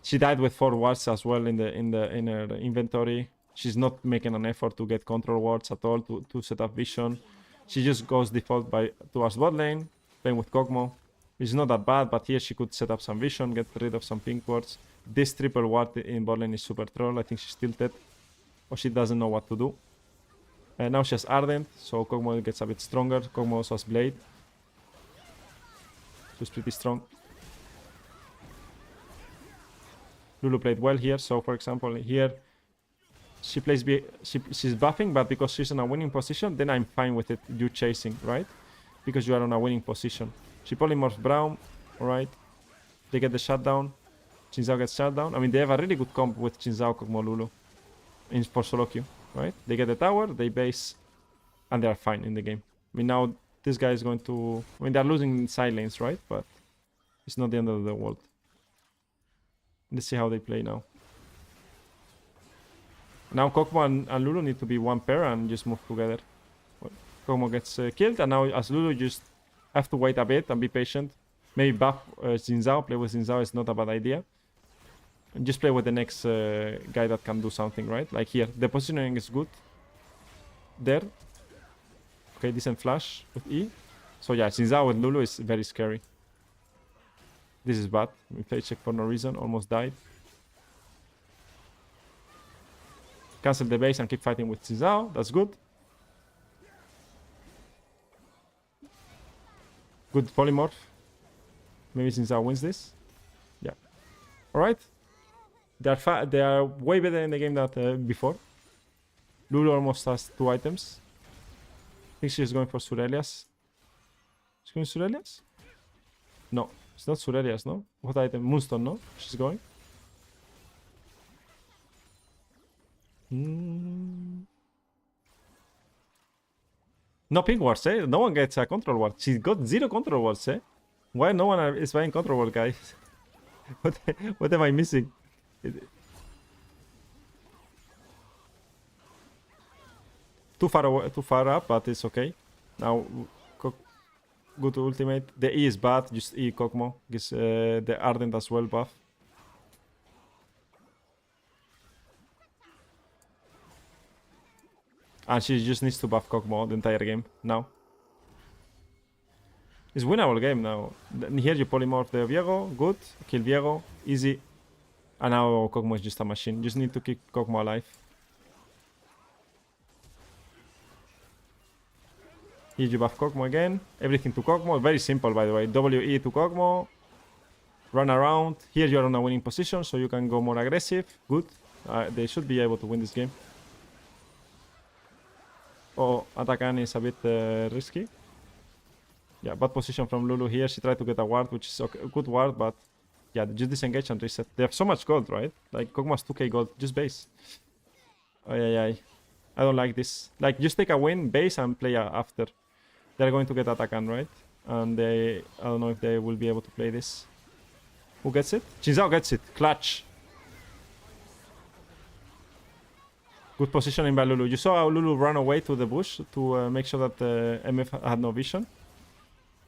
She died with 4 wards as well in her inventory. She's not making an effort to get control wards at all to set up vision. She just goes default towards bot lane, playing with Kog'Maw. It's not that bad, but here she could set up some vision, get rid of some pink wards. This triple ward in bot lane is super troll. I think she's tilted, or she doesn't know what to do. And now she has Ardent, so Kog'Maw gets a bit stronger. Kog'Maw also has Blade. She's pretty strong. Lulu played well here, so for example here she plays she's buffing, but because she's in a winning position, then I'm fine with it, you chasing, right? Because you are on a winning position. She polymorphs Braum, alright. They get the shutdown. Xin Zhao gets shut down. I mean, they have a really good comp with Xin Zhao, Kog'Maw, Lulu for solo queue, right? They get the tower, they base, and they are fine in the game. I mean, now this guy is going to... I mean, they're losing side lanes, right? But it's not the end of the world. Let's see how they play now. Now Kog'Maw and Lulu need to be one pair and just move together. Well, Kog'Maw gets killed, and now as Lulu just have to wait a bit and be patient. Maybe buff Xin Zhao, play with Xin Zhao is not a bad idea. And just play with the next guy that can do something, right? Like here, the positioning is good. There. Okay, decent flash with E. So yeah, Xin Zhao with Lulu is very scary. This is bad. We play check for no reason. Almost died. Cancel the base and keep fighting with Xin Zhao. That's good. Good polymorph. Maybe Xin Zhao wins this. Yeah. Alright. They are way better in the game than before. Lulu almost has 2 items. I think she's going for Surelias. She's going Surelias? No. It's not Surelias, no? What item? Moonstone, no? She's going. No pink wards, eh? No one gets a control ward. She got 0 control wards, eh? Why no one is buying control ward, guys? What am I missing? Too far up, but it's okay. Now, good ultimate. The E is bad, just E Kog'Maw. Gives the Ardent as well buff. And she just needs to buff Kog'Maw the entire game now. It's winnable game now. Here you polymorph the Viego, good. Kill Viego, easy. And now Kog'Maw is just a machine. Just need to keep Kog'Maw alive. Here you buff Kog'Maw again. Everything to Kog'Maw. Very simple, by the way. WE to Kog'Maw. Run around. Here you are on a winning position, so you can go more aggressive. Good. They should be able to win this game. Oh, Atakan is a bit risky. Yeah, bad position from Lulu here. She tried to get a ward, which is a good ward, but yeah, just disengage and reset. They have so much gold, right? Like, Kog'Maw's 2k gold. Just base. I don't like this. Like, just take a win, base, and play after. They're going to get Atakan, right? And I don't know if they will be able to play this. Who gets it? Xin Zhao gets it. Clutch. Good positioning by Lulu. You saw how Lulu ran away to the bush to make sure that MF had no vision.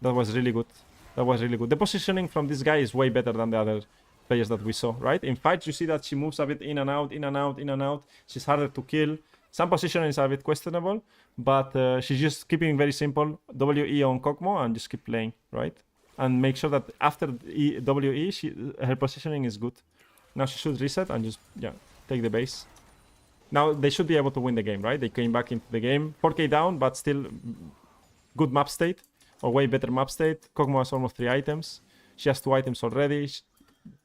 That was really good. That was really good. The positioning from this guy is way better than the other players that we saw, right? In fights, you see that she moves a bit in and out, in and out, in and out. She's harder to kill. Some positioning is a bit questionable, but she's just keeping very simple. WE on Kog'Maw and just keep playing, right? And make sure that after WE, her positioning is good. Now she should reset and just, yeah, take the base. Now they should be able to win the game, right? They came back into the game. 4k down, but still good map state. Or way better map state. Kog'Maw has almost 3 items. She has 2 items already.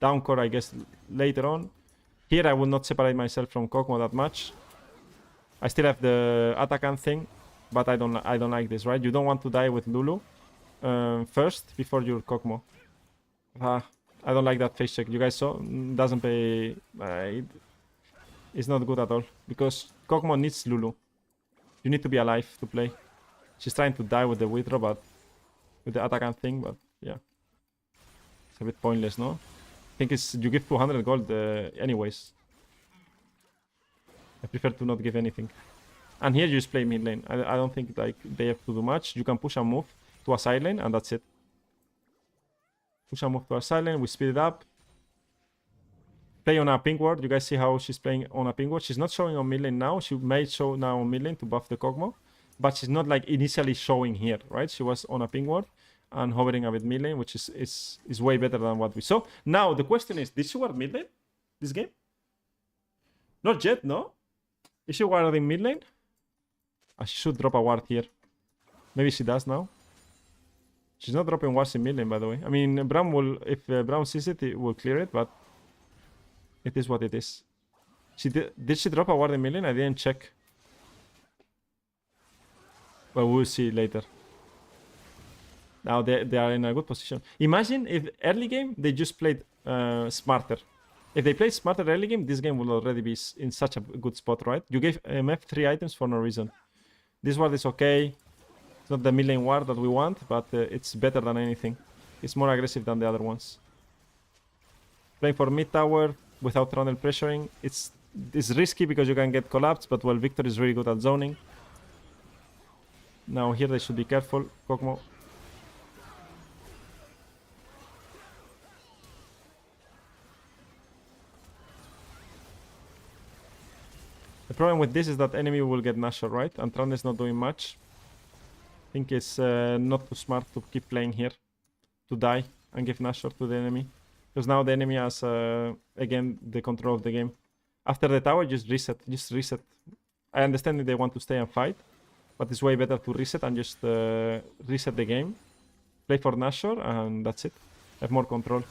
Downcore, I guess, later on. Here I will not separate myself from Kog'Maw that much. I still have the Atakan thing, but I don't like this, right? You don't want to die with Lulu first before your Kog'Maw. I don't like that face check. You guys saw? Doesn't pay. It's not good at all. Because Kog'Maw needs Lulu. You need to be alive to play. She's trying to die with the withdraw, but with the attack and thing, but yeah. It's a bit pointless, no? I think it's you give 200 gold anyways. I prefer to not give anything. And here you just play mid lane. I don't think like they have to do much. You can push and move to a side lane and that's it. Push and move to a side lane, we speed it up. Play on a pink ward. You guys see how she's playing on a pink ward. She's not showing on mid lane now. She may show now on mid lane to buff the Kog'Maw. But she's not like initially showing here, right? She was on a pink ward and hovering a bit mid lane, which is way better than what we saw. Now the question is, did she ward mid lane this game? Not yet, no? Is she warding mid lane? She should drop a ward here. Maybe she does now. She's not dropping wards in mid lane, by the way. I mean, Braum will, if Braum sees it, it will clear it, but it is what it is. Did she drop a ward in mid lane? I didn't check. But we'll see later. Now they are in a good position. Imagine if early game they just played smarter. If they played smarter early game, this game will already be in such a good spot, right? You gave MF 3 items for no reason. This ward is okay. It's not the mid lane ward that we want, but it's better than anything. It's more aggressive than the other ones. Playing for mid tower without Trundle pressuring. It's risky because you can get collapsed, but well, Victor is really good at zoning. Now here they should be careful. Kog'Maw. The problem with this is that enemy will get Nashor, right? And Trundle is not doing much. I think it's not too smart to keep playing here. To die and give Nashor to the enemy. Because now the enemy has, again, the control of the game. After the tower, just reset. Just reset. I understand that they want to stay and fight. But it's way better to reset and just reset the game. Play for Nashor and that's it. Have more control.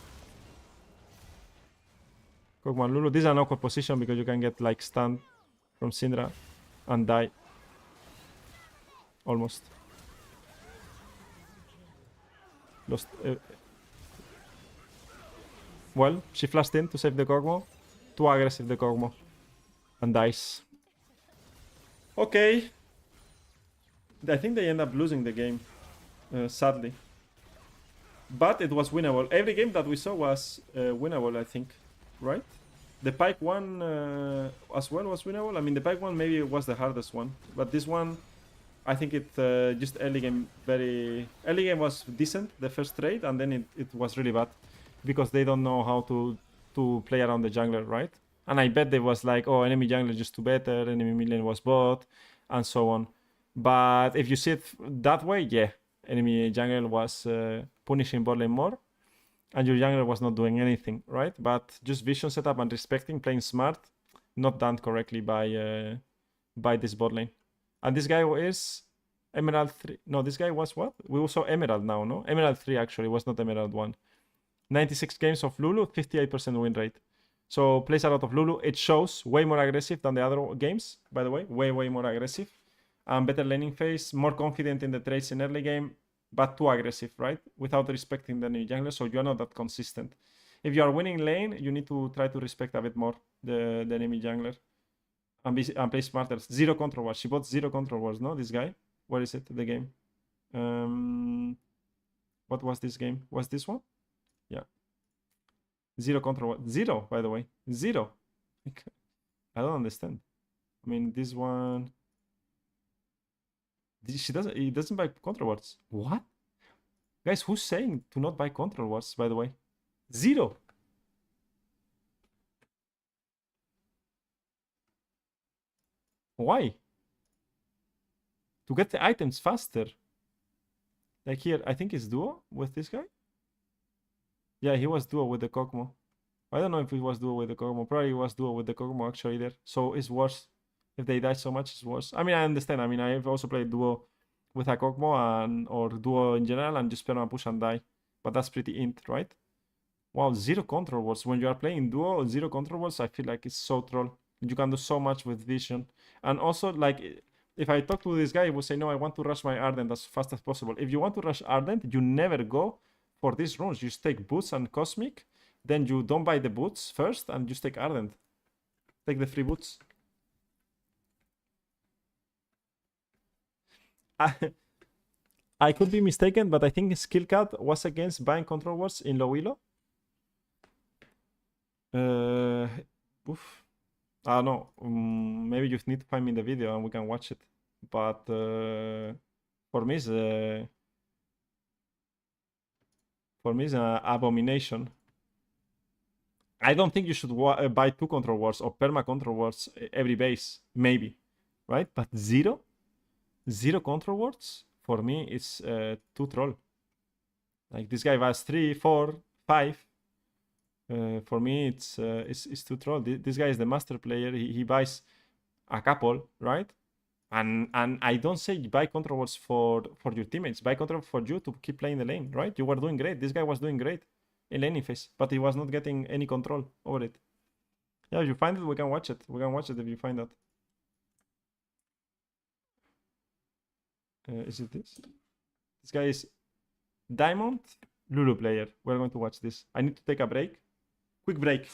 Kog'Maw and Lulu. This is an awkward position because you can get like stunned from Syndra and die. Almost. Lost. Well, she flashed in to save the Kog'Maw. Too aggressive the Kog'Maw. And dies. Okay. I think they end up losing the game. Sadly. But it was winnable. Every game that we saw was winnable, I think. Right? The Pike one as well was winnable. I mean, the Pike one maybe was the hardest one. But this one, I think it just early game Early game was decent, the first trade. And then it was really bad. Because they don't know how to play around the jungler, right? And I bet there was like, oh, enemy jungler just too better. Enemy mid lane was bot. And so on. But if you see it that way, yeah. Enemy jungler was punishing bot lane more. And your jungler was not doing anything, right? But just vision setup and respecting, playing smart, not done correctly by this bot lane. And this guy is Emerald 3. No, this guy was what? We also Emerald now, no? Emerald 3 actually, was not Emerald 1. 96 games of Lulu, 58% win rate. So plays a lot of Lulu. It shows way more aggressive than the other games, by the way. Way more aggressive. Better laning phase, more confident in the trades in early game, but too aggressive, right? Without respecting the new jungler, so you are not that consistent. If you are winning lane, you need to try to respect a bit more the enemy jungler. And play smarter. Zero control wars. She bought 0 control wars, no? This guy? Where is it? The game. What was this game? Was this one? Yeah. 0 control wars. 0, by the way. 0. I don't understand. I mean, this one... He doesn't buy control wards. What? Guys, who's saying to not buy control wards, by the way? 0. Why? To get the items faster. Like here, I think it's duo with this guy. Yeah, he was duo with the Kog'Maw. I don't know if it was duo with the Kog'Maw. Probably it was duo with the Kog'Maw actually there. So it's worse. If they die so much, it's worse. I mean, I understand. I mean, I've also played duo with a Kog'Maw or duo in general and just spam and push and die. But that's pretty int, right? Wow, 0 control wards. When you are playing duo, 0 control wards, I feel like it's so troll. You can do so much with vision. And also, like, if I talk to this guy, he will say, no, I want to rush my Ardent as fast as possible. If you want to rush Ardent, you never go for these runes. You just take Boots and Cosmic. Then you don't buy the Boots first and just take Ardent. Take the free boots. I could be mistaken, but I think Skillcat was against buying control wards in low elo. Oof. I don't know. Maybe you need to find me the video and we can watch it. But for me, it's an abomination. I don't think you should buy 2 control wards or perma control wards every base. Maybe, right? But zero control wards for me it's too troll. Like this guy buys 3, 4, 5. For me it's too troll. This guy is the master player. He buys a couple, right? And I don't say buy control wards for your teammates. Buy control for you to keep playing the lane, right? You were doing great. This guy was doing great in laning phase, but he was not getting any control over it. Yeah, if you find it, we can watch it. We can watch it if you find that. Is it this? This guy is Diamond Lulu player. We're going to watch this. I need to take a break. Quick break.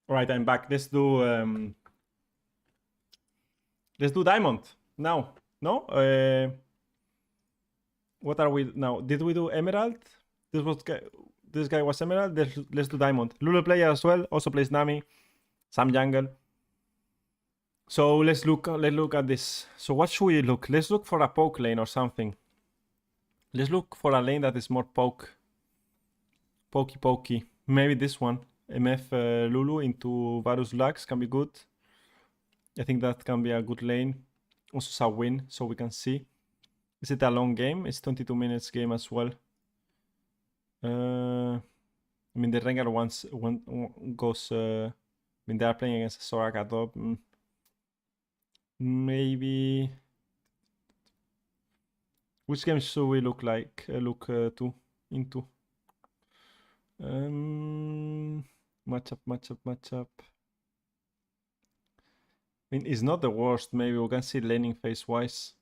All right, I'm back. Let's do diamond now. No? What are we now? Did we do emerald? This guy was emerald. Let's do diamond. Lulu player as well. Also plays Nami. Some jungle. So let's look at this. So what should we look? Let's look for a poke lane or something. Let's look for a lane that is more pokey. Maybe this one. MF Lulu into Varus Lux can be good. I think that can be a good lane. Also it's a win, so we can see. Is it a long game? It's 22 minutes game as well. I mean the Rengar goes. I mean they are playing against Soraka top. Maybe. Which game should we look into? Matchup. I mean, it's not the worst. Maybe we can see laning phase wise.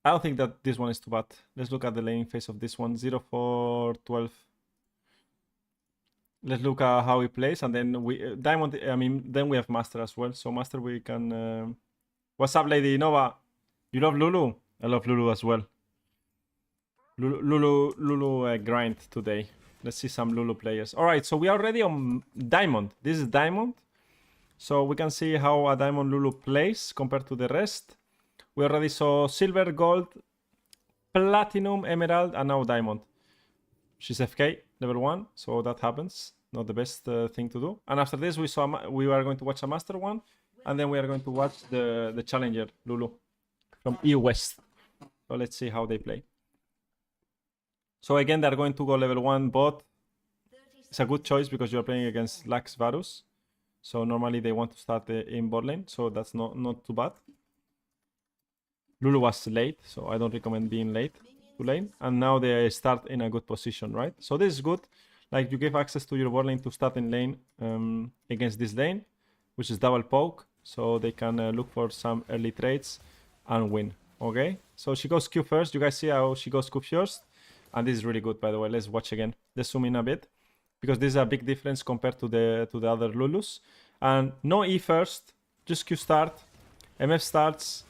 I don't think that this one is too bad. Let's look at the laning phase of this one. 0, 4, 12. Let's look at how he plays, and then we diamond. I mean, then we have master as well. So master, we can. What's up, Lady Nova? You love Lulu? I love Lulu as well. Lulu grind today. Let's see some Lulu players. All right, so we are already on diamond. This is diamond, so we can see how a diamond Lulu plays compared to the rest. We already saw silver, gold, platinum, emerald, and now diamond. She's FK level 1, so that happens. Not the best thing to do. And after this, we are going to watch a master one, and then we are going to watch the challenger Lulu from E West. So let's see how they play. So again, they're going to go level 1 bot. It's a good choice because you're playing against Lux Varus. So normally they want to start in bot lane, so that's not too bad. Lulu was late, so I don't recommend being late to lane. And now they start in a good position, right? So this is good. Like, you give access to your bot lane to start in lane against this lane, which is double poke. So they can look for some early trades and win. Okay, so she goes Q first. You guys see how she goes Q first? And this is really good, by the way. Let's watch again. Let's zoom in a bit, because this is a big difference compared to the other Lulus. And no E first, just Q start. MF starts,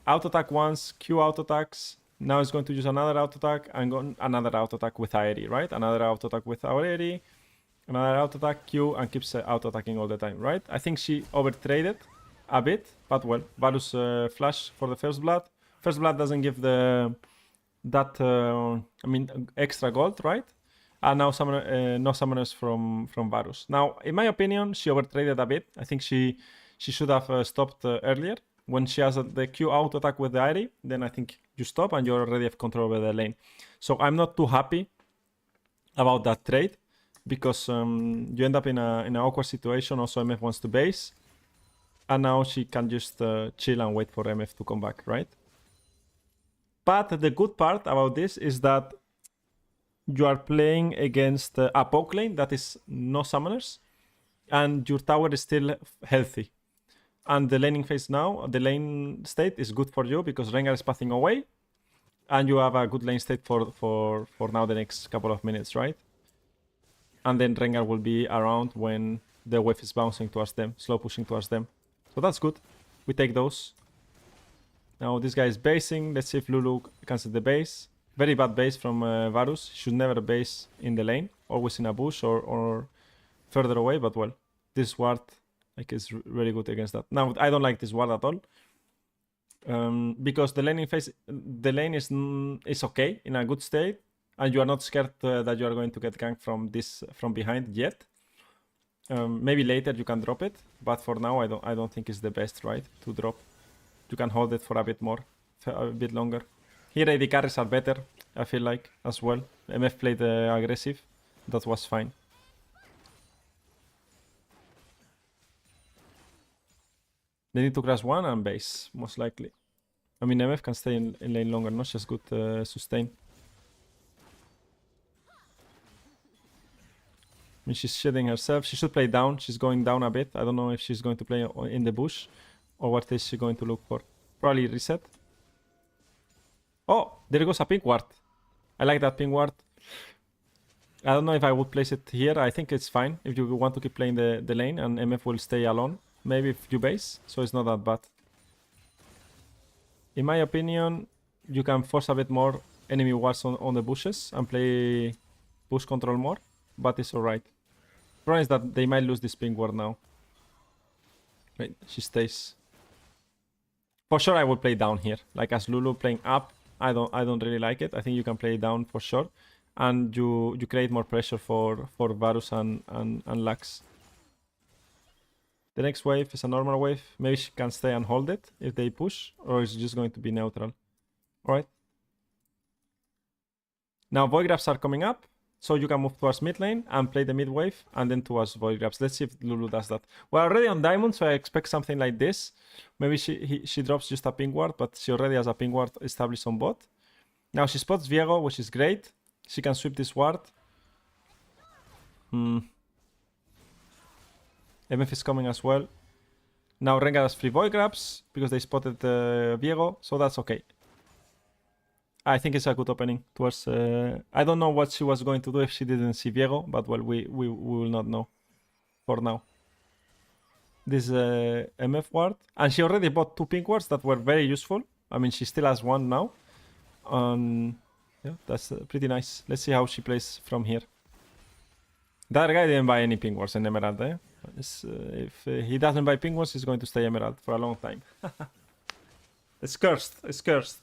auto attack once, Q auto attacks. Now it's going to use another auto attack and go another auto attack with Aeri, right? Another auto attack with Aeri, another auto attack, Q, and keeps auto attacking all the time, right? I think she overtraded a bit, but well, Varus flash for the first blood. First blood doesn't give that extra gold, right? And now no summoners from Varus. Now, in my opinion, she overtraded a bit. I think she should have stopped earlier. When she has the Q auto attack with the Aeri, then I think you stop and you already have control over the lane. So I'm not too happy about that trade, because you end up in an awkward situation. Also, MF wants to base, and now she can just chill and wait for MF to come back, right? But the good part about this is that you are playing against a poke lane that is no summoners, and your tower is still healthy. And the laning phase now, the lane state is good for you because Rengar is pathing away, and you have a good lane state for now the next couple of minutes, right? And then Rengar will be around when the wave is bouncing towards them, slow pushing towards them. So that's good. We take those. Now this guy is basing. Let's see if Lulu can set the base. Very bad base from Varus. Should never base in the lane, always in a bush or further away. But well, this ward is really good against that. Now I don't like this ward at all, because the laning phase, the lane is okay, in a good state, and you are not scared that you are going to get ganked from behind yet. Maybe later you can drop it, but for now I don't think it's the best, right, to drop. You can hold it for a bit more, a bit longer. Here AD carries are better, I feel like, as well. MF played aggressive. That was fine. They need to crash one and base, most likely. I mean, MF can stay in lane longer, not just good sustain. I mean, she's shielding herself. She should play down. She's going down a bit. I don't know if she's going to play in the bush, or what is she going to look for. Probably reset. Oh, there goes a pink ward. I like that pink ward. I don't know if I would place it here. I think it's fine if you want to keep playing the lane and MF will stay alone. Maybe if you base, so it's not that bad. In my opinion, you can force a bit more enemy wards on the bushes and play bush control more, but it's alright. Problem is that they might lose this pink ward now. Right, she stays. For sure I would play down here. Like as Lulu playing up, I don't really like it. I think you can play down for sure. And you create more pressure for Varus and Lux. The next wave is a normal wave. Maybe she can stay and hold it if they push, or it's just going to be neutral. Alright. Now Void Grabs are coming up, so you can move towards mid lane and play the mid wave, and then towards Void Grabs. Let's see if Lulu does that. We're already on Diamond, so I expect something like this. Maybe she drops just a ping ward, but she already has a ping ward established on bot. Now she spots Viego, which is great. She can sweep this ward. MF is coming as well. Now Rengar has free Void Grabs because they spotted Viego, so that's okay. I think it's a good opening towards... I don't know what she was going to do if she didn't see Viego, but well, we will not know for now. This MF ward, and she already bought 2 pink wards that were very useful. I mean, she still has 1 now. Yeah, that's pretty nice. Let's see how she plays from here. That guy didn't buy any pink wards in Emerald, eh? If he doesn't buy pink wards, he's going to stay Emerald for a long time. It's cursed. It's cursed.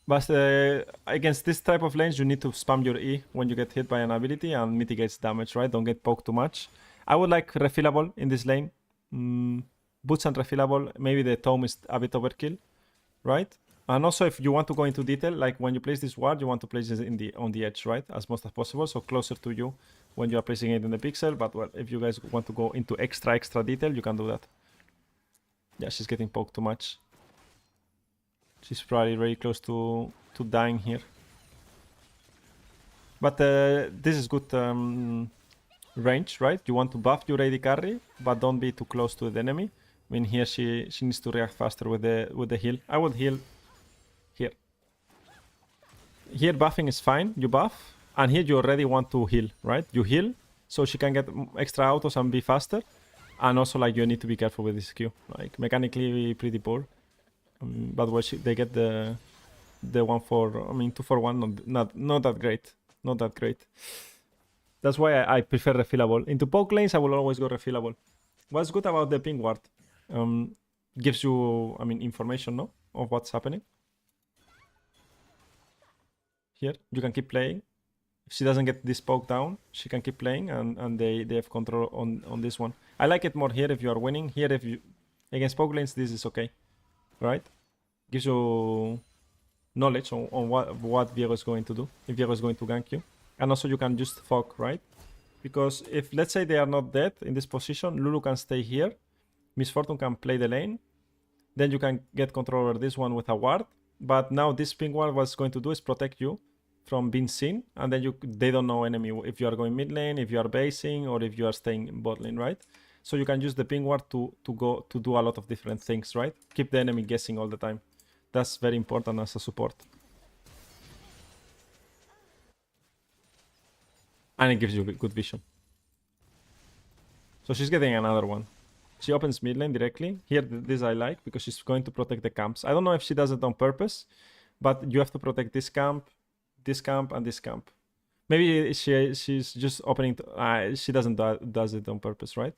But against this type of lanes, you need to spam your E when you get hit by an ability and mitigates damage, right? Don't get poked too much. I would like refillable in this lane. Boots and refillable. Maybe the tome is a bit overkill, right? And also, if you want to go into detail, like when you place this ward, you want to place it on the edge, right? As much as possible, so closer to you when you are placing it in the pixel. But well, if you guys want to go into extra detail, you can do that. Yeah, she's getting poked too much. She's probably very close to dying here. But this is good range, right? You want to buff your AD carry, but don't be too close to the enemy. I mean, here she needs to react faster with the heal. I would heal here. Here buffing is fine. You buff, and here you already want to heal, right? You heal so she can get extra autos and be faster. And also, like, you need to be careful with this Q. Like, mechanically pretty poor. But well, they get the 2 for 1, not that great. Not that great. That's why I prefer refillable. Into poke lanes, I will always go refillable. What's good about the ping ward? Gives you, information, no? Of what's happening. Here, you can keep playing. If she doesn't get this poke down, she can keep playing, and they have control on this one. I like it more here if you are winning. Here, if you against poke lanes, this is okay. Right? Gives you knowledge on what Viego is going to do, if Viego is going to gank you. And also you can just fog, right? Because if, let's say, they are not dead in this position, Lulu can stay here, Miss Fortune can play the lane, then you can get control over this one with a ward. But now this pink ward, what's going to do is protect you from being seen, and then they don't know enemy if you are going mid lane, if you are basing, or if you are staying bot lane, right? So you can use the ping ward to do a lot of different things, right? Keep the enemy guessing all the time. That's very important as a support. And it gives you good vision. So she's getting another one. She opens mid lane directly. Here, this I like, because she's going to protect the camps. I don't know if she does it on purpose, but you have to protect this camp, and this camp. Maybe she's just opening... she doesn't does it on purpose, right?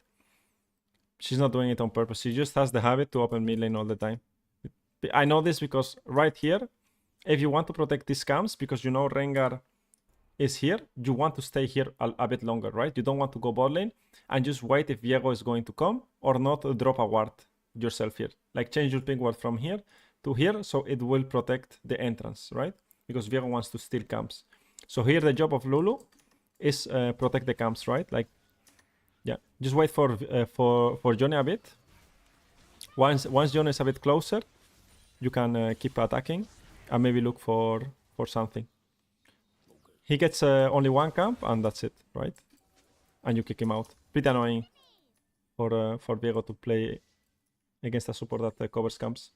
She's not doing it on purpose. She just has the habit to open mid lane all the time. I know this because right here, if you want to protect these camps, because you know Rengar is here, you want to stay here a bit longer, right? You don't want to go bot lane and just wait if Viego is going to come or not, drop a ward yourself here. Like, change your ping ward from here to here, so it will protect the entrance, right? Because Viego wants to steal camps. So here the job of Lulu is protect the camps, right? Like, yeah, just wait for Johnny a bit. Once Johnny is a bit closer, you can keep attacking and maybe look for something. He gets only 1 camp and that's it, right? And you kick him out. Pretty annoying for Viego to play against a support that covers camps.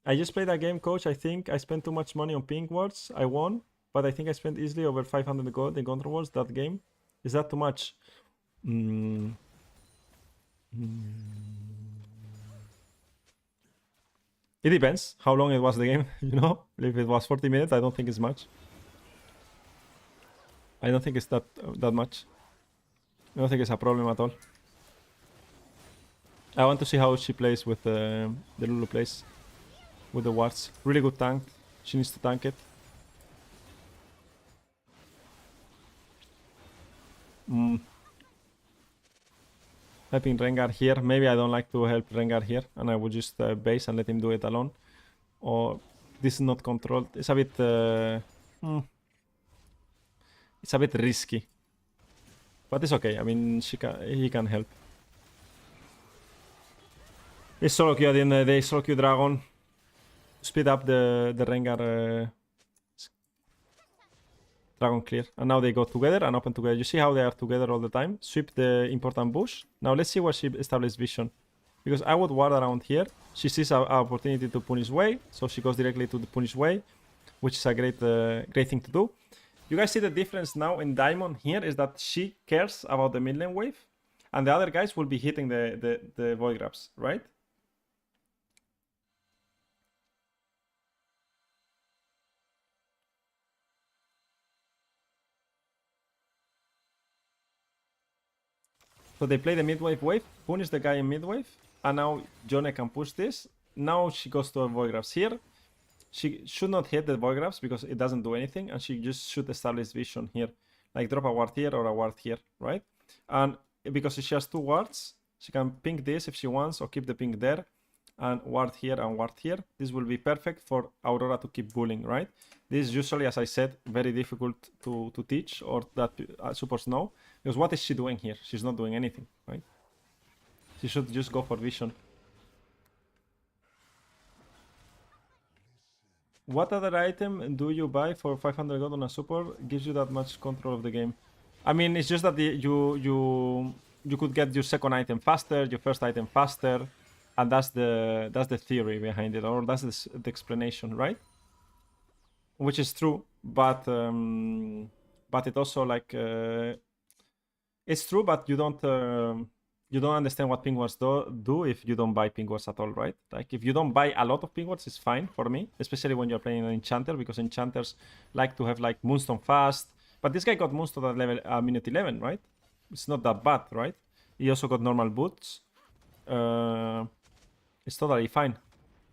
I just played a game, coach. I think I spent too much money on pink wards. I won, but I think I spent easily over 500 gold in control wards that game. Is that too much? It depends how long it was the game, you know? If it was 40 minutes, I don't think it's much. I don't think it's that much. I don't think it's a problem at all. I want to see how she plays with the Lulu plays with the wards. Really good tank. She needs to tank it. Helping Rengar here. Maybe I don't like to help Rengar here, and I would just base and let him do it alone. Or this is not controlled. It's a bit. It's a bit risky, but it's okay. I mean, he can help. It's solo queue at the end of the day. Solo queue dragon. Speed up the Rengar dragon clear. And now they go together and open together. You see how they are together all the time? Sweep the important bush. Now let's see where she established vision. Because I would ward around here. She sees an opportunity to punish wave, so she goes directly to the punish wave, which is a great thing to do. You guys see the difference now in Diamond here is that she cares about the mid lane wave, and the other guys will be hitting the void grabs, right? So they play the mid wave, punish the guy in mid wave, and now Jone can push this. Now she goes to a void grabs here. She should not hit the void grabs because it doesn't do anything, and she just should establish vision here, like drop a ward here or a ward here, right? And because she has 2 wards, she can ping this if she wants, or keep the ping there, and ward here and ward here. This will be perfect for Aurora to keep bullying, right? This is usually, as I said, very difficult to teach or that supports know. Because what is she doing here? She's not doing anything, right? She should just go for vision. What other item do you buy for 500 gold on a support gives you that much control of the game? I mean, it's just that you could get your second item faster, your first item faster, and that's the theory behind it, or that's the explanation, right? Which is true, but it also like it's true, but you don't understand what ping wards do if you don't buy ping wards at all, right? Like if you don't buy a lot of ping wards, it's fine for me, especially when you're playing an enchanter, because enchanters like to have like Moonstone fast. But this guy got Moonstone at level minute 11, right? It's not that bad, right? He also got normal boots. It's totally fine.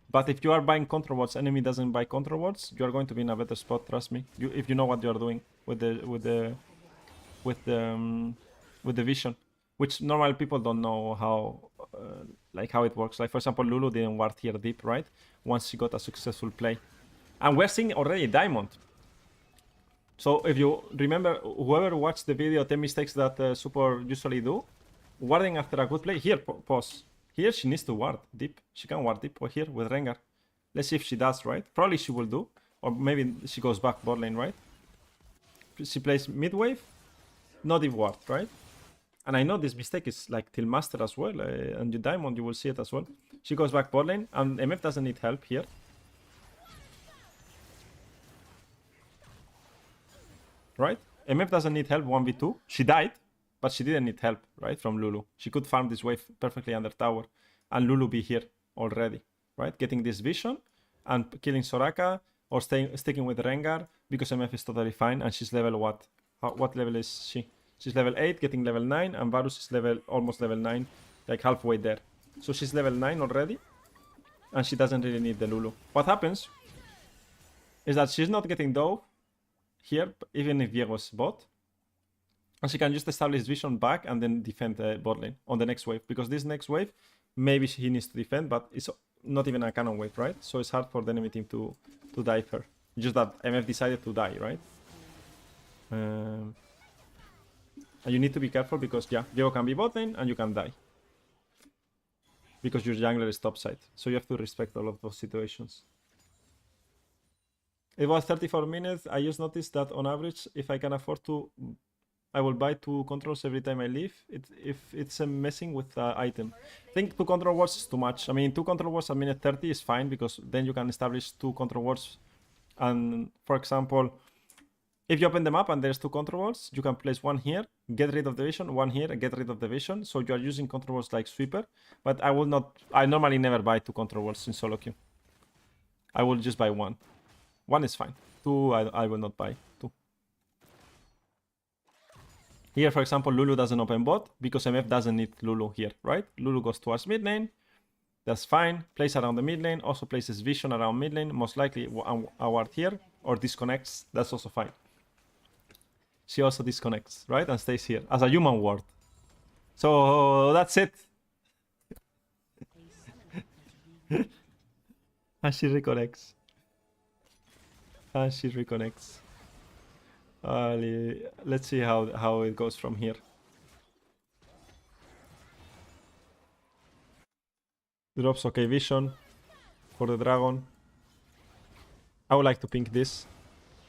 But if you are buying control wards, enemy doesn't buy control wards, you are going to be in a better spot. Trust me. If you know what you are doing with the vision, which normal people don't know how how it works. Like for example, Lulu didn't ward here deep, right? Once she got a successful play, and we're seeing already Diamond. So if you remember, whoever watched the video, 10 mistakes that support usually do, warding after a good play. Here, pause. Here she needs to ward deep. She can ward deep here with Rengar. Let's see if she does, right? Probably she will do. Or maybe she goes back bot lane, right? She plays mid wave, no deep ward, right? And I know this mistake is like till master as well. And you Diamond, you will see it as well. She goes back bot lane, and MF doesn't need help here. Right? MF doesn't need help 1v2. She died, but she didn't need help, right? From Lulu. She could farm this wave perfectly under tower. And Lulu be here already, right? Getting this vision and killing Soraka or sticking with Rengar because MF is totally fine. And she's level what? What level is she? She's level 8, getting level 9. And Varus is almost level 9, like halfway there. So she's level 9 already. And she doesn't really need the Lulu. What happens is that she's not getting dove here, even if Diego's bot. And she can just establish vision back and then defend the bot lane on the next wave. Because this next wave, maybe he needs to defend, but it's not even a cannon wave, right? So it's hard for the enemy team to dive her. Just that MF decided to die, right? And you need to be careful because, yeah, Diego can be bot lane and you can die. Because your jungler is topside. So you have to respect all of those situations. It was 34 minutes. I just noticed that on average, if I can afford to, I will buy 2 controls every time I leave. If it's messing with the item. I think 2 control wards is too much. I mean, 2 control wards at minute 30 is fine because then you can establish 2 control wards. And for example, if you open the map and there's 2 control wards, you can place 1 here, get rid of the vision, 1 here, get rid of the vision. So you are using control wards like sweeper. But I normally never buy 2 control wards in solo queue. I will just buy 1. 1 is fine. 2, I will not buy. 2. Here, for example, Lulu doesn't open bot because MF doesn't need Lulu here, right? Lulu goes towards mid lane. That's fine. Plays around the mid lane. Also places vision around mid lane. Most likely a ward here. Or disconnects. That's also fine. She also disconnects, right? And stays here as a human ward. So that's it. And she reconnects. And she reconnects. Let's see how it goes from here. Drops okay vision for the dragon. I would like to pink this.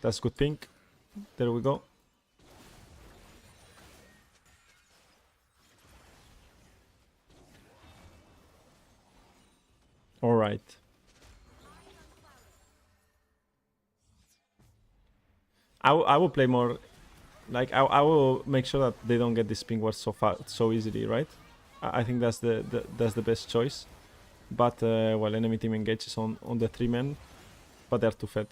That's good pink. There we go. All right. I will play more. Like I will make sure that they don't get this ping ward so easily, right? I think that's the best choice. But well, enemy team engages on the 3 men, but they're too fed.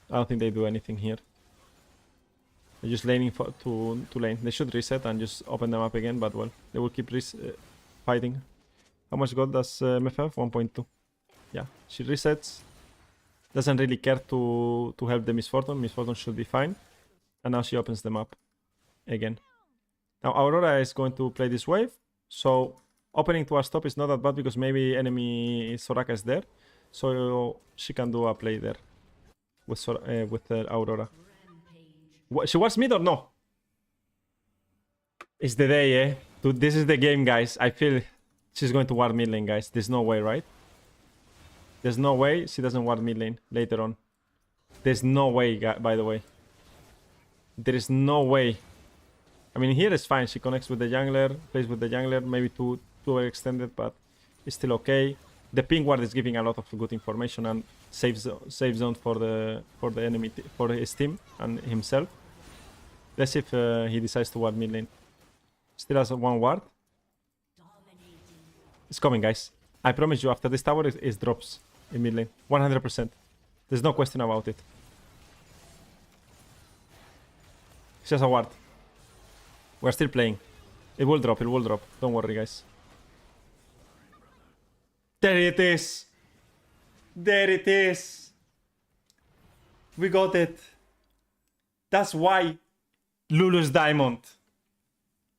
I don't think they do anything here. They're just laning to lane. They should reset and just open them up again, but well, they will keep fighting. How much gold does MF have? 1.2. Yeah, she resets. Doesn't really care to help the Miss Fortune. Miss Fortune should be fine. And now she opens them up again. Now Aurora is going to play this wave. So opening to our stop is not that bad because maybe enemy Soraka is there. So she can do a play there with Aurora. What, she wants mid or no? It's the day, eh? Dude, this is the game, guys. I feel she's going to ward mid lane, guys. There's no way, right? There's no way she doesn't ward mid lane later on. There's no way, by the way. There is no way. I mean, here is fine. She connects with the jungler, plays with the jungler, maybe too extended, but it's still okay. The ping ward is giving a lot of good information and safe zone for the enemy, for his team and himself. Let's see if he decides to ward mid lane. Still has one ward. It's coming, guys. I promise you, after this tower, it drops in mid lane. 100%. There's no question about it. It's just a ward. We're still playing. It will drop, it will drop. Don't worry, guys. There it is. There it is. We got it. That's why Lulu's diamond.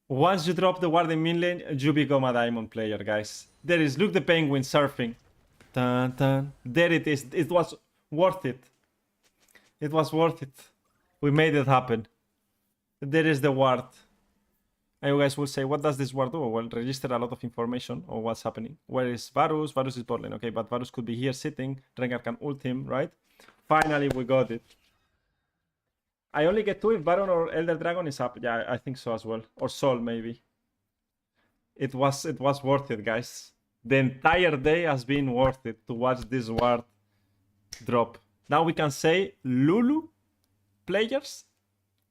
Once you drop the ward in mid lane, you become a diamond player, guys. There is, look, the penguin surfing. Dun, dun. There it is. It was worth it. It was worth it. We made it happen. There is the ward. And you guys will say, what does this ward do? Well, register a lot of information on what's happening. Where is Varus? Varus is bot lane. Okay, but Varus could be here sitting. Rengar can ult him, right? Finally, we got it. I only get 2 if Baron or Elder Dragon is up. Yeah, I think so as well. Or Sol, maybe. It was worth it, guys. The entire day has been worth it to watch this ward drop. Now we can say Lulu players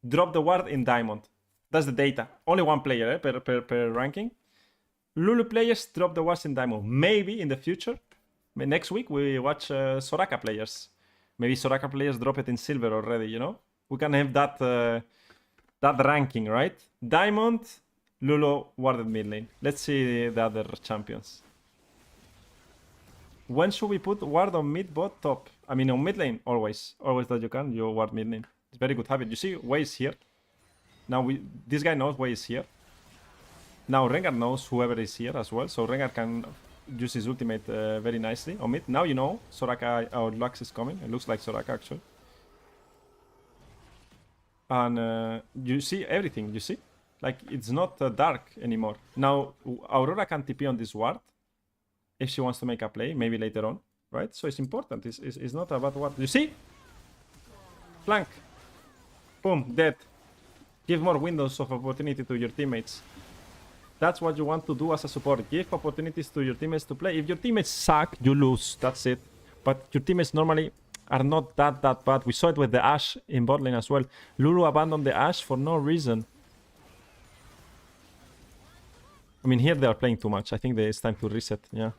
drop the ward in Diamond. That's the data. Only one player per ranking. Lulu players drop the wards in Diamond. Maybe in the future, next week, we watch Soraka players. Maybe Soraka players drop it in Silver already, you know? We can have that that ranking, right? Diamond, Lulu warded mid lane. Let's see the other champions. When should we put ward on mid, bot, top? I mean, on mid lane, always. Always that you can, you ward mid lane. It's very good habit. You see, Wei is here. Now, this guy knows Wei is here. Now, Rengar knows whoever is here as well. So, Rengar can use his ultimate very nicely on mid. Now, you know, Soraka or Lux is coming. It looks like Soraka, actually. And you see everything, you see? Like, it's not dark anymore. Now, Aurora can TP on this ward. If she wants to make a play, maybe later on, right? So it's important. It's not about what you see. Flank, boom, dead. Give more windows of opportunity to your teammates. That's what you want to do as a support. Give opportunities to your teammates to play. If your teammates suck, you lose. That's it. But your teammates normally are not that bad. We saw it with the Ashe in bot lane as well. Lulu abandoned the Ashe for no reason. I mean, here they are playing too much. I think it's time to reset. Yeah.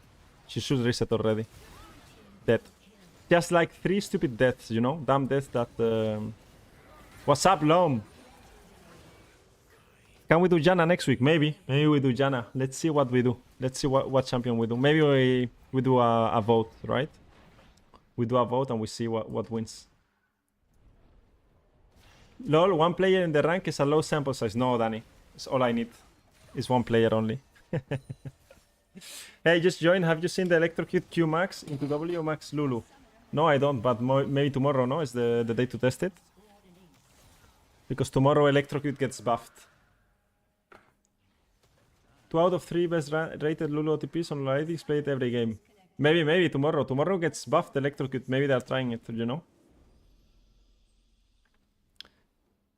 She should reset already. Dead. Just like 3 stupid deaths, you know? Damn deaths that... What's up, Lom? Can we do Janna next week? Maybe. Maybe we do Janna. Let's see what we do. Let's see what champion we do. Maybe we do a vote, right? We do a vote and we see what wins. LOL, one player in the rank is a low sample size. No, Danny. It's all I need. It's one player only. Hey, just join. Have you seen the Electrocute Q Max into W Max Lulu? No, I don't, but maybe tomorrow, no? Is the day to test it? Because tomorrow Electrocute gets buffed. 2 out of 3 best rated Lulu OTPs on Analytics played every game. Maybe tomorrow. Tomorrow gets buffed Electrocute. Maybe they're trying it, you know?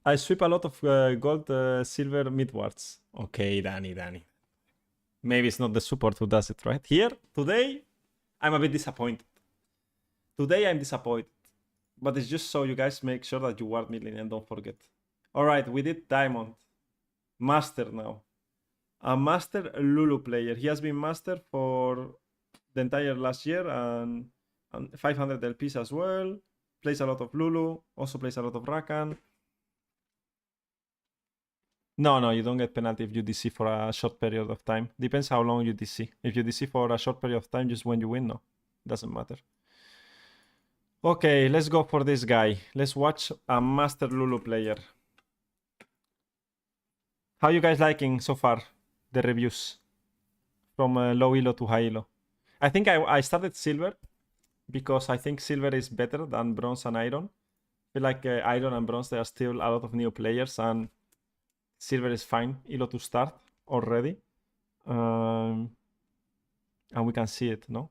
I sweep a lot of gold, silver midwards. Okay, Danny. Maybe it's not the support who does it, right? Here, today, I'm a bit disappointed. Today, I'm disappointed. But it's just so you guys make sure that you ward mid lane and don't forget. Alright, we did Diamond. Master now. A Master Lulu player. He has been Master for the entire last year and 500 LPs as well. Plays a lot of Lulu. Also plays a lot of Rakan. No, you don't get penalty if you DC for a short period of time. Depends how long you DC. If you DC for a short period of time, just when you win, no. Doesn't matter. Okay, let's go for this guy. Let's watch a Master Lulu player. How you guys liking so far the reviews? From low elo to high elo. I think I started silver because I think silver is better than bronze and iron. I feel like iron and bronze, there are still a lot of new players and silver is fine elo to start already. And we can see it, no?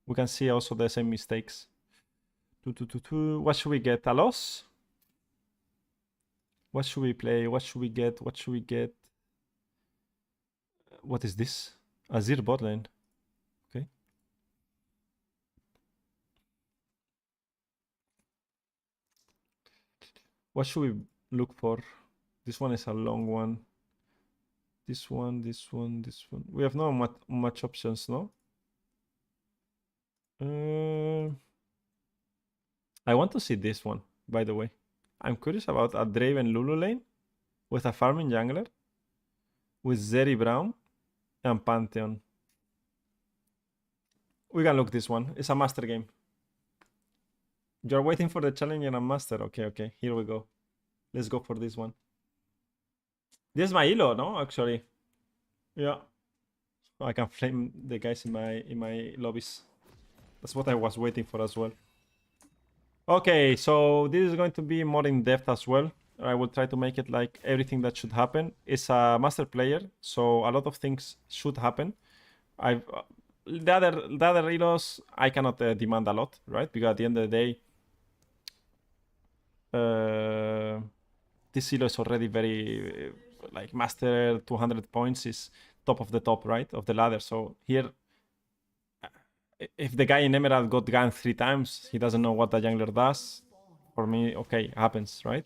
We can see also the same mistakes. What should we get? A loss? What should we play? What should we get? What should we get? What is this? Azir bot lane. Okay. What should we look for? This one is a long one. This one, this one, this one. We have not much options, no? I want to see this one, by the way. I'm curious about a Draven Lulu lane with a farming jungler, with Zeri Brown and Pantheon. We can look this one. It's a master game. You're waiting for the challenge and a master. Okay. Here we go. Let's go for this one. This is my elo, no? Actually. Yeah. I can flame the guys in my lobbies. That's what I was waiting for as well. Okay, so this is going to be more in depth as well. I will try to make it like everything that should happen. It's a master player, so a lot of things should happen. The other elos I cannot demand a lot, right? Because at the end of the day, this elo is already very like master 200 points is top of the top, right, of the ladder. So here, if the guy in Emerald got ganked 3 times, he doesn't know what the jungler does. For me, okay, happens, right?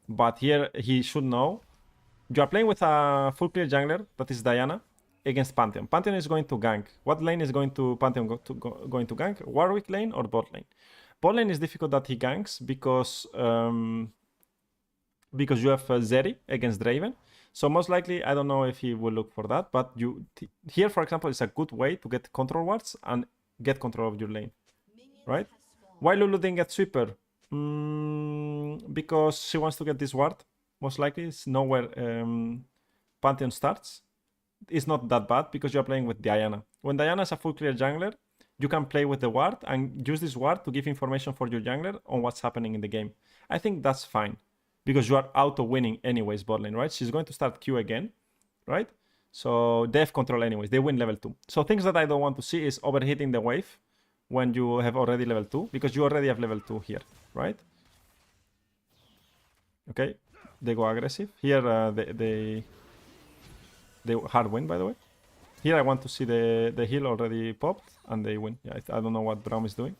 But here he should know. You are playing with a full clear jungler, that is Diana, against Pantheon. Pantheon is going to gank. What lane is going to Pantheon going to gank? Warwick lane or bot lane? Bot lane is difficult that he ganks because you have Zeri against Draven. So most likely, I don't know if he will look for that. But here, for example, is a good way to get control wards and get control of your lane, right? Why Lulu didn't get sweeper? Because she wants to get this ward. Most likely, it's nowhere Pantheon starts. It's not that bad because you're playing with Diana. When Diana is a full clear jungler, you can play with the ward and use this ward to give information for your jungler on what's happening in the game. I think that's fine because you are auto-winning anyways bot lane, right? She's going to start Q again, right? So they have control anyways. They win level 2. So things that I don't want to see is overheating the wave when you have already level 2. Because you already have level 2 here, right? Okay. They go aggressive. Here they hard win, by the way. Here I want to see the heal already popped. And they win. Yeah, I don't know what Braum is doing.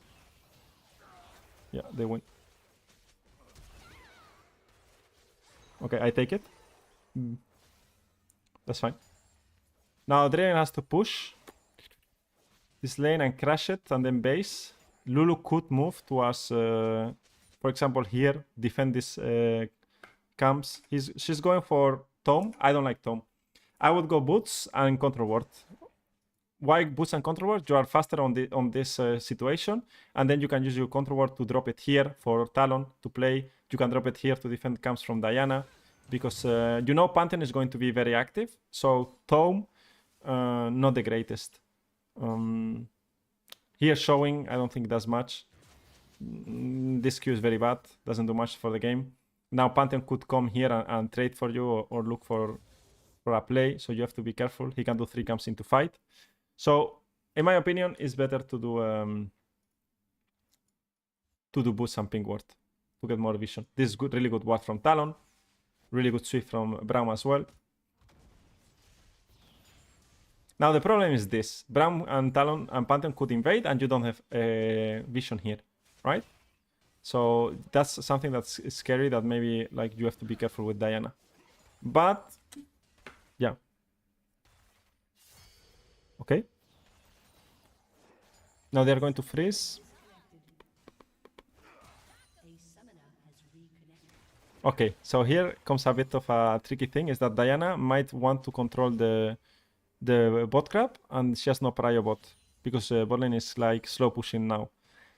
Yeah, they win. Okay, I take it. That's fine. Now Draven has to push this lane and crash it and then base. Lulu could move towards, for example, here, defend this camps. She's going for Tome. I don't like Tome. I would go Boots and Control Ward. Why Boots and Control Ward? You are faster on this situation, and then you can use your Control Ward to drop it here for Talon to play. You can drop it here to defend camps from Diana, because you know Pantheon is going to be very active. So Tome, not the greatest. Here showing, I don't think does much. This Q is very bad, doesn't do much for the game. Now Pantheon could come here and trade for you or look for a play, so you have to be careful. He can do 3 camps into fight. So, in my opinion, it's better to do boost and ping ward to get more vision. This is good, really good ward from Talon. Really good sweep from Braum as well. Now the problem is this. Braum and Talon and Pantheon could invade and you don't have vision here, right? So that's something that's scary that maybe like you have to be careful with Diana. But yeah. Okay. Now they're going to freeze. Okay, so here comes a bit of a tricky thing, is that Diana might want to control the bot grab, and she has no prio bot, because bot lane is like slow pushing now.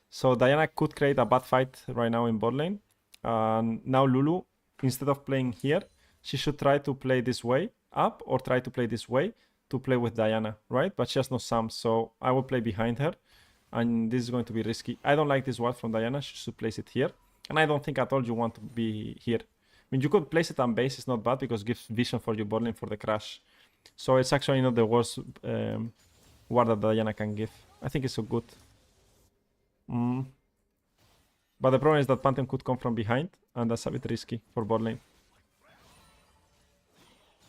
So Diana could create a bad fight right now in bot lane. And now Lulu, instead of playing here, she should try to play this way up, or try to play this way to play with Diana, right? But she has no sums, so I will play behind her, and this is going to be risky. I don't like this ward from Diana. She should place it here. And I don't think at all you want to be here. I mean, you could place it on base, it's not bad, because it gives vision for your bot lane for the crash. So it's actually not the worst ward that Diana can give. I think it's so good. But the problem is that Pantheon could come from behind, and that's a bit risky for bot lane.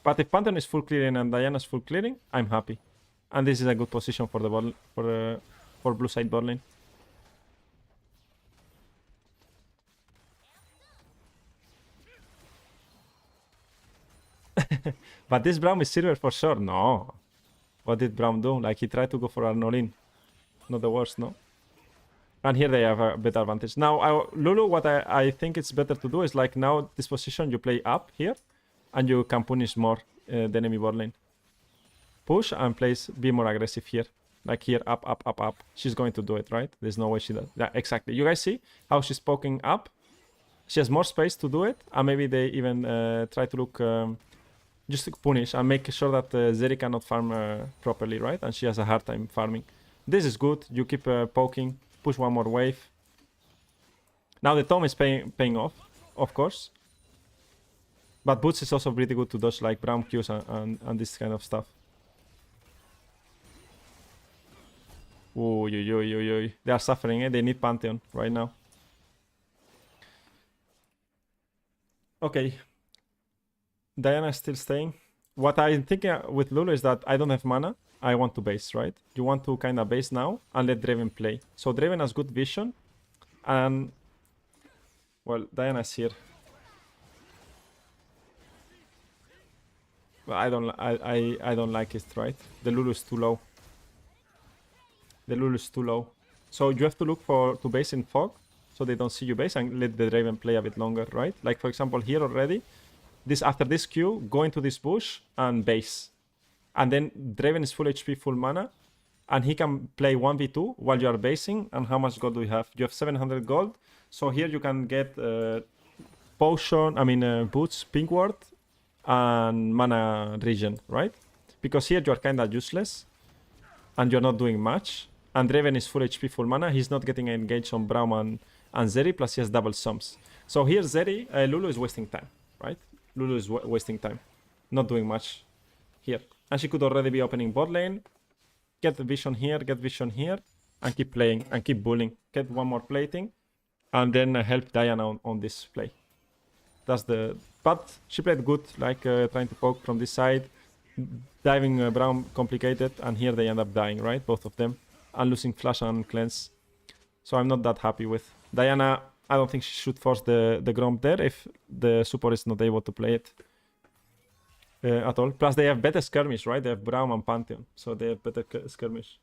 But if Pantheon is full clearing and Diana is full clearing, I'm happy. And this is a good position for the bot, for blue side bot lane. But this Braum is silver for sure. No. What did Braum do? Like, he tried to go for an all-in. Not the worst, no? And here they have a better advantage. Now, Lulu, what I think it's better to do is, like, now this position you play up here, and you can punish more the enemy bot lane. Push and be more aggressive here. Like here, up, up, up, up. She's going to do it, right? There's no way she does. Yeah, exactly. You guys see how she's poking up? She has more space to do it, and maybe they even try to look... just to punish and make sure that Zeri cannot farm properly, right? And she has a hard time farming. This is good. You keep poking, push one more wave. Now the Tome is paying off, of course. But Boots is also pretty good to dodge like Braum Qs and this kind of stuff. Ooh, they are suffering, eh? They need Pantheon right now. Okay. Diana is still staying. What I'm thinking with Lulu is that I don't have mana. I want to base, right? You want to kind of base now and let Draven play. So Draven has good vision. And... well, Diana's here. But I don't like it, right? The Lulu is too low. The Lulu is too low. So you have to look to base in fog, so they don't see you base, and let the Draven play a bit longer, right? Like, for example, here already, after this Q, go into this bush and base. And then Draven is full HP, full mana, and he can play 1v2 while you are basing. And how much gold do you have? You have 700 gold. So here you can get boots, pink ward, and mana regen, right? Because here you are kind of useless, and you're not doing much. And Draven is full HP, full mana. He's not getting engaged on Braum and Zeri, plus he has double sums. So here Zeri, Lulu is wasting time, right? Lulu is wasting time, not doing much here. And she could already be opening bot lane, get the vision here, and keep playing, and keep bullying. Get one more plating, and then help Diana on this play. That's the... but she played good, like trying to poke from this side, diving Braum complicated, and here they end up dying, right? Both of them, and losing flash and cleanse. So I'm not that happy with Diana. I don't think she should force the Gromp there if the support is not able to play it at all. Plus they have better skirmish, right? They have Braum and Pantheon, so they have better skirmish.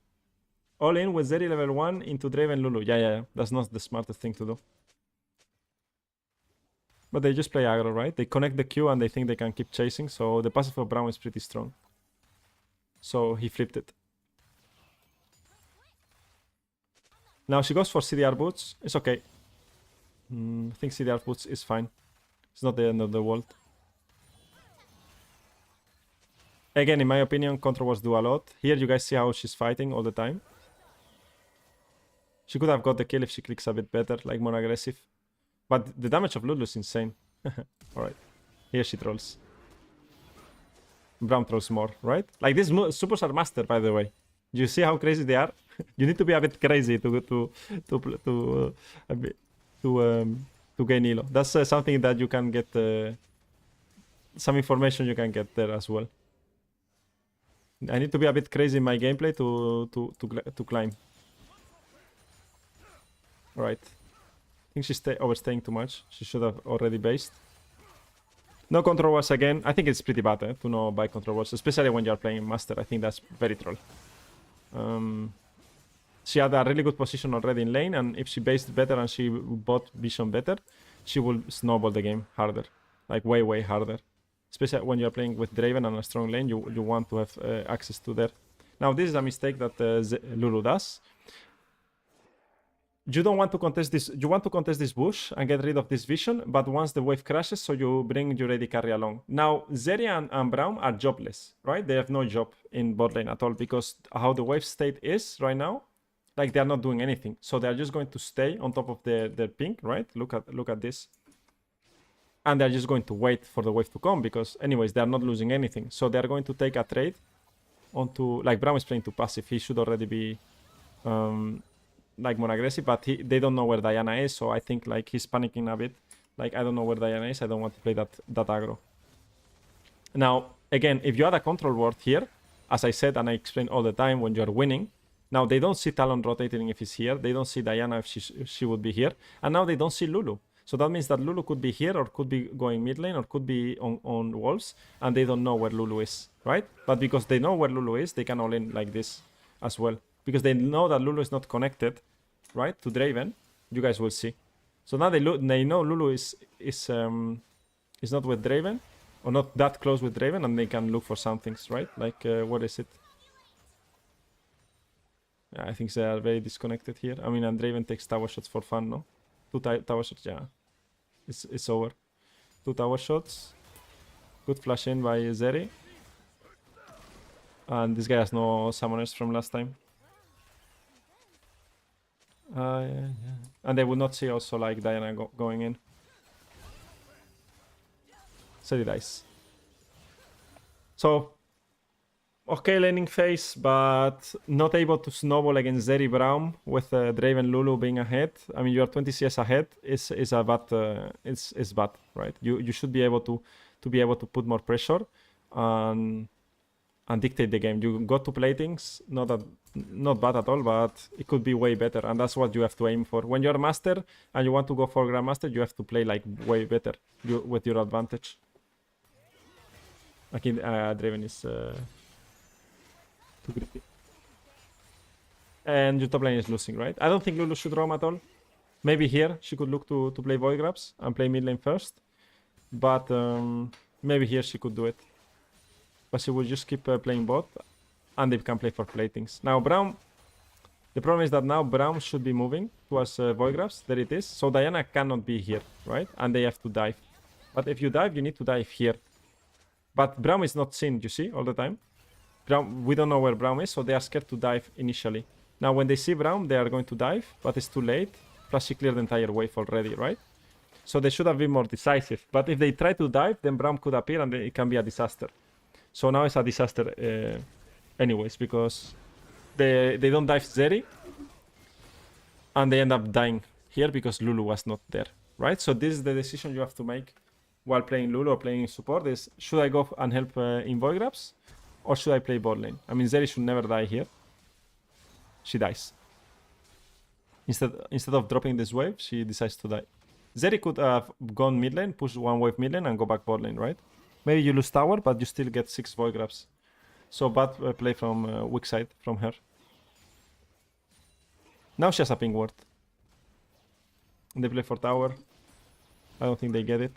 All in with Zeri level 1 into Draven Lulu. Yeah. That's not the smartest thing to do. But they just play aggro, right? They connect the Q and they think they can keep chasing, so the passive of Braum is pretty strong. So he flipped it. Now she goes for CDR boots. It's okay. I think CDR boots is fine. It's not the end of the world. Again, in my opinion, control wars do a lot. Here you guys see how she's fighting all the time. She could have got the kill if she clicks a bit better, like more aggressive. But the damage of Lulu is insane. Alright. Here she trolls. Braum trolls more, right? Like, these supers are master, by the way. You see how crazy they are? You need to be a bit crazy to gain Elo. That's something that you can get... some information you can get there as well. I need to be a bit crazy in my gameplay to climb. Alright. I think she's overstaying too much. She should have already based. No control walls again. I think it's pretty bad to not buy control walls, especially when you're playing Master. I think that's very troll. She had a really good position already in lane, and if she based better and she bought Vision better, she will snowball the game harder. Like way, way harder. Especially when you're playing with Draven and a strong lane, you want to have access to there. Now, this is a mistake that Lulu does. You don't want to contest this. You want to contest this bush and get rid of this vision, but once the wave crashes, so you bring your AD carry along. Now, Zeri and Braum are jobless, right? They have no job in bot lane at all because how the wave state is right now, like they're not doing anything. So they're just going to stay on top of their ping, right? Look at this. And they're just going to wait for the wave to come because anyways, they're not losing anything. So they're going to take a trade onto, like Braum is playing too passive. He should already be like more aggressive, but they don't know where Diana is. So I think like he's panicking a bit. Like, I don't know where Diana is. I don't want to play that aggro. Now, again, if you had a control ward here, as I said, and I explain all the time when you're winning, now they don't see Talon rotating if he's here. They don't see Diana if she would be here. And now they don't see Lulu. So that means that Lulu could be here or could be going mid lane or could be on walls. And they don't know where Lulu is, right? But because they know where Lulu is, they can all in like this as well. Because they know that Lulu is not connected, right, to Draven. You guys will see. So now they know Lulu is not with Draven. Or not that close with Draven. And they can look for some things, right? Like, what is it? Yeah, I think they are very disconnected here. I mean, and Draven takes tower shots for fun, no? 2 tower shots, yeah. It's over. 2 tower shots. Good flash in by Zeri. And this guy has no summoners from last time. Yeah. And they would not see also like Diana going in. Zeri dies. So, okay laning phase, but not able to snowball against Zeri Braum with Draven Lulu being ahead. I mean, you are 20 CS ahead. Is a bad. It's bad, right? You should be able to put more pressure and dictate the game. You got to play things, not bad at all, but it could be way better, and that's what you have to aim for. When you're master and you want to go for grandmaster, you have to play like way better with your advantage. Like Draven is too greedy. And your top lane is losing, right? I don't think Lulu should roam at all. Maybe here she could look to play void grabs and play mid lane first, but maybe here she could do it. But she will just keep playing bot, and they can play for platings. Now Braum, the problem is that now Braum should be moving towards void grabs. There it is. So Diana cannot be here, right? And they have to dive. But if you dive, you need to dive here. But Braum is not seen, you see, all the time. Braum, we don't know where Braum is, so they are scared to dive initially. Now when they see Braum, they are going to dive, but it's too late. Plus she cleared the entire wave already, right? So they should have been more decisive. But if they try to dive, then Braum could appear and it can be a disaster. So now it's a disaster anyways, because they don't dive Zeri. And they end up dying here because Lulu was not there, right? So this is the decision you have to make while playing Lulu or playing support is, should I go and help in void grabs? Or should I play bot lane? I mean, Zeri should never die here. She dies. Instead of dropping this wave, she decides to die. Zeri could have gone mid lane, push one wave mid lane and go back bot lane, right? Maybe you lose tower, but you still get 6 void grabs. So bad play from weak side from her. Now she has a ping ward. They play for tower. I don't think they get it.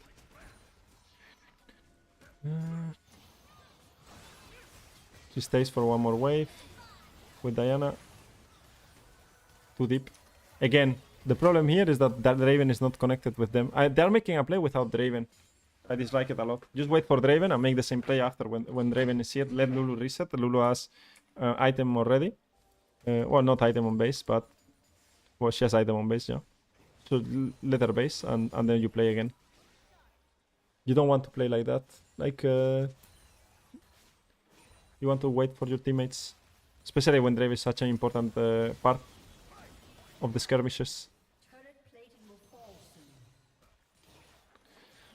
She stays for one more wave with Diana. Too deep. Again, the problem here is that Draven is not connected with them. They're making a play without Draven. I dislike it a lot. Just wait for Draven and make the same play after when Draven is here. Let Lulu reset. Lulu has item already. Well, not item on base, but... Well, she has item on base, yeah. So let her base and then you play again. You don't want to play like that. Like, you want to wait for your teammates. Especially when Draven is such an important part of the skirmishes.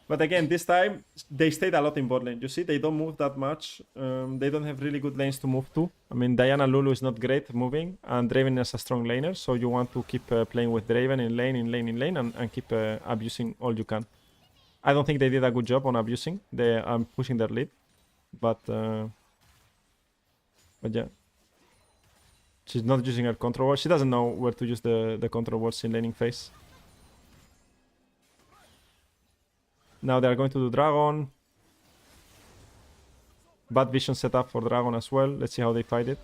But again, this time they stayed a lot in bot lane. You see, they don't move that much. They don't have really good lanes to move to. I mean, Diana Lulu is not great moving, and Draven is a strong laner, so you want to keep playing with Draven in lane, and keep abusing all you can. I don't think they did a good job on abusing. They are pushing their lead, but yeah. She's not using her control ward. She doesn't know where to use the control wards in laning phase. Now they are going to do Dragon. Bad vision setup for Dragon as well. Let's see how they fight it.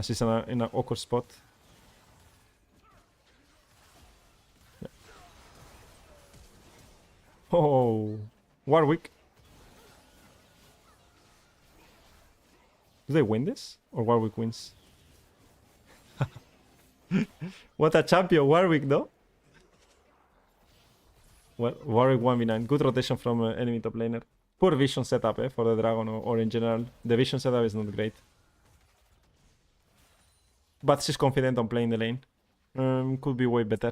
She's in an awkward spot. Yeah. Oh, Warwick. Do they win this? Or Warwick wins? What a champion, Warwick, though. Well, Warwick 1v9. Good rotation from enemy top laner. Poor vision setup for the Dragon, or in general. The vision setup is not great. But she's confident on playing the lane. Could be way better.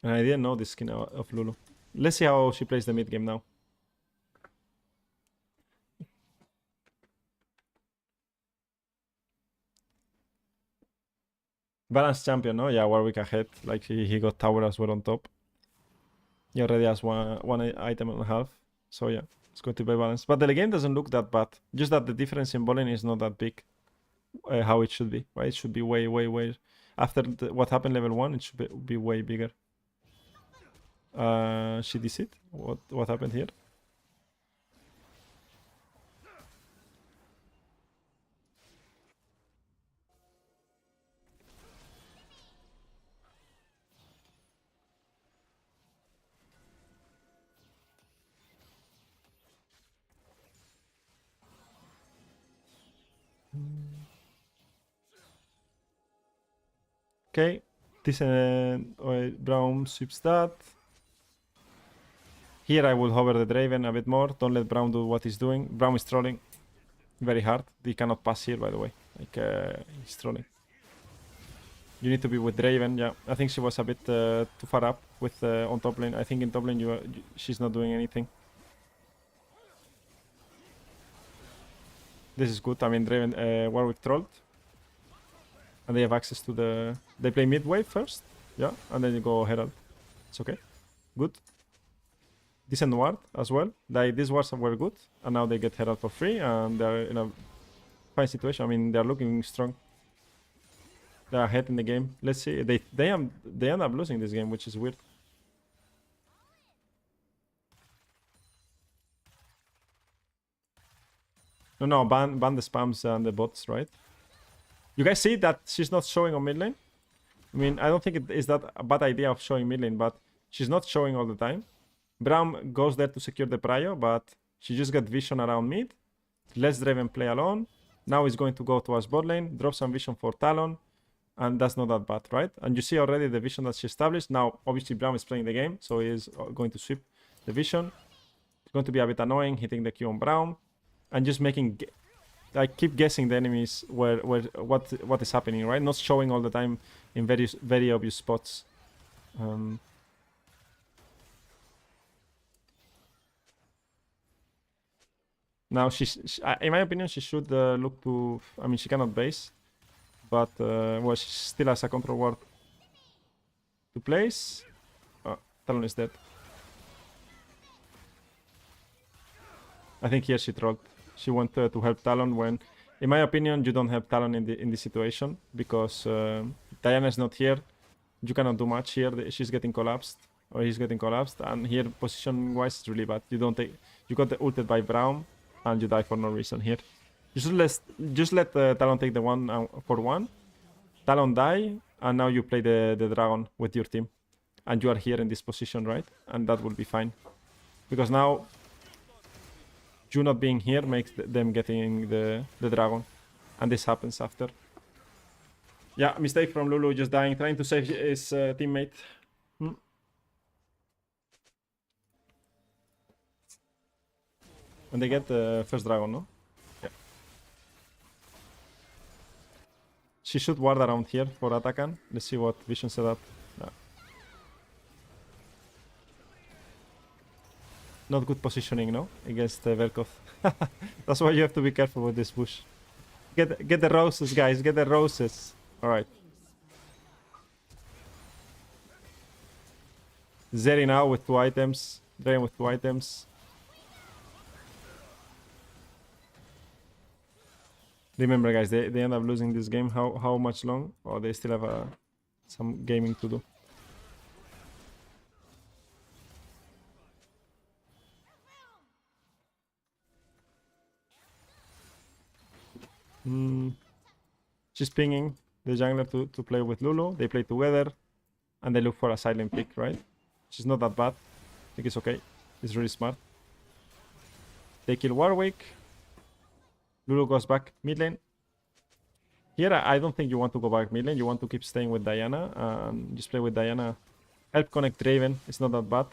And I didn't know this skin of Lulu. Let's see how she plays the mid game now. Balanced champion, no? Yeah, Warwick ahead. Like he got tower as well on top. He already has one item and a half. So yeah, it's going to be balanced. But the game doesn't look that bad. Just that the difference in bowling is not that big. How it should be, right? It should be way. After what happened level 1, it should be way bigger. She did it? What happened here? Okay, this Braum sweeps that. Here I will hover the Draven a bit more. Don't let Braum do what he's doing. Braum is trolling very hard. He cannot pass here, by the way. Like he's trolling. You need to be with Draven. Yeah, I think she was a bit too far up with on top lane. I think in top lane she's not doing anything. This is good. I mean, Draven Warwick trolled. And they have access to the... They play mid wave first. Yeah, and then you go Herald. It's okay. Good. Decent ward as well. These wards were good. And now they get Herald for free. And they're in a fine situation. I mean, they're looking strong. They're ahead in the game. Let's see. They end up losing this game, which is weird. No, ban the spams and the bots, right? You guys see that she's not showing on mid lane? I mean, I don't think it is that a bad idea of showing mid lane, but she's not showing all the time. Braum goes there to secure the prio, but she just got vision around mid. Lets Draven play alone. Now he's going to go towards bot lane, drop some vision for Talon, and that's not that bad, right? And you see already the vision that she established. Now, obviously, Braum is playing the game, so he is going to sweep the vision. It's going to be a bit annoying hitting the Q on Braum, and just making... I keep guessing the enemies what is happening, right? Not showing all the time in very obvious spots. Now in my opinion, she should look to. I mean, she cannot base, but well, she still has a control ward to place. Talon is dead. I think here she trolled. She wanted to help Talon when, in my opinion, you don't have Talon in this situation because Diana is not here. You cannot do much here. She's getting collapsed, or he's getting collapsed, and here position-wise it's really bad. You don't take. You got ulted by Braum, and you die for no reason here. You should just let Talon take the 1-for-1. Talon die, and now you play the Dragon with your team, and you are here in this position, right? And that will be fine, because now. You not being here makes them getting the Dragon. And this happens after. Yeah, mistake from Lulu just dying, trying to save his teammate. And they get the first Dragon, no? Yeah. She should ward around here for Atakan. Let's see what vision setup Not good positioning, no? Against Velkov. That's why you have to be careful with this bush. Get the roses, guys. Get the roses. Alright. Zeri now with 2 items. Drain with 2 items. Remember, guys, they end up losing this game. How much long? Or they still have some gaming to do. She's pinging the jungler to play with Lulu. They play together. And they look for a silent pick, right? She's not that bad. I think it's okay. It's really smart. They kill Warwick. Lulu goes back mid lane. Here, I don't think you want to go back mid lane. You want to keep staying with Diana. And just play with Diana. Help connect Draven. It's not that bad.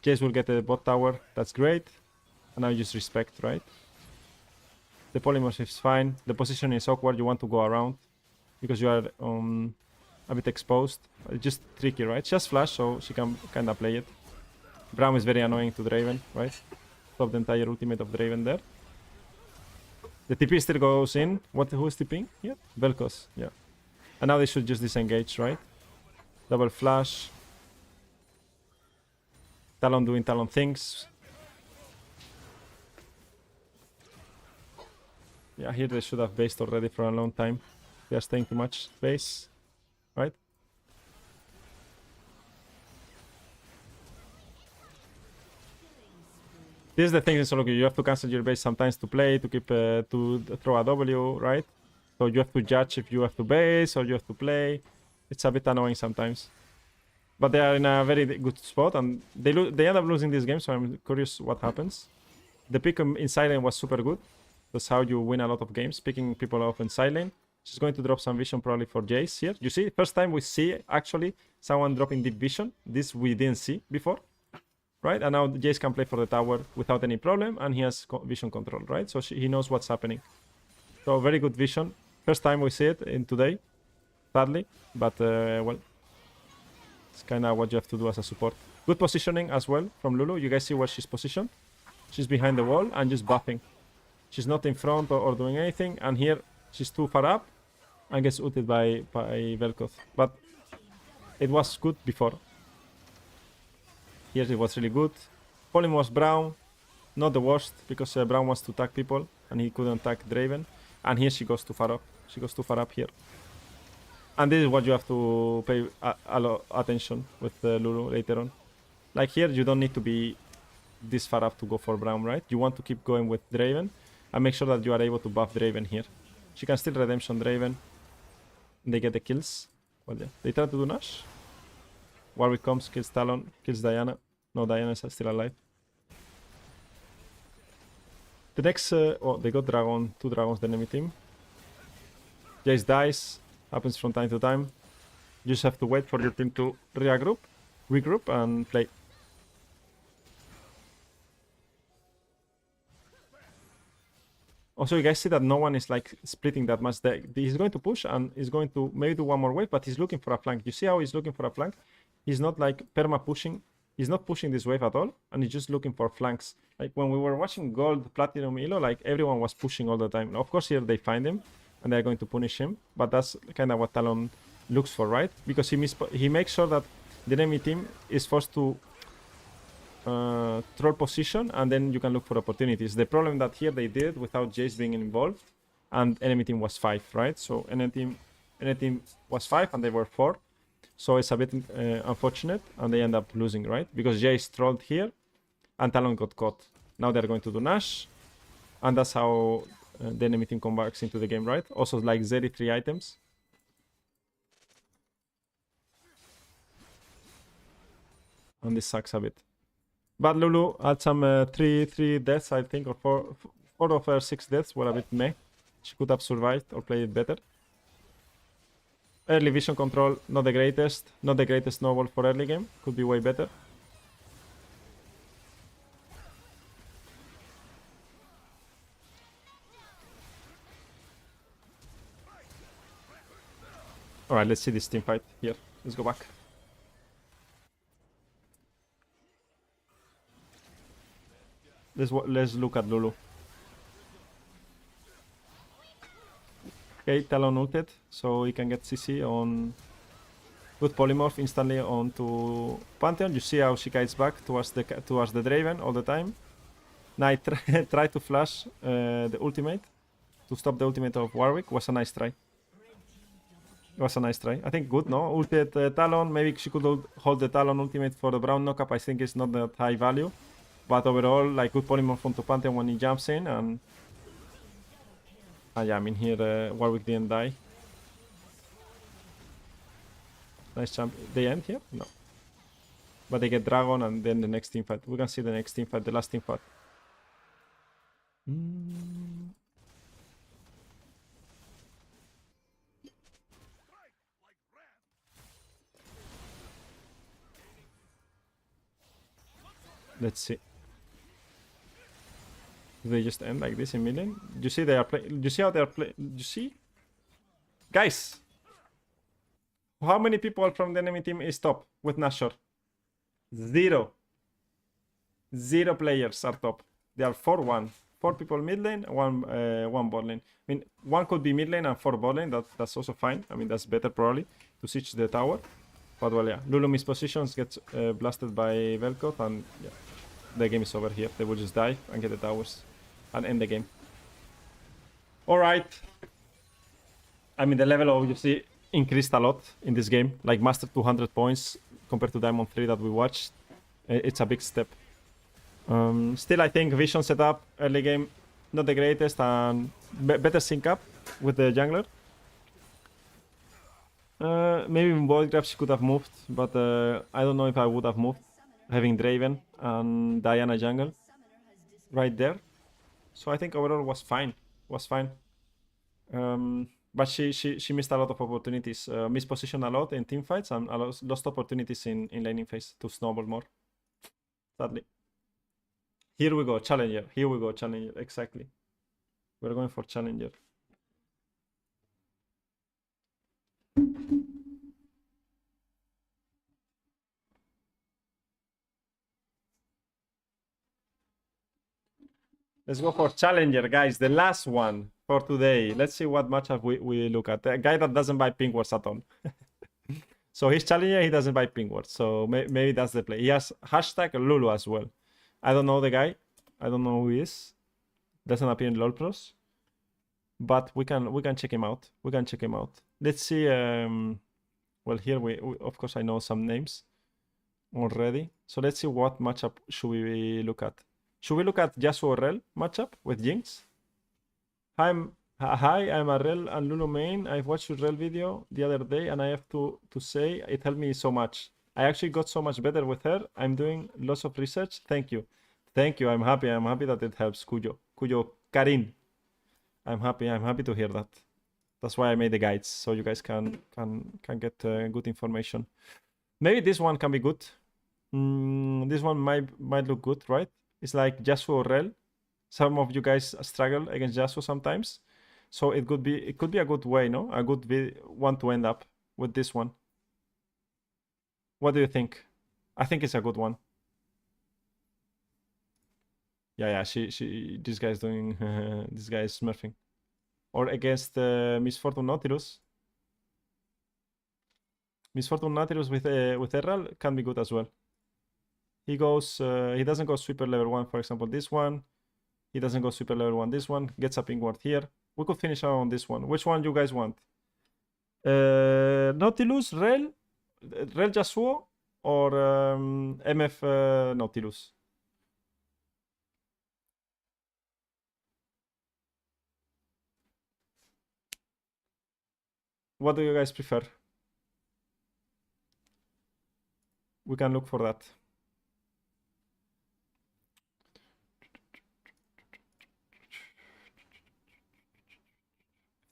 Jace will get the bot tower. That's great. And now you just respect, right? The polymorph is fine. The position is awkward. You want to go around. Because you are a bit exposed. It's just tricky, right? She has flash, so she can kind of play it. Braum is very annoying to Draven, right? Stop the entire ultimate of Draven there. The TP still goes in. Who is TPing? Yeah, Velkos, yeah. And now they should just disengage, right? Double flash. Talon doing Talon things. Yeah, here they should have based already for a long time. They are staying too much base, right? This is the thing in solo queue. You have to cancel your base sometimes to play, to keep to throw a W, right? So you have to judge if you have to base or you have to play. It's a bit annoying sometimes. But they are in a very good spot and they end up losing this game, so I'm curious what happens. The pick in side lane was super good. That's how you win a lot of games, picking people off in side lane. She's going to drop some vision probably for Jace here. You see, first time we see actually someone dropping deep vision. This we didn't see before. Right, and now Jace can play for the tower without any problem, and he has vision control, right? So he knows what's happening. So very good vision. First time we see it in today, sadly, but well, it's kind of what you have to do as a support. Good positioning as well from Lulu. You guys see where she's positioned? She's behind the wall and just buffing. She's not in front or doing anything, and here she's too far up and gets ulted by Velkov. But it was good before. Here it was really good. Polym was Braum, not the worst, because Braum wants to tag people and he couldn't tag Draven. And here she goes too far up. She goes too far up here. And this is what you have to pay a lot attention with Lulu later on. Like here, you don't need to be this far up to go for Braum, right? You want to keep going with Draven and make sure that you are able to buff Draven here. She can still redemption Draven. And they get the kills. Well, yeah. They try to do Nash. Warwick comes, kills Talon, kills Diana. No, Diana is still alive. The next... oh, they got dragon. 2 dragons, the enemy team. Jace dies. Happens from time to time. You just have to wait for your team to regroup and play. Also, you guys see that no one is like splitting that much. He's going to push and he's going to maybe do one more wave, but he's looking for a flank. You see how he's looking for a flank? He's not like perma pushing. He's not pushing this wave at all, and he's just looking for flanks. Like when we were watching Gold, Platinum, Elo, like everyone was pushing all the time. Of course, here they find him, and they're going to punish him. But that's kind of what Talon looks for, right? Because he makes sure that the enemy team is forced to troll position, and then you can look for opportunities. The problem that here they did without Jace being involved, and enemy team was 5, right? So enemy team was 5, and they were 4. So it's a bit unfortunate, and they end up losing, right? Because Jace trolled here, and Talon got caught. Now they're going to do Nash, and that's how the enemy team comes back into the game, right? Also, like Zeri 3 items. And this sucks a bit. But Lulu had some 3 deaths, I think, or 4 of her 6 deaths were a bit meh. She could have survived or played it better. Early vision control, not the greatest. Not the greatest snowball for early game. Could be way better. Alright, let's see this team fight here. Let's go back. Let's look at Lulu. Okay, Talon ulted, so he can get CC on good polymorph instantly onto Pantheon. You see how she guides back towards the Draven all the time. Now I try to flash the ultimate to stop the ultimate of Warwick. Was a nice try. Was a nice try. I think good, no? Ulted Talon. Maybe she could hold the Talon ultimate for the Brown knockup. I think it's not that high value. But overall, like good polymorph onto Pantheon when he jumps in. And yeah, I mean here Warwick didn't die. Nice jump. They end here? No. But they get Dragon and then the next team fight. We can see the next team fight, the last team fight. Let's see. Do they just end like this in million? You see they are playing. You see how they are playing? You see? Guys! How many people from the enemy team is top with Nashor? 0. 0 players are top. They are 4-1. 4 people mid lane, one bot lane. I mean, 1 could be mid lane and 4 bot lane. That's also fine. I mean, that's better probably to siege the tower. But well, yeah. Lulu mispositions, gets blasted by Velkoth, and yeah, the game is over here. They will just die and get the towers and end the game. Alright. I mean, the level of, you see, increased a lot in this game. Like, master 200 points compared to Diamond 3 that we watched. It's a big step. Still, I think Vision setup early game, not the greatest, and better sync up with the jungler. Maybe in Void Grab she could have moved, but I don't know if I would have moved, having Draven and Diana jungle right there. So I think overall was fine. But she missed a lot of opportunities, mispositioned a lot in team fights, and lost opportunities in laning phase to snowball more. Sadly. Here we go, Challenger. Here we go, Challenger. Exactly. We're going for Challenger. Let's go for Challenger, guys. The last one for today. Let's see what matchup we look at. A guy that doesn't buy pink wards at all. So he's Challenger, he doesn't buy pink wards. So maybe that's the play. He has hashtag Lulu as well. I don't know the guy. I don't know who he is. Doesn't appear in LoL Pros. But we can check him out. We can check him out. Let's see. Well, here we of course I know some names already. So let's see what matchup should we look at. Should we look at Yasuo Rel matchup with Jinx? Hi, I'm a Rel and Lulu main. I've watched your Rel video the other day and I have to say it helped me so much. I actually got so much better with her. I'm doing lots of research. Thank you. Thank you. I'm happy that it helps. Cuyo Karin. I'm happy to hear that. That's why I made the guides, so you guys can get good information. Maybe this one can be good. This one might look good, right? It's like Yasuo Rel. Some of you guys struggle against Yasuo sometimes. So it could be a good way, no? A good one to end up with this one. What do you think? I think it's a good one. Yeah, this guy is doing, this guy is smurfing. Or against Misfortune Nautilus. Misfortune Nautilus with Erral can be good as well. He goes, he doesn't go sweeper level 1, for example, this one. He doesn't go sweeper level 1, this one. Gets a pink ward here. We could finish out on this one. Which one you guys want? Nautilus, Rel Yasuo, or MF Nautilus? What do you guys prefer? We can look for that.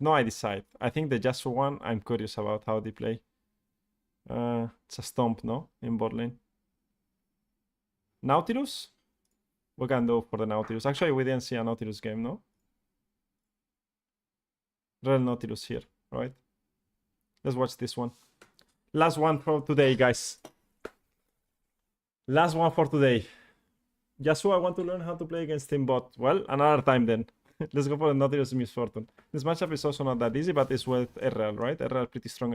No, I decide. I think the Yasuo one, I'm curious about how they play. It's a stomp, no? In bot lane. Nautilus? We can go for the Nautilus. Actually, we didn't see a Nautilus game, no? Real Nautilus here, right? Let's watch this one. Last one for today, guys. Last one for today. Yasuo, I want to learn how to play against Team Bot. Well, another time then. Let's go for Nautilus Misfortune. This matchup is also not that easy, but it's with RL, right? RL pretty strong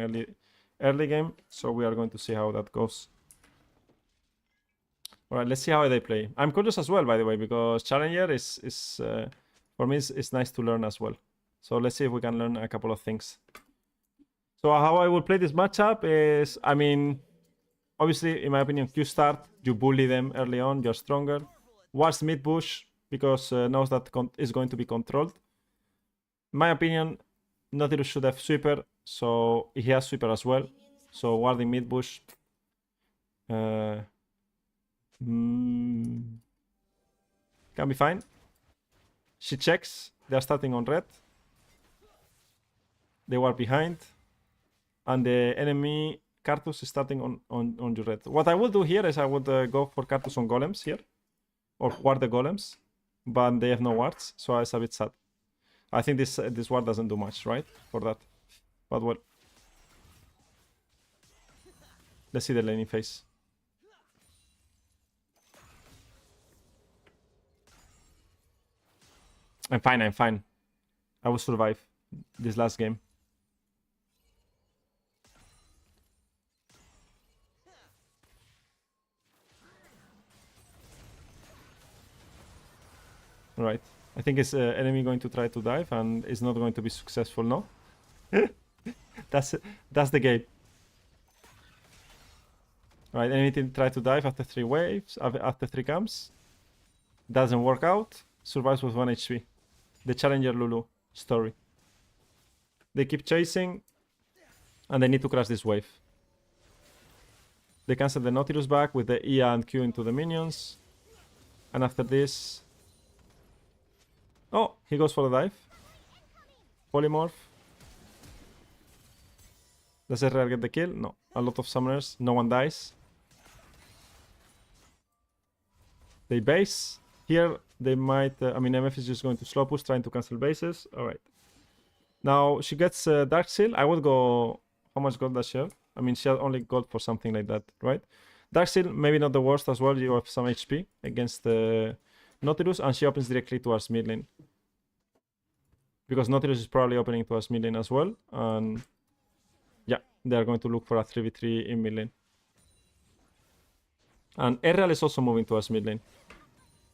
early game, so we are going to see how that goes. All right, let's see how they play. I'm curious as well, by the way, because Challenger is for me it's nice to learn as well. So let's see if we can learn a couple of things. So how I will play this matchup is, I mean, obviously, in my opinion, Q start, you bully them early on, you're stronger. Watch mid push, because knows that is going to be controlled. In my opinion, Nautilus should have sweeper, so he has sweeper as well. So warding mid push. Can be fine. She checks, they're starting on red. They were behind. And the enemy Cartus is starting on your red. What I will do here is I would go for Cartus on golems here. Or ward the golems. But they have no wards, so it's a bit sad. I think this ward doesn't do much, right? For that. But well. Let's see the laning phase. I'm fine, I'm fine. I will survive this last game. Right. I think it's enemy going to try to dive and it's not going to be successful, no? That's the game. Right, enemy try to dive after 3 waves, after 3 camps. Doesn't work out. Survives with 1 HP. The Challenger Lulu story. They keep chasing and they need to crash this wave. They cancel the Nautilus back with the E and Q into the minions. And after this... Oh, he goes for the dive. Polymorph. Does RR get the kill? No. A lot of summoners. No one dies. They base. Here, they might... I mean, MF is just going to slow push, trying to cancel bases. Alright. Now, she gets Dark Seal. I would go... How much gold does she have? I mean, she has only gold for something like that, right? Dark Seal, maybe not the worst as well. You have some HP against the Nautilus, and she opens directly towards mid lane. Because Nautilus is probably opening towards mid lane as well. And yeah, they are going to look for a 3v3 in mid lane. And RL is also moving towards mid lane.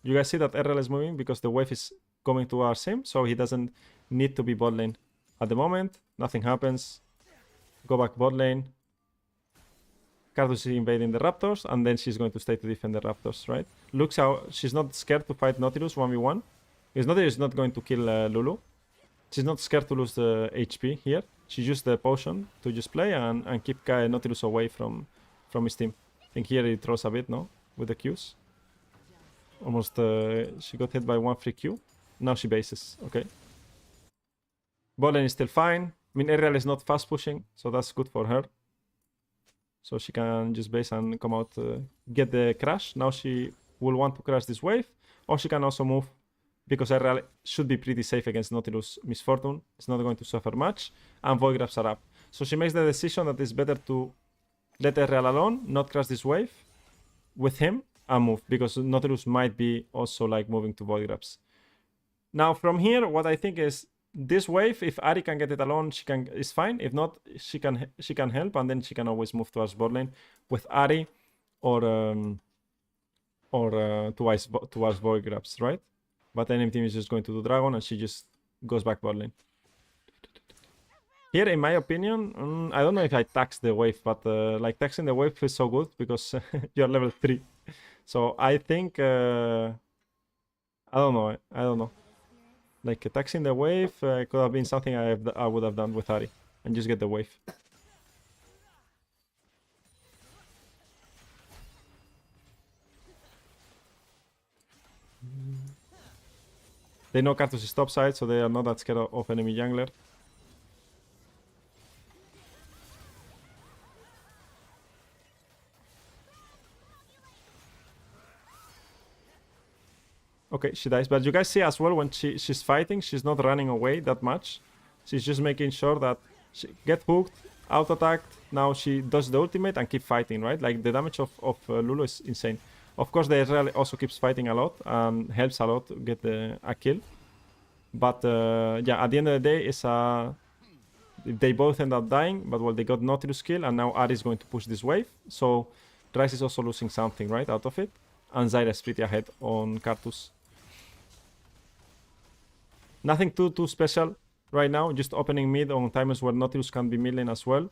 You guys see that RL is moving because the wave is coming towards him, so he doesn't need to be bot lane. At the moment, nothing happens. Go back bot lane. Cartus is invading the Raptors, and then she's going to stay to defend the Raptors, right? Looks how she's not scared to fight Nautilus 1v1. Because Nautilus is not going to kill Lulu. She's not scared to lose the HP here. She used the potion to just play and keep Nautilus away from his team. I think here he throws a bit, no? With the Qs. Almost, she got hit by 1 free Q. Now she bases, okay. Bot lane is still fine. I mean, Ariel is not fast pushing, so that's good for her. So she can just base and come out, get the crash. Now she will want to crash this wave. Or she can also move, because Ariel should be pretty safe against Nautilus Misfortune. It's not going to suffer much. And Void Grabs are up. So she makes the decision that it's better to let Ariel alone, not crash this wave with him, and move. Because Nautilus might be also like moving to Void Grabs. Now from here, what I think is, this wave, if Ari can get it alone, is fine. If not, she can help, and then she can always move towards bot lane with Ari or towards Void Grabs, right? But enemy team is just going to do Dragon, and she just goes back bot lane. Here, in my opinion, I don't know if I tax the wave, but like taxing the wave is so good because you're level 3. So I think I don't know. Like taxing the wave could have been something I would have done with Ari and just get the wave. They know Cartus is topside, so they are not that scared of enemy jungler. Okay, she dies. But you guys see as well, when she's fighting, she's not running away that much. She's just making sure that she get hooked, auto-attacked. Now she does the ultimate and keep fighting, right? Like the damage of Lulu is insane. Of course, the Israel also keeps fighting a lot and helps a lot to get a kill. But yeah, at the end of the day, it's they both end up dying, but well, they got Nautilus kill, and now Ari is going to push this wave. So Dryce is also losing something, right, out of it. And Zyra is pretty ahead on Cartus. Nothing too special right now, just opening mid on timers where Nautilus can be mid lane as well.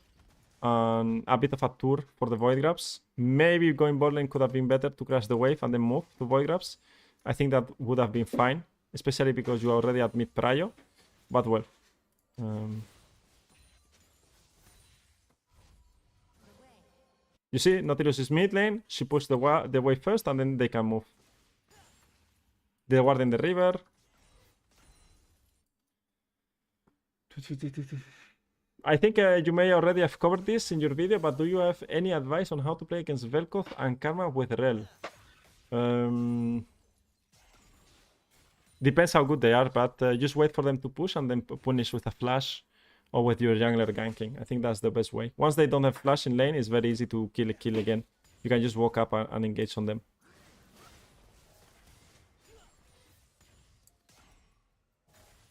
And a bit of a tour for the Void Grabs. Maybe going bot lane could have been better to crash the wave and then move to Void Grabs. I think that would have been fine, especially because you are already at mid prio. But well. You see, Nautilus is mid lane. She pushed the wave first and then they can move. They ward in the river. I think you may already have covered this in your video, but do you have any advice on how to play against Vel'Koz and Karma with Rel? Depends how good they are, but just wait for them to push and then punish with a flash or with your jungler ganking. I think that's the best way. Once they don't have flash in lane, it's very easy to kill again. You can just walk up and engage on them.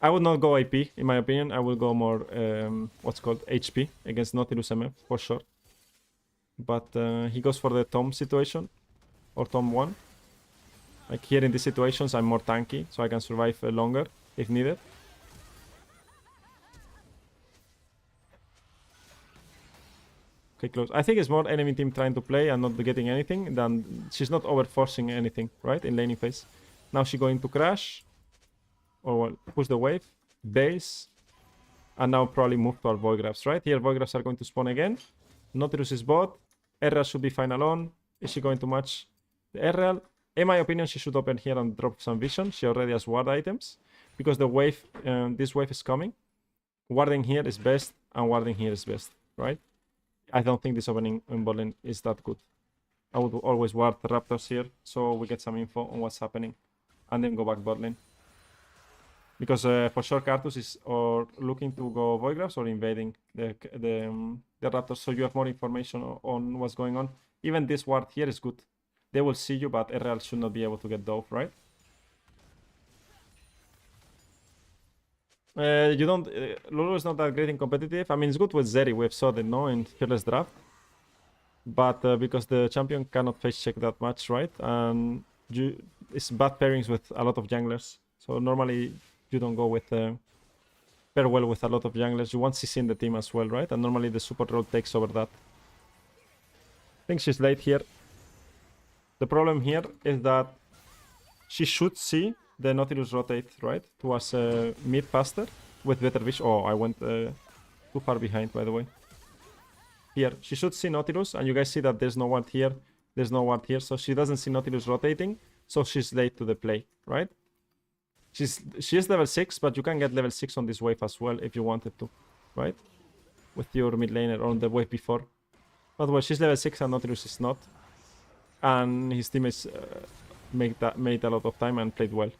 I would not go AP, in my opinion. I will go more, what's called HP against Nautilus MF, for sure. But he goes for the Tom situation, or Tom 1. Like here in these situations, I'm more tanky, so I can survive longer if needed. Okay, close. I think it's more enemy team trying to play and not getting anything than she's not over-forcing anything, right, in laning phase. Now she's going to crash. Or well, push the wave, base, and now probably move to our Void Grabs, right? Here, Void Grabs are going to spawn again. Nautilus is bot. Erral should be fine alone. Is she going to match the Erral? In my opinion, she should open here and drop some vision. She already has ward items. Because the wave, this wave is coming. Warding here is best, and warding here is best, right? I don't think this opening in bot lane is that good. I would always ward the Raptors here, so we get some info on what's happening. And then go back bot lane. Because for sure Cartus is or looking to go Void Grabs or invading the Raptors, so you have more information on what's going on. Even this ward here is good. They will see you, but Erral should not be able to get dove, right? You don't... Lulu is not that great in competitive. I mean, it's good with Zeri. We've saw that, no, in Fearless Draft. But because the champion cannot face check that much, right? And it's bad pairings with a lot of junglers. So normally... you don't go with pair well with a lot of junglers. You want CC in the team as well, right? And normally the support role takes over that. I think she's late here. The problem here is that she should see the Nautilus rotate, right? Towards mid faster with better vision. Oh, I went too far behind, by the way. Here, she should see Nautilus, and you guys see that there's no ward here. There's no ward here, so she doesn't see Nautilus rotating, so she's late to the play, right? She is level 6, but you can get level 6 on this wave as well if you wanted to, right? With your mid laner on the wave before. But well, she's level 6 and Nautilus is not. And his teammates made a lot of time and played well.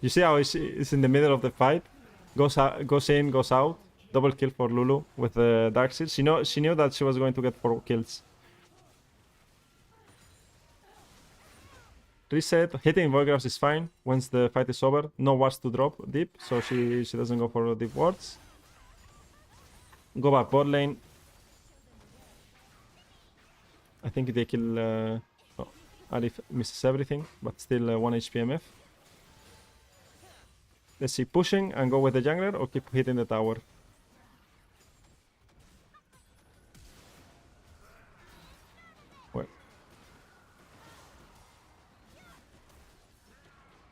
You see how it's in the middle of the fight? Goes in, goes out. Double kill for Lulu with the Darkseid. She knew that she was going to get 4 kills. Reset. Hitting Void Grabs is fine once the fight is over. No wards to drop deep, so she doesn't go for deep wards. Go back bot lane. I think they kill... oh, Arif misses everything, but still 1 HP MF. Let's see, pushing and go with the jungler or keep hitting the tower.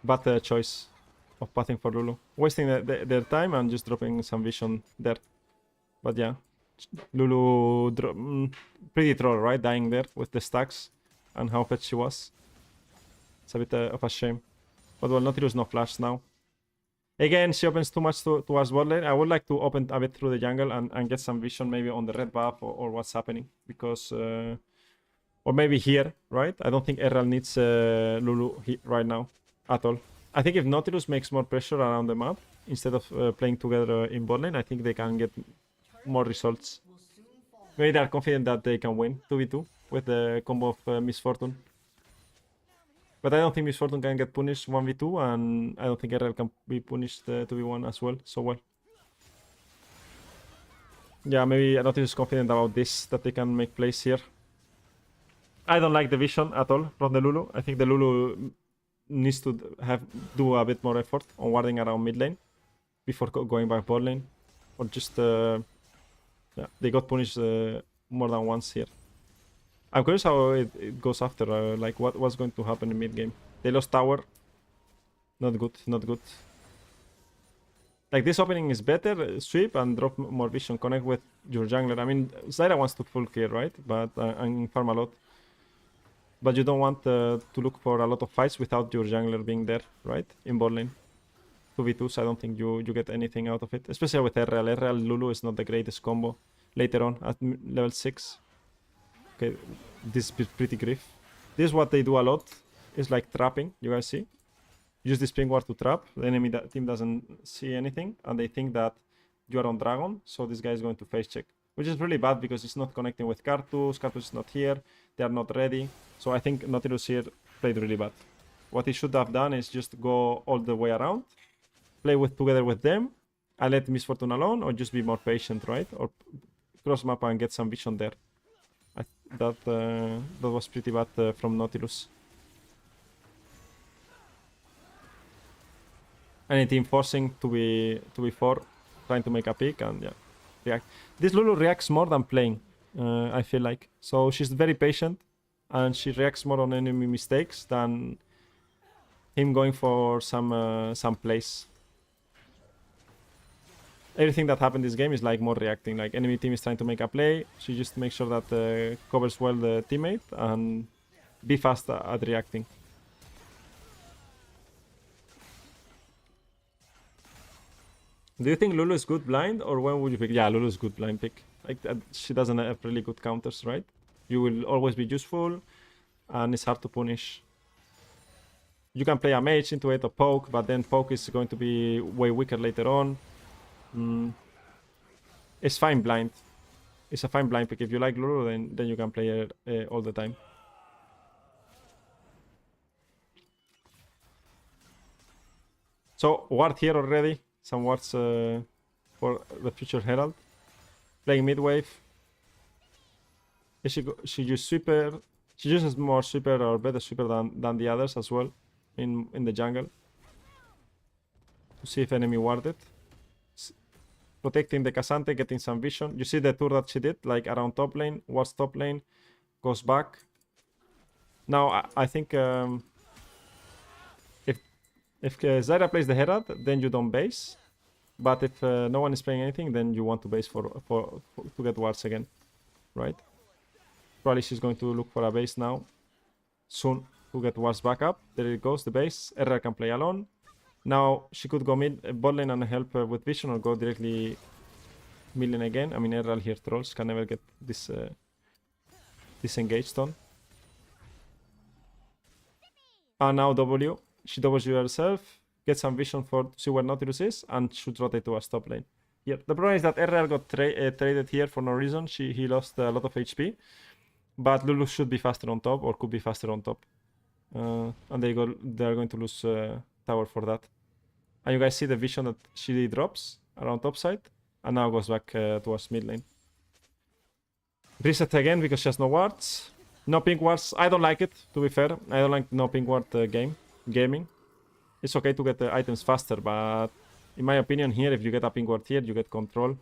Bad choice of pathing for Lulu. Wasting their time and just dropping some vision there. But yeah, Lulu pretty troll, right? Dying there with the stacks and how fed she was. It's a bit of a shame. But well, Nautilus no flash now. Again, she opens too much towards bot lane. I would like to open a bit through the jungle and get some vision maybe on the red buff or what's happening. Because... or maybe here, right? I don't think Erral needs Lulu right now. At all. I think if Nautilus makes more pressure around the map, instead of playing together in bot lane, I think they can get more results. Maybe they are confident that they can win 2v2 with the combo of Misfortune. But I don't think Misfortune can get punished 1v2, and I don't think RL can be punished 2v1 as well, so well. Yeah, maybe Nautilus is confident about this, that they can make plays here. I don't like the vision at all from the Lulu. I think the Lulu needs to do a bit more effort on warding around mid lane before going back bot lane. Or just, yeah, they got punished more than once here. I'm curious how it goes after, like what's going to happen in mid game. They lost tower. Not good, not good. Like this opening is better, sweep and drop more vision, connect with your jungler. I mean, Zyra wants to full clear, right? But and farm a lot. But you don't want to look for a lot of fights without your jungler being there, right? In bot lane. 2v2s, I don't think you get anything out of it. Especially with RL. RL Lulu is not the greatest combo later on at level 6. Okay, this is pretty grief. This is what they do a lot. It's like trapping, you guys see? Use this ping ward to trap. The enemy team doesn't see anything, and they think that you are on dragon, so this guy is going to face check. Which is really bad because it's not connecting with Cartus. Cartus is not here. They are not ready. So I think Nautilus here played really bad. What he should have done is just go all the way around, play together with them, and let Misfortune alone, or just be more patient, right? Or cross map and get some vision there. That was pretty bad from Nautilus. Any team forcing 2v4, trying to make a pick and yeah, react. This Lulu reacts more than playing, I feel like. So she's very patient and she reacts more on enemy mistakes than him going for some plays. Everything that happened this game is like more reacting. Like enemy team is trying to make a play, she just makes sure that covers well the teammate and be fast at reacting. Do you think Lulu is good blind, or when would you pick? Yeah, Lulu is good blind pick. Like she doesn't have really good counters, right? You will always be useful, and it's hard to punish. You can play a mage into it or poke, but then poke is going to be way weaker later on. It's fine blind. It's a fine blind pick. If you like Lulu, then you can play it all the time. So ward here already. Some wards for the future Herald. Playing mid wave. She uses sweeper. She uses more sweeper or better sweeper than the others as well in the jungle. To see if enemy warded. Protecting the Cassante, getting some vision. You see the tour that she did, like around top lane, wards top lane, goes back. Now I think if Zyra plays the Herald, then you don't base. But if no one is playing anything, then you want to base to get wards again, right? Probably she's going to look for a base now, soon, to get wards back up. There it goes, the base. RR can play alone. Now she could go bot lane and help with vision, or go directly mid lane again. I mean, RL here trolls, can never get this disengaged on. And now W. She W herself, get some vision to see where Nautilus is, and should rotate to a top lane. Yeah, the problem is that RL got traded here for no reason. He lost a lot of HP, but Lulu should be faster on top, or could be faster on top, and they are going to lose tower for that. And you guys see the vision that she drops around top side, and now goes back towards mid lane. Reset again because she has no wards. No pink wards. I don't like it, to be fair. I don't like no pink ward gaming. It's okay to get the items faster, but in my opinion here, if you get a pink ward here, you get control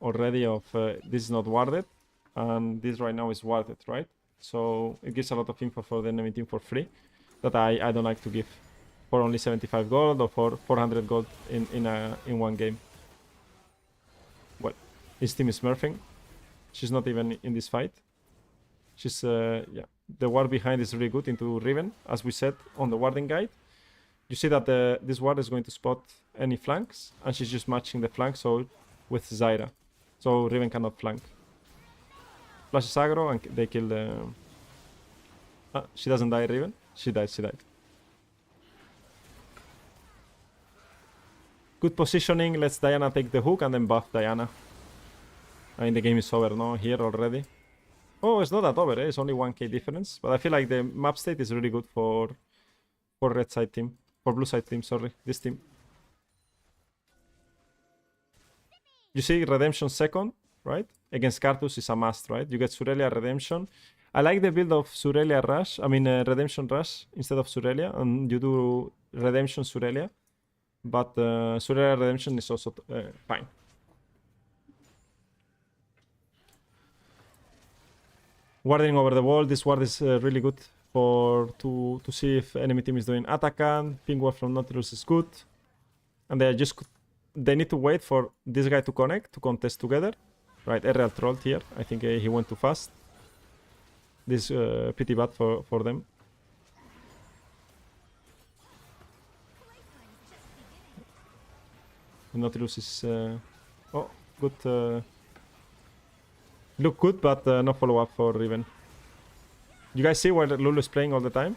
already of this is not warded, and this right now is warded, right? So it gives a lot of info for the enemy team for free that I don't like to give for only 75 gold or for 400 gold in one game. Well, his team is smurfing. She's not even in this fight. She's yeah, the ward behind is really good into Riven, as we said on the warding guide. You see that this ward is going to spot any flanks, and she's just matching the flank with Zyra. So Riven cannot flank. Flashes aggro, and they kill the... she doesn't die, Riven. She died. Good positioning. Let's Diana take the hook and then buff Diana. I mean, the game is over, no? Here already. Oh, it's not that over, eh? It's only 1k difference. But I feel like the map state is really good for red side team. For blue side team, sorry. This team. You see Redemption second, right? Against Cartus is a must, right? You get Surelia Redemption. I like the build of Surelia Rush. I mean, Redemption Rush instead of Surelia. And you do Redemption Surelia. But Surelia Redemption is also fine. Warding over the wall. This ward is really good for to see if enemy team is doing Atakan. Ping ward from Nautilus is good. And they need to wait for this guy to connect to contest together. Right, Erreal trolled here. I think he went too fast. This pretty bad for them. Nautilus is oh, good. Look good, but no follow-up for Riven. You guys see where Lulu is playing all the time?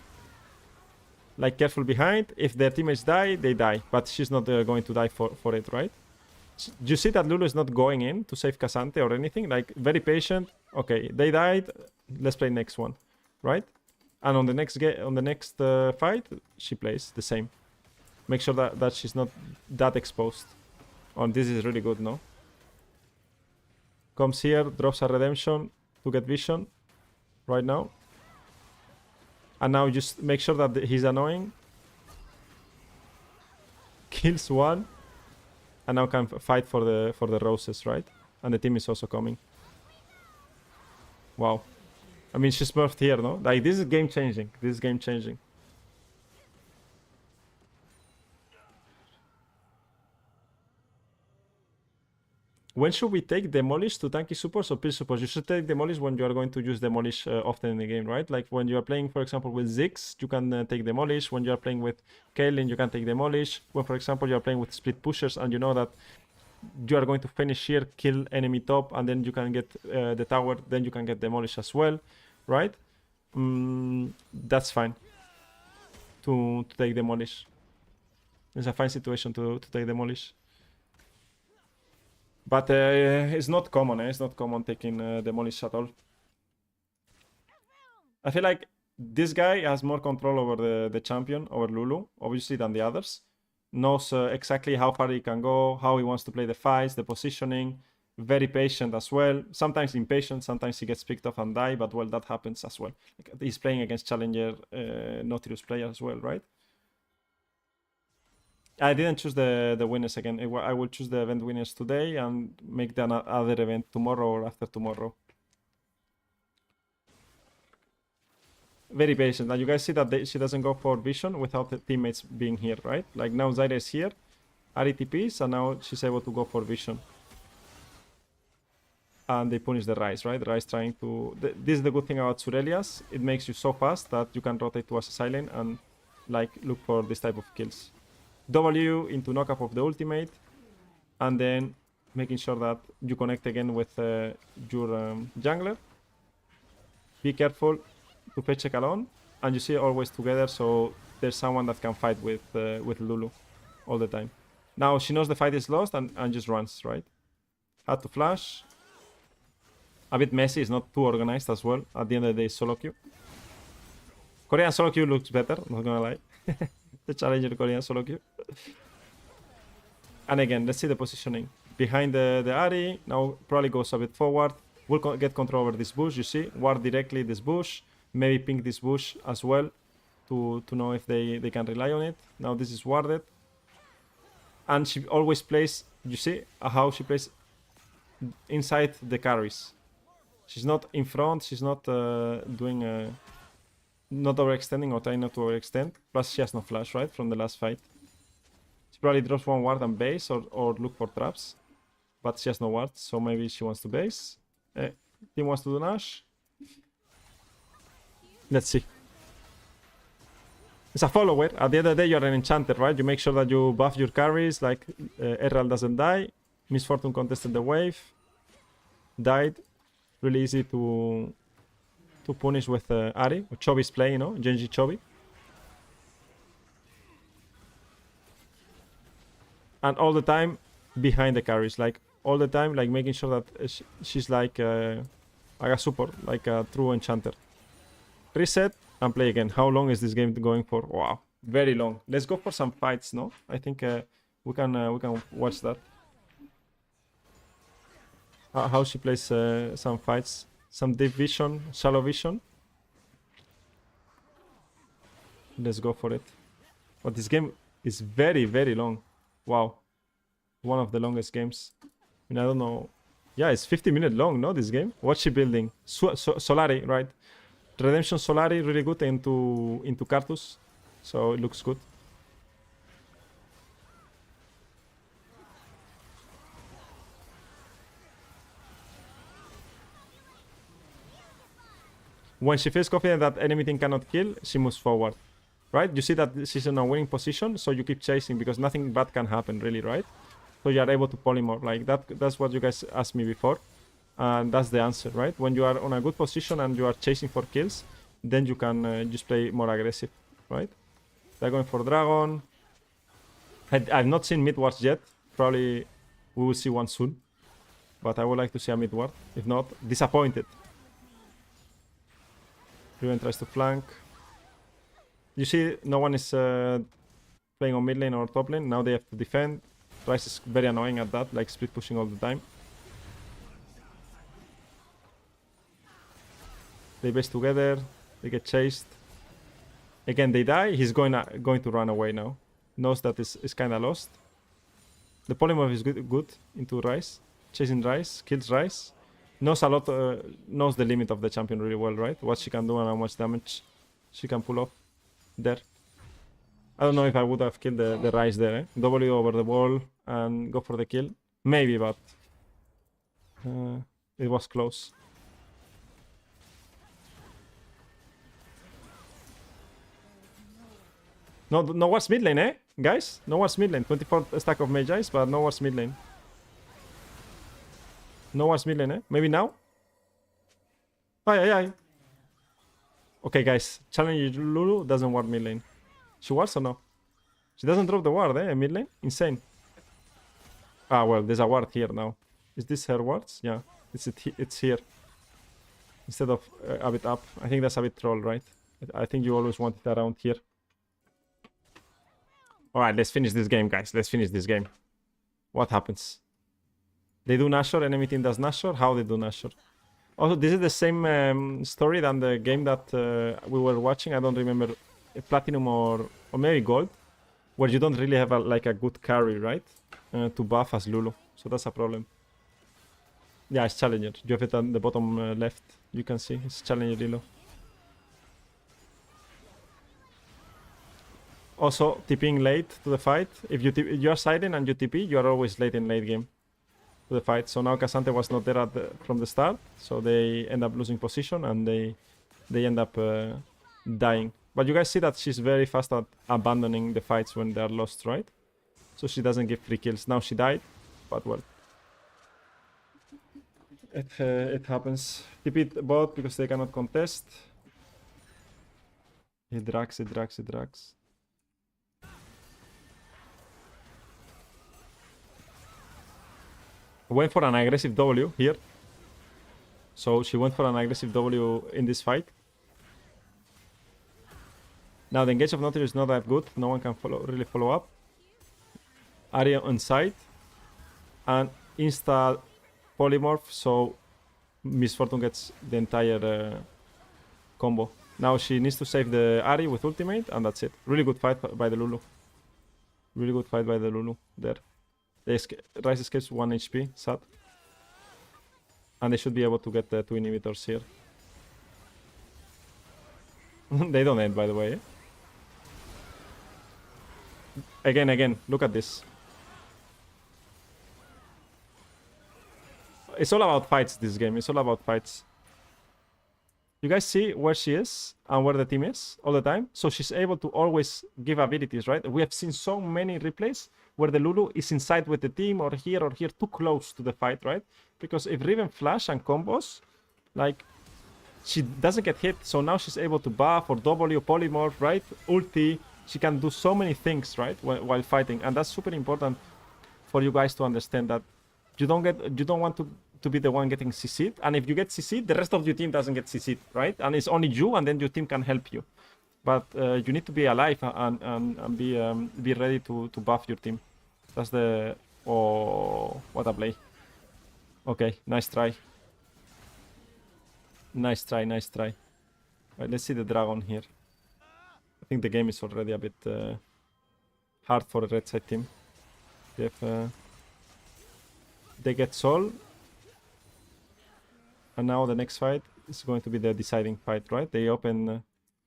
Like, careful behind. If their teammates die, they die. But she's not going to die for it, right? Do you see that Lulu is not going in to save Casante or anything? Like, very patient. Okay, they died. Let's play next one, right? And on the next fight, she plays the same. Make sure that she's not that exposed. Oh, this is really good, no? Comes here, drops a redemption to get vision right now. And now just make sure that he's annoying. Kills one. And now can fight for the roses, right? And the team is also coming. Wow. I mean, she smurfed here, no? Like, this is game changing. This is game changing. When should we take Demolish to tanky supports or peel supports? You should take Demolish when you are going to use Demolish often in the game, right? Like when you are playing, for example, with Ziggs, you can take Demolish. When you are playing with Kaelin, you can take Demolish. When, for example, you are playing with split pushers and you know that you are going to finish here, kill enemy top, and then you can get the tower, then you can get Demolish as well, right? That's fine to take Demolish. It's a fine situation to take Demolish. But it's not common, It's not common taking Demolish at all. I feel like this guy has more control over the champion, over Lulu, obviously, than the others. Knows exactly how far he can go, how he wants to play the fights, the positioning. Very patient as well. Sometimes impatient, sometimes he gets picked off and die, but well, that happens as well. Like, he's playing against Challenger Nautilus player as well, right? I didn't choose the winners again. I will choose the event winners today and make the other event tomorrow or after tomorrow. Very patient. Now you guys see that she doesn't go for vision without the teammates being here, right? Like now Zyra is here, Ahri TPs, and now she's able to go for vision. And they punish the Ryze, right? The Ryze trying to... This is the good thing about Surelias. It makes you so fast that you can rotate towards a silent and like look for this type of kills. W into knockup of the ultimate, and then making sure that you connect again with your jungler. Be careful to fetch check alone, and you see always together, so there's someone that can fight with Lulu all the time. Now she knows the fight is lost and just runs, right? Had to flash. A bit messy, it's not too organized as well. At the end of the day, solo queue. Korean solo queue looks better, not gonna lie. The Challenger Korean solo queue. And again, let's see the positioning. Behind the Ahri, now probably goes a bit forward. Will get control over this bush, you see. Ward directly this bush. Maybe ping this bush as well to know if they can rely on it. Now this is warded. And she always plays, you see how she plays inside the carries. She's not in front, she's not doing... not overextending or trying not to overextend. Plus she has no flash, right, from the last fight. She probably drops one ward and base or look for traps. But she has no ward, so maybe she wants to base. Team wants to do Nash. Let's see. It's a follower. At the end of the day, you're an enchanter, right? You make sure that you buff your carries, like Erral doesn't die. Miss Fortune contested the wave. Died. Really easy to punish with Ahri. Chobi's playing, you know, Genji Chobi. And all the time behind the carries, like all the time, like making sure that she's like a support, like a true enchanter. Reset and play again. How long is this game going for? Wow, very long. Let's go for some fights, no? I think we can watch that. How she plays some fights, some deep vision, shallow vision. Let's go for it. But this game is very, very long. Wow. One of the longest games. I mean, I don't know. Yeah, it's 50-minute long, no, this game? What's she building? Solari, right? Redemption Solari, really good into Cartus. So it looks good. When she feels confident that enemy team cannot kill, she moves forward. Right? You see that she's in a winning position, so you keep chasing because nothing bad can happen, really, right? So you are able to polymorph. Like that's what you guys asked me before. And that's the answer, right? When you are on a good position and you are chasing for kills, then you can just play more aggressive, right? They're going for Dragon. I've not seen mid wards yet. Probably we will see one soon. But I would like to see a mid ward. If not, disappointed. Riven tries to flank. You see, no one is playing on mid lane or top lane. Now they have to defend. Ryze is very annoying at that, like split pushing all the time. They base together. They get chased. Again, they die. He's going to run away now. Knows that is kind of lost. The polymorph is good into Ryze. Chasing Ryze. Kills Ryze. Knows a lot. Knows the limit of the champion really well, right? What she can do and how much damage she can pull off there. I don't know if I would have killed the Ryze there. Eh? W over the wall and go for the kill. Maybe, but it was close. No wards mid lane, eh? Guys? No wards mid lane. 24 stack of Magi's, but no wards mid lane. No wards mid lane, eh? Maybe now? Ay. Okay, guys. Challenge Lulu doesn't ward mid lane. She wards or no? She doesn't drop the ward, eh? Mid lane? Insane. Ah, well, there's a ward here now. Is this her wards? Yeah. It's here. Instead of a bit up. I think that's a bit troll, right? I think you always want it around here. Alright, let's finish this game, guys. Let's finish this game. What happens? They do Nashor, enemy team does Nashor. How they do Nashor? Also, this is the same story than the game that we were watching. I don't remember, Platinum or maybe Gold, where you don't really have like a good carry, right? To buff as Lulu. So that's a problem. Yeah, it's Challenger. You have it on the bottom left. You can see it's Challenger Lulu. Also, TPing late to the fight. If you are siding and you TP, you are always late in late game to the fight. So now Cassante was not there from the start, so they end up losing position and they end up dying. But you guys see that she's very fast at abandoning the fights when they are lost, right? So she doesn't give free kills. Now she died, but well, it happens. TP bot because they cannot contest. It drags. Went for an aggressive W here. So she went for an aggressive W in this fight. Now the engage of Nautilus is not that good. No one can really follow up. Area on side. And insta polymorph. So Miss Fortune gets the entire combo. Now she needs to save the Ari with ultimate. And that's it. Really good fight by the Lulu. Really good fight by the Lulu there. Ryze escapes 1 HP, sad. And they should be able to get the 2 inhibitors here. They don't end, by the way. Again, look at this. It's all about fights, this game. It's all about fights. You guys see where she is and where the team is all the time? So she's able to always give abilities, right? We have seen so many replays where the Lulu is inside with the team or here, too close to the fight, right? Because if Riven flash and combos, like, she doesn't get hit. So now she's able to buff or W, polymorph, right? Ulti. She can do so many things, right? While fighting. And that's super important for you guys to understand that you don't want to be the one getting CC'd, and if you get CC'd, the rest of your team doesn't get CC'd, right? And it's only you, and then your team can help you. But you need to be alive and be ready to buff your team. That's the... Oh, what a play. Okay, nice try. Nice try, nice try. Right, let's see the dragon here. I think the game is already a bit hard for the red side team. They get Sol. And now the next fight is going to be the deciding fight, right? They open...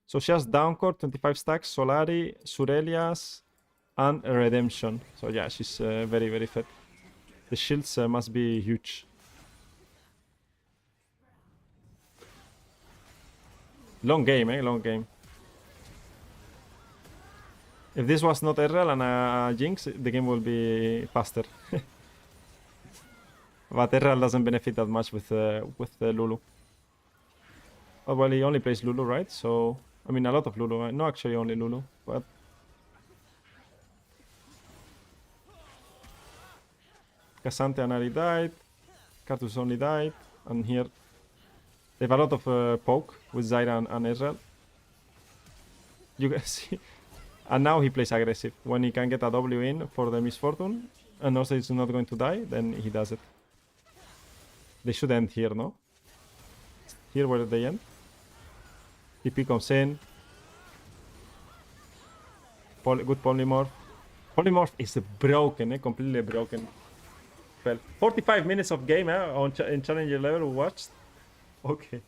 so she has Downcourt, 25 stacks, Solari, Surelias, and a Redemption. So yeah, she's very, very fed. The shields must be huge. Long game, eh? Long game. If this was not Errol and a Jinx, the game will be faster. But Errol doesn't benefit that much with Lulu. Oh, well, he only plays Lulu, right? So, I mean, a lot of Lulu. No, actually, only Lulu. But Cassante and Ari died. Cartus only died. And here, they have a lot of poke with Zyra and Ezreal. You guys see? And now he plays aggressive. When he can get a W in for the Misfortune, and also he's not going to die, then he does it. They should end here, no? Here where they end. TP comes in. Good polymorph. Polymorph is broken, completely broken. Well, 45 minutes of game in Challenger level we watched. Okay.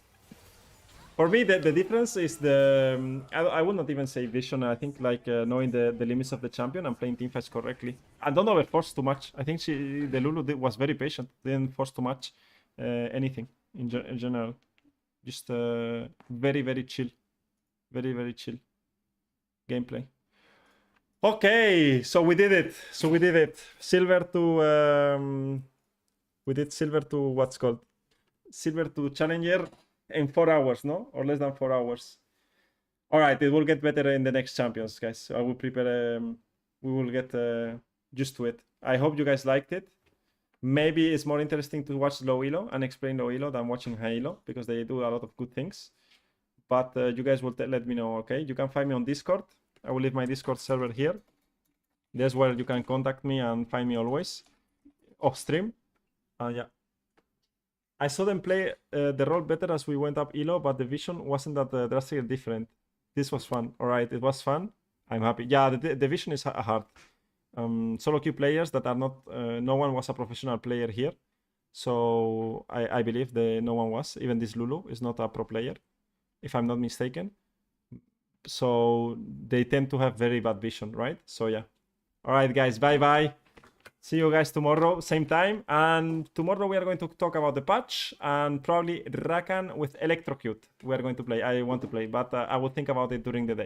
For me, the difference is the... I would not even say vision. I think like knowing the limits of the champion and playing teamfights correctly. And don't overforce too much. I think the Lulu was very patient. Didn't force too much anything in general. Just very, very chill. Very, very chill gameplay. Okay, so we did it. Silver to... we did silver to what's called? Silver to Challenger in 4 hours, no? Or less than 4 hours. All right, it will get better in the next champions, guys. I will prepare... we will get used to it. I hope you guys liked it. Maybe it's more interesting to watch low elo and explain low elo than watching high elo, because they do a lot of good things. But you guys will let me know, okay? You can find me on Discord. I will leave my Discord server here. That's where you can contact me and find me always off stream. Yeah. I saw them play the role better as we went up elo, but the vision wasn't that drastically different. This was fun. All right, it was fun. I'm happy. Yeah, the vision is hard. Solo queue players that are not... no one was a professional player here. So I believe no one was. Even this Lulu is not a pro player, if I'm not mistaken. So they tend to have very bad vision, right? So yeah. All right, guys. Bye-bye. See you guys tomorrow, same time. And tomorrow we are going to talk about the patch and probably Rakan with Electrocute. We are going to play. I want to play, but I will think about it during the day.